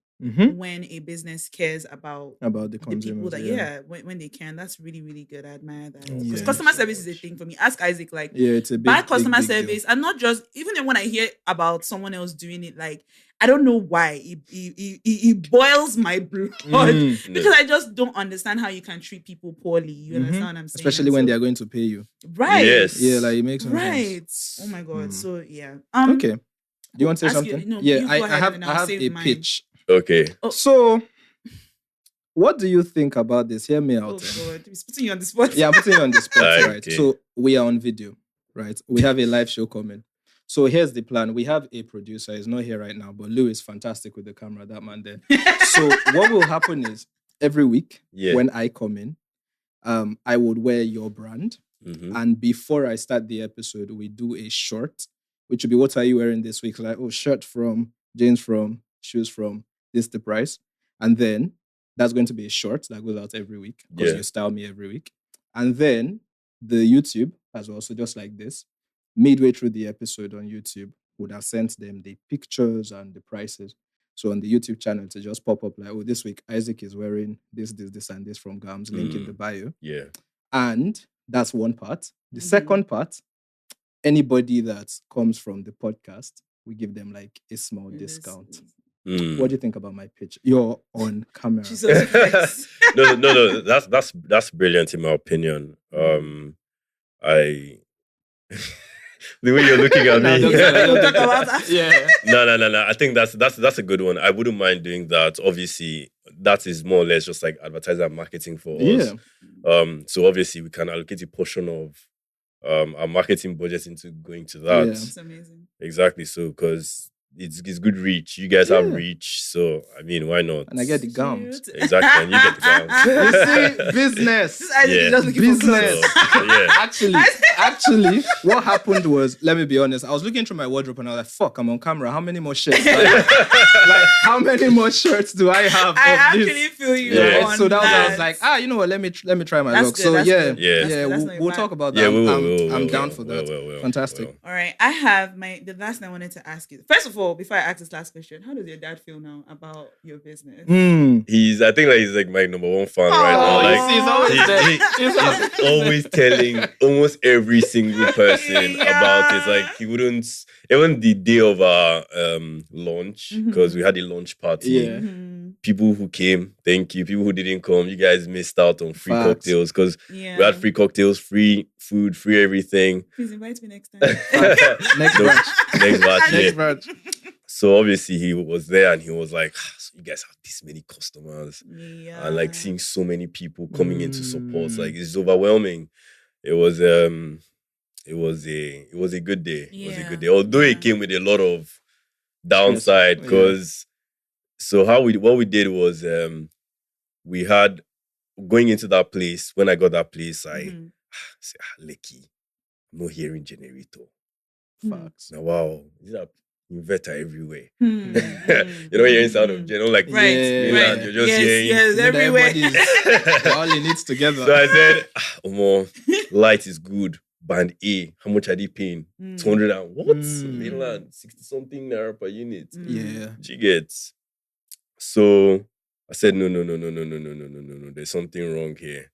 when a business cares about
the consumers,
people that when they can. That's really, really good. I admire that. Because customer service is a thing for me. Ask Isaac, like
it's a big,
buy customer
big
service,
deal.
and not just even when I hear about someone else doing it, like I don't know why it boils my blood because I just don't understand how you can treat people poorly. You understand what I'm saying?
Especially when they are going to pay you.
Right.
Yes.
Yeah, like it makes sense.
Right. Oh my god. So yeah.
Okay. Do you want to say something? I have a pitch.
Okay.
So, what do you think about this? Hear me out.
Oh God, he's putting you on the spot.
Yeah, I'm putting you on the spot,
Okay.
right? So, we are on video, right? We have a live show coming. So, here's the plan. We have a producer. He's not here right now, but Lou is fantastic with the camera, that man there. So, what will happen is, every week, when I come in, I would wear your brand. And before I start the episode, we do a short, which would be, what are you wearing this week? Like, shirt from, jeans from, shoes from, this is the price. And then that's going to be a short that goes out every week because you style me every week. And then the YouTube as well. So just like this, midway through the episode on YouTube, would have sent them the pictures and the prices. So on the YouTube channel, to just pop up like, oh, this week Isaac is wearing this, and this from Garm's, link in the bio.
Yeah.
And that's one part. The second part, anybody that comes from the podcast, we give them like a small discount. What do you think about my pitch? You're on camera.
No. That's brilliant in my opinion. The way you're looking at me. No. I think that's a good one. I wouldn't mind doing that. Obviously, that is more or less just like advertising and marketing for us. So obviously we can allocate a portion of our marketing budget into going to that.
That's amazing.
Exactly. So because it's good reach. You guys have reach. So I mean, why not?
And I get the gums.
Exactly. And you get the gums.
You see, business.
Business.
So,
Actually, what happened was, let me be honest, I was looking through my wardrobe and I was like, fuck, I'm on camera. How many more shirts? Like, how many more shirts do I have?
I actually feel you.
Yeah. So that I was like, you know what? Let me try my luck. So we'll talk about that. I'm down for that. Fantastic.
All right. I have the last thing I wanted to ask you. First of all, before I ask this last question, how does your dad feel now about your business?
I think he's like my number one fan right now. Like
he's always there.
He's always telling almost every single person about it. Like he wouldn't, even the day of our launch, because we had a launch party. People who came, thank you. People who didn't come, you guys missed out on free cocktails because we had free cocktails, free food, free everything.
Please invite me next time.
Next batch. So obviously he was there and he was like, so you guys have this many customers and like seeing so many people coming in to support. Like it's overwhelming. It was a good day. It was a good day. Although it came with a lot of downside because what we did was we had going into that place. When I got that place, I said, Lekki. I'm not hearing generator.
Facts.
Now, wow, these are inverter everywhere.
Hmm.
You're not hearing sound of gen, like
Right,
Milan,
right.
you're just
Yes,
hearing.
yes,
You know that
everywhere.
everybody's they're all in it together.
So I said, light is good. Band A, how much are they paying? 200 and what? Mainland, 60 something naira per unit.
Yeah.
Do you get? So I said, no. There's something wrong here.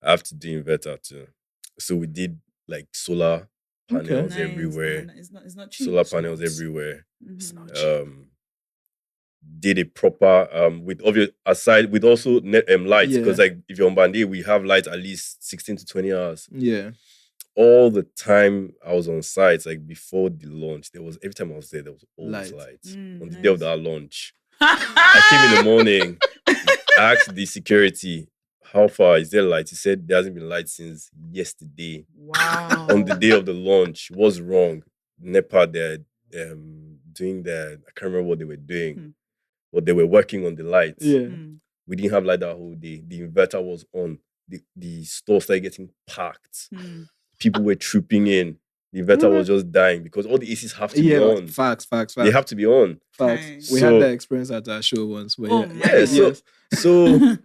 I have to do inverter too. So we did like solar panels
Nice.
everywhere.
It's not cheap.
Solar panels everywhere.
It's not cheap.
Did a proper with obvious aside with also lights, because
Yeah.
like if you're on band A, we have lights at least 16 to 20 hours.
Yeah.
All the time I was on site, like before the launch, every time I was there was always lights. On the day of that launch, I came in the morning, I asked the security, how far is there light? He said there hasn't been light since yesterday.
Wow.
On the day of the launch, what's wrong? NEPA, they're doing I can't remember what they were doing, but they were working on the lights.
Yeah.
We didn't have light that whole day. The inverter was on. The store started getting packed. People were trooping in. The inverter was just dying because all the ACs have to be on.
Facts.
They have to be on.
Facts. We had that experience at our show once. Where
So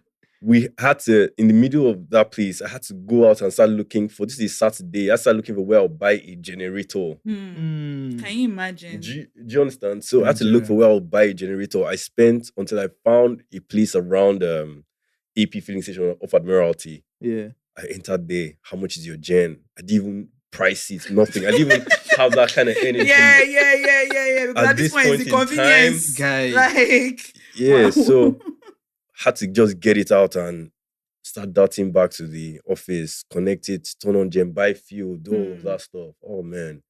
we had to, in the middle of that place, I had to go out and start looking for, this is Saturday, I started looking for where I'll buy a generator.
Can you imagine?
Do you understand? So I had to look for where I'll buy a generator. I spent until I found a place around AP filling station off Admiralty.
Yeah.
I entered there. How much is your gen? I didn't even price it, nothing. I didn't even have that kind of energy.
Yeah. Because at this point, it's the convenience.
Guy.
Like,
yeah, so had to just get it out and start darting back to the office, connect it, turn on gen, buy fuel, do all of that stuff. Oh man,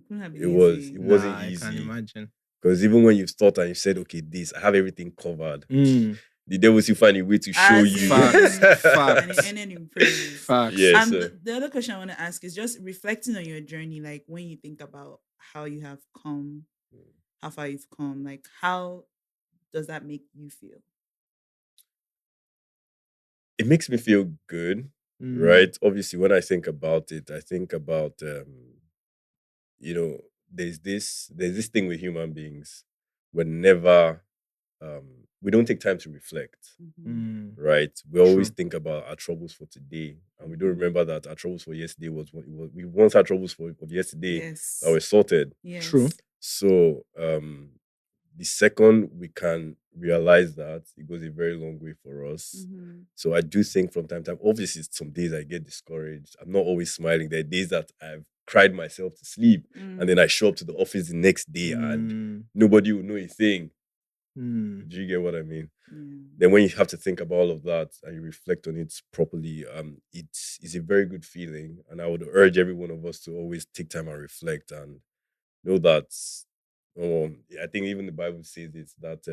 it wasn't easy.
I can imagine.
Because even when you've thought and you said, okay, I have everything covered. The devil still find a way to show you.
Facts.
And
Facts.
Yeah,
and
so.
the other question I want to ask is just reflecting on your journey, like when you think about how you have come, how far you've come, like how does that make you feel?
It makes me feel good, right? Obviously, when I think about it, I think about, there's this thing with human beings. We don't take time to reflect, right? We always think about our troubles for today, and we don't remember that our troubles for yesterday we once had troubles of yesterday that were sorted.
Yes.
True.
So, the second we can realize that, it goes a very long way for us. So I do think from time to time, obviously some days I get discouraged. I'm not always smiling. There are days that I've cried myself to sleep, and then I show up to the office the next day and nobody will know a thing. Do you get what I mean? Then when you have to think about all of that and you reflect on it properly, it's a very good feeling. And I would urge every one of us to always take time and reflect and know that, I think even the Bible says it, that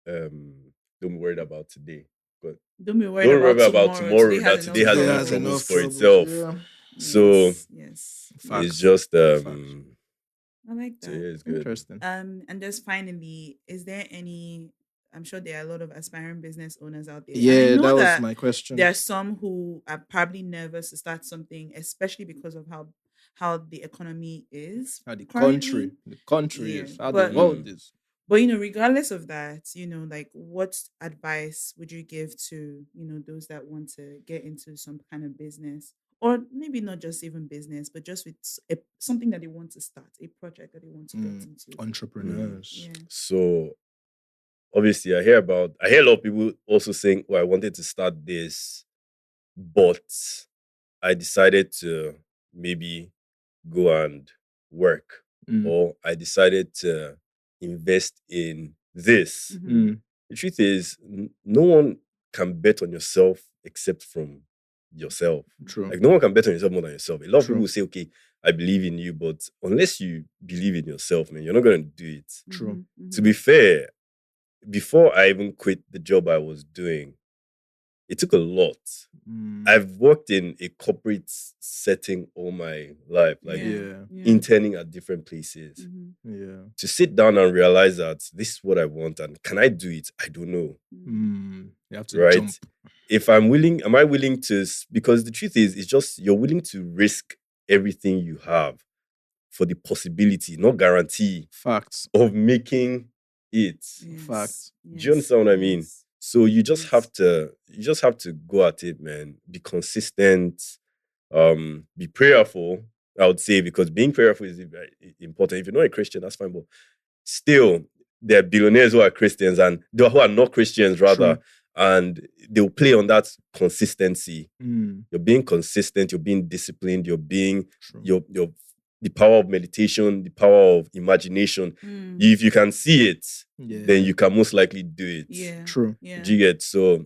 don't be worried about today. But
don't be worried about tomorrow.
That today has enough troubles for itself.
Yeah.
So
yes.
It's just
I like that.
So yeah, it's good.
Interesting.
And just finally, is there any? I'm sure there are a lot of aspiring business owners out there.
Yeah, that was my question.
There are some who are probably nervous to start something, especially because of how the economy is.
How the country is. How the world is.
But regardless of that, like what advice would you give to, those that want to get into some kind of business? Or maybe not just even business, but just with something that they want to start, a project that they want to get into.
Entrepreneurs.
Yeah.
So obviously I hear a lot of people also saying, I wanted to start this, but I decided to maybe go and work, or I decided to invest in this. The truth is, no one can bet on yourself except from yourself.
True.
Like no one can bet on yourself more than yourself. A lot of people will say, okay, I believe in you, but unless you believe in yourself, man, you're not going to do it.
True.
To be fair, before I even quit the job I was doing, it took a lot. I've worked in a corporate setting all my life, like interning at different places. To sit down and realize that this is what I want and can I do it? I don't know.
You have to jump.
If I'm willing, am I willing to? Because the truth is, it's just you're willing to risk everything you have for the possibility, not guarantee,
Facts.
of making it.
Facts.
Do you understand what I mean?
Yes.
So you just have to go at it, man. Be consistent. Be prayerful, I would say, because being prayerful is very important. If you're not a Christian, that's fine, but still, there are billionaires who are Christians and who are not Christians, rather, and they'll play on that consistency. You're being consistent, you're being disciplined, you're being you're the power of meditation, the power of imagination. If you can see it, then you can most likely do it.
Yeah.
True.
Yeah.
Do you get? So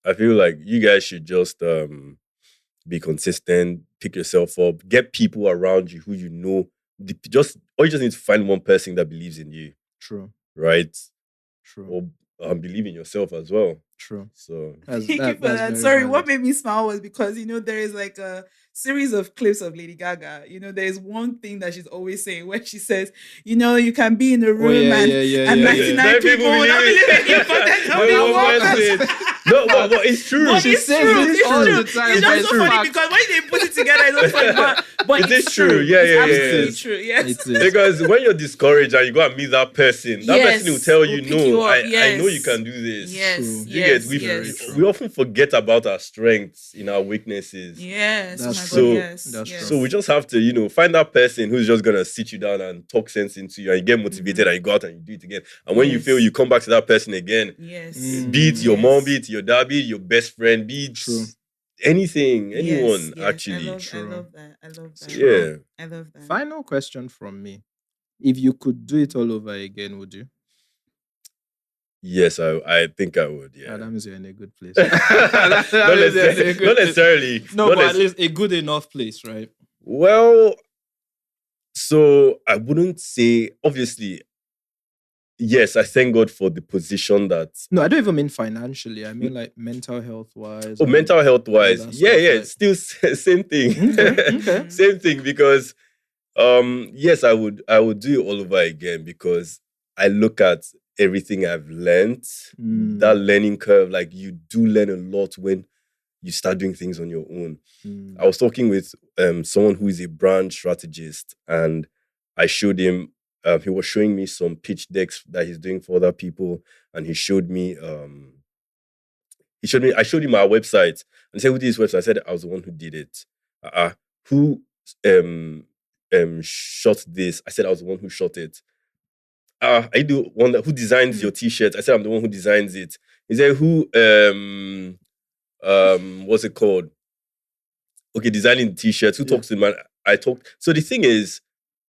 I feel like you guys should just be consistent, pick yourself up, get people around you who you know. You just need to find one person that believes in you.
True.
Right?
True.
Or believe in yourself as well.
True.
So
thank you for that. Sorry, what made me smile was because there is like a series of clips of Lady Gaga. There is one thing that she's always saying when she says, you can be in a room and 99 people will not believe in your content.
No, but it's true.
But
She says it all the time.
It's just so funny because when they put it together, it's not funny. But it's true.
Yeah,
It's absolutely true. Yes.
Because when you're discouraged and you go and meet that person, that person will tell you, no, I know you can do this.
Yes.
We often forget about our strengths in our weaknesses.
Yes.
That's
true.
That's true.
So we just have to, find that person who's just gonna sit you down and talk sense into you, and you get motivated and you go out and you do it again. And when you fail, you come back to that person again.
Yes.
Be it your mom, be it your dad, be it your best friend, be it anything, anyone, actually.
I love that.
Yeah.
I love that.
Final question from me. If you could do it all over again, would you?
Yes, I think I would, yeah.
That means you're in a good place.
Not necessarily.
No, but at least a good enough place, right?
Well, so I wouldn't say, obviously, yes, I thank God for the position that...
No, I don't even mean financially. I mean like mental health-wise.
Oh, mental health-wise. Yeah,
like...
still same thing.
Okay.
Same thing, because yes, I would do it all over again, because I look at everything I've learned, that learning curve, like you do learn a lot when you start doing things on your own. I was talking with someone who is a brand strategist, and I showed him, he was showing me some pitch decks that he's doing for other people, and he showed me, I showed him our website, and he said, who did this website? I said, I was the one who did it. Who shot this? I said, I was the one who shot it. Are you the one who designs your t-shirt? I said, I'm the one who designs it. He said, who, what's it called? Okay, designing the t-shirts. Who talks to man? I talked. So the thing is,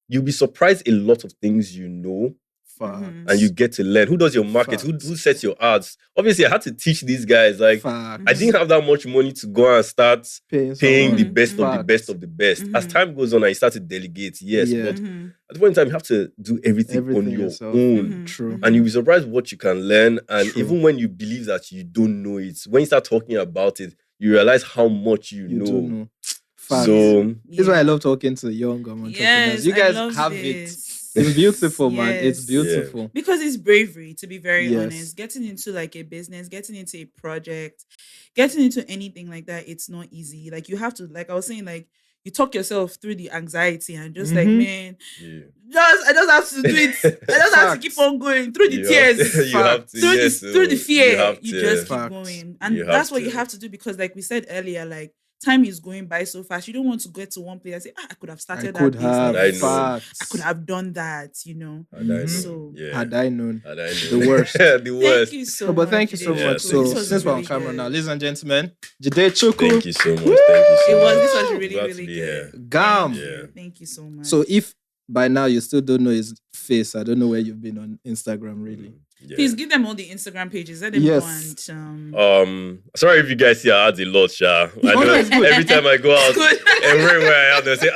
you'll be surprised a lot of things you know. And you get to learn. Who does your market? Who sets your ads? Obviously, I had to teach these guys. Like, I didn't have that much money to go and start paying the best of the best of the best. As time goes on, I start to delegate, yes. But at the point in time, you have to do everything on your own.
True.
And you'll be surprised what you can learn. And even when you believe that you don't know it, when you start talking about it, you realize how much you know. So
this is why I love talking to young entrepreneurs.
Yes,
you guys have it. It's beautiful, man. It's beautiful.
Yeah. Because it's bravery, to be very honest. Getting into like a business, getting into a project, getting into anything like that, it's not easy. Like you have to, like I was saying, like you talk yourself through the anxiety and just like, man, I just have to do it. I just have to keep on going through the tears. Through the fear. You just keep going. And that's what you have to do, because like we said earlier, like time is going by so fast. You don't want to get to one place and say, I could have started that business. I could have done that,
Had I known. The worst.
The worst.
Thank you so much.
But thank you so much. So since we're on camera now, ladies and gentlemen, Jidechukwu.
Thank you so much.
This was really, really good.
Garm.
Thank you so much.
So if by now you still don't know his face, I don't know where you've been on Instagram, really.
Please give them all the Instagram pages. Let them go and
sorry if you guys see I ads a lot, Sha. I know every time I go out, everywhere I am, they say,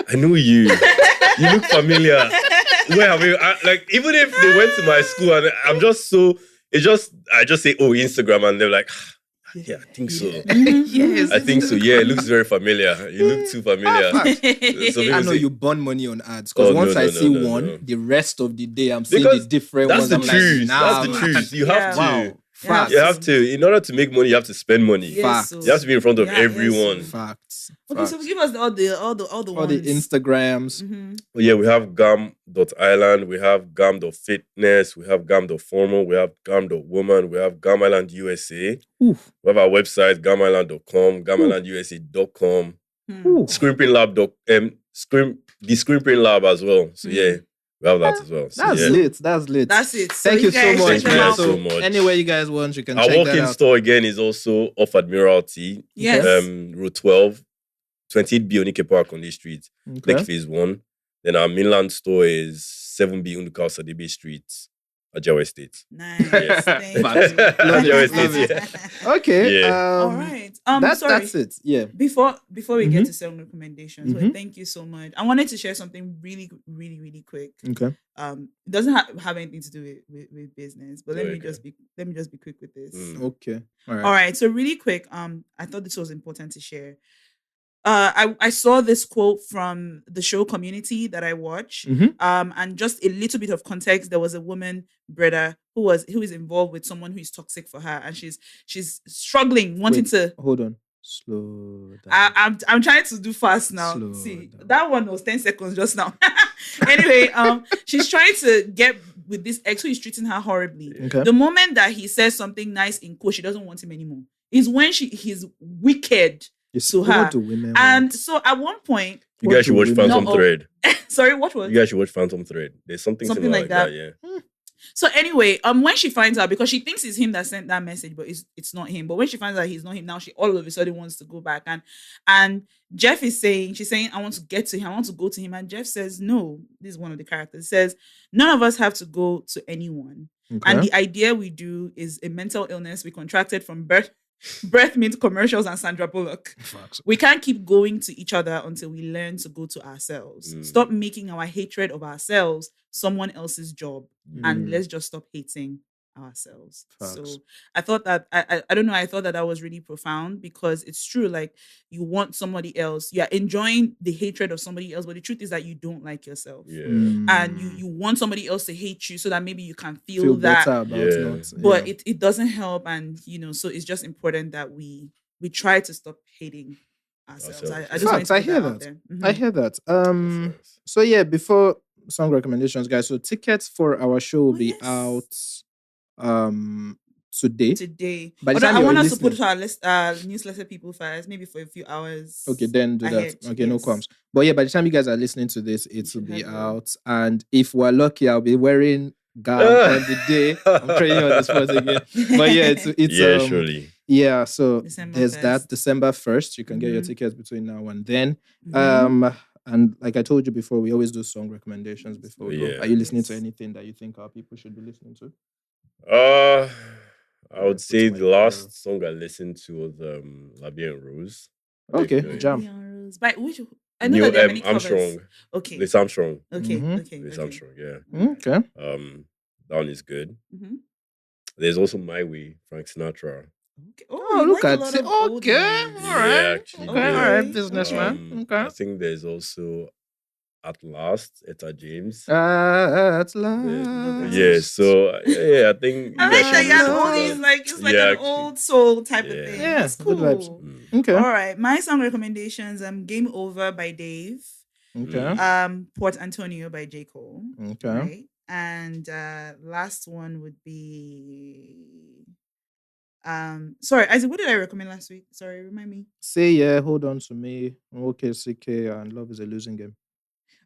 I know you. You look familiar. Where have you? Like, even if they went to my school and I'm just so, I just say, Instagram, and they're like, yeah, I think so.
Yes.
I think so. Yeah, it looks very familiar. You look too familiar.
I know you burn money on ads, because once I see one, the rest of the day I'm seeing the different ones.
That's the truth. You have to.
Facts.
You have to, in order to make money, you have to spend money.
Yes,
Facts.
You have to be in front of
Yeah, yes,
everyone.
so-
Facts.
Okay, so give us all the
all
ones.
the Instagrams.
Yeah, we have Garm.island, we have Garm.fitness, we have Garm.formal, we have Garm.woman, we have Garm Island USA.
Oof.
We have our website, GarmIsland.com, GarmIslandUSA.com,
Ooh.
Screenprint Lab. The Screenprint Lab as well. So yeah, we have that as well. So,
That's
yeah.
lit. That's lit.
That's it. So
Thank you so
guys
much.
check
Thank you
them
guys
out.
so much.
Anywhere you guys want, you can
Our
check that
walk-in
out.
store again is also off Admiralty,
Yes.
Route 12, 28B Onike Park on this street,
Okay.
Lekki Phase 1. Then our mainland store is 7B Unuka Sadebe Street, Ajawa Estate.
Nice.
Yeah.
Thank
Love
you.
it. Love it. Okay.
Yeah.
All right. Sorry.
That's it. Yeah.
Before we get to song recommendations,
Mhm.
thank you so much. I wanted to share something really, really, really quick.
Okay.
It doesn't have anything to do with business, but let me
Okay.
just be quick with this.
Okay. All right.
All right. So really quick, I thought this was important to share. I saw this quote from the show Community that I watch.
Mhm.
And just a little bit of context. There was a woman, Breda, who is involved with someone who is toxic for her, and she's struggling, wanting
Wait,
to.
Hold on. Slow down.
I'm trying to do fast now.
Slow
See,
down.
that one was 10 seconds just now. Anyway, she's trying to get with this ex who is treating her horribly.
Okay.
The moment that he says something nice in quote, she doesn't want him anymore. Is when he's wicked. to her.
What do women
And
want?
so at one point,
You guys should watch
women-
Phantom
No,
Thread.
sorry, what was?
You guys should watch Phantom Thread. There's something
Something
similar
like that.
yeah.
So anyway, when she finds out, because she thinks it's him that sent that message, but it's not him. But when she finds out he's not him, now she all of a sudden wants to go back. And Jeff she's saying, I want to get to him, I want to go to him. And Jeff says, no, this is one of the characters, says, none of us have to go to anyone.
Okay.
And the idea we do is a mental illness we contracted from breath mint commercials and Sandra Bullock.
Facts.
We can't keep going to each other until we learn to go to ourselves. Stop making our hatred of ourselves someone else's job, and let's just stop hating ourselves.
Facts.
So I thought that I don't know. I thought that was really profound, because it's true. Like, you want somebody else, you're enjoying the hatred of somebody else, but the truth is that you don't like yourself,
Yeah.
and you want somebody else to hate you so that maybe you can feel that.
better about
Yeah.
not.
But
yeah.
it doesn't help, and so it's just important that we try to stop hating ourselves. I just wanted
Facts,
to
I
put
hear
out
that.
there.
I
Mhm.
hear that.
That's
So yeah, before song recommendations, guys. So tickets for our show will
Oh,
be
yes.
out today.
Today,
By the
although
time
I
you're
want us to
listening-
put it to our newsletter people first, maybe for a few hours.
Okay, then do
ahead,
that. Okay, no
yes.
qualms. But yeah, by the time you guys are listening to this, it will
should
be
have them.
out. And if we're lucky, I'll be wearing Garm on the day. I'm trying on the spot again. But yeah, it's
Yeah, surely.
yeah. So
December
there's
1st.
that December 1st. You can get your
Mhm.
tickets between now and then.
Mhm.
And like I told you before, we always do song recommendations before we go.
Yeah.
Are you listening to
Yes.
anything that you think our people should be listening to?
I would
Put
say
my
the last song I listened to was Labia and Rose.
Okay,
Like,
jam.
Leon Rose. By which? I know
Neil
that there are many covers.
Armstrong.
Okay.
Liz Armstrong.
Okay.
Mhm.
Okay.
Liz
okay.
Armstrong, yeah.
Okay.
That one is good.
Mhm.
There's also My Way, Frank Sinatra.
Okay.
Oh,
you
look
like a
at
lot
it.
of old
Okay,
ones.
all right.
Yeah, actually.
Okay,
yeah.
all right,
Okay,
businessman. Okay.
I think there's also At Last, Etta James.
At
Yeah,
last.
yeah, so yeah, I think
I
you
like
guys
that
should
you have
listen
all
to
these,
that.
like, it's like
Yeah,
an
actually.
old soul type of
Yeah.
thing.
Yeah,
That's
good vibes.
cool.
Mm.
Okay.
All right, my song recommendations: Game Over by Dave,
Okay.
Port Antonio by J. Cole,
Okay.
right? And last one would be sorry, Isaac, what did I recommend last week? Sorry, remind me.
Say yeah, hold on to me. Okay, CK and Love is a Losing Game.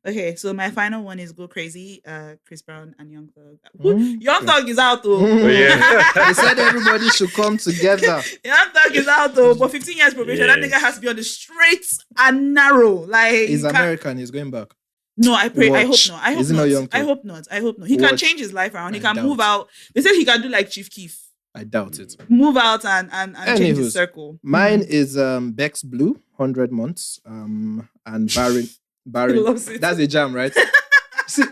Okay, so my final one is Go Crazy, Chris Brown and Young Thug.
Mm,
Young
okay.
Thug is out though.
Mm.
Oh, yeah.
They said everybody should come together.
Young Thug is out though, but 15 years probation. That
Yes.
nigga has to be on the straight and narrow. Like,
He's
you can't-
American, he's going back.
No, I pray. I hope
Watch.
not. I hope
Is he not
not.
Young
I
Thug?
hope not. I hope not. He can
Watch.
change his life around. He
I
can
doubt.
move out. They said he can do like Chief Keef.
I doubt it.
Move out and change his
Anywho's,
circle.
Mine is Bex Blue, 100 Months. And Barren.
He loves it.
That's a jam, right? See,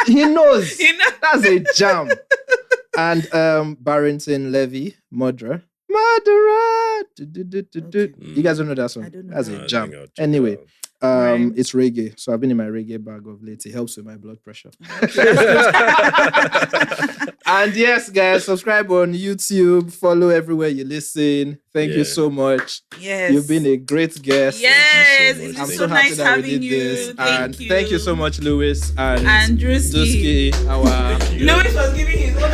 he knows.
You know?
That's a jam. And Barrington Levy, Murderer. Du-du-du-du-du.
Okay.
You guys don't know that song?
I don't know
That's
that.
a
I
jam.
think I'll check it
Anyway,
out.
Right.
It's reggae. So I've been in my reggae bag of late. It helps with my blood pressure. And yes, guys, subscribe on YouTube, follow everywhere you listen. Thank you so much.
Yes.
You've been a great guest.
Yes,
Thank you so
it's
much.
been
I'm
so
so happy
nice
that we
having
did
you.
this. And
Thank you.
thank you so much, Lewis and
And Drewski.
Our
Thank you.
Louis was giving his own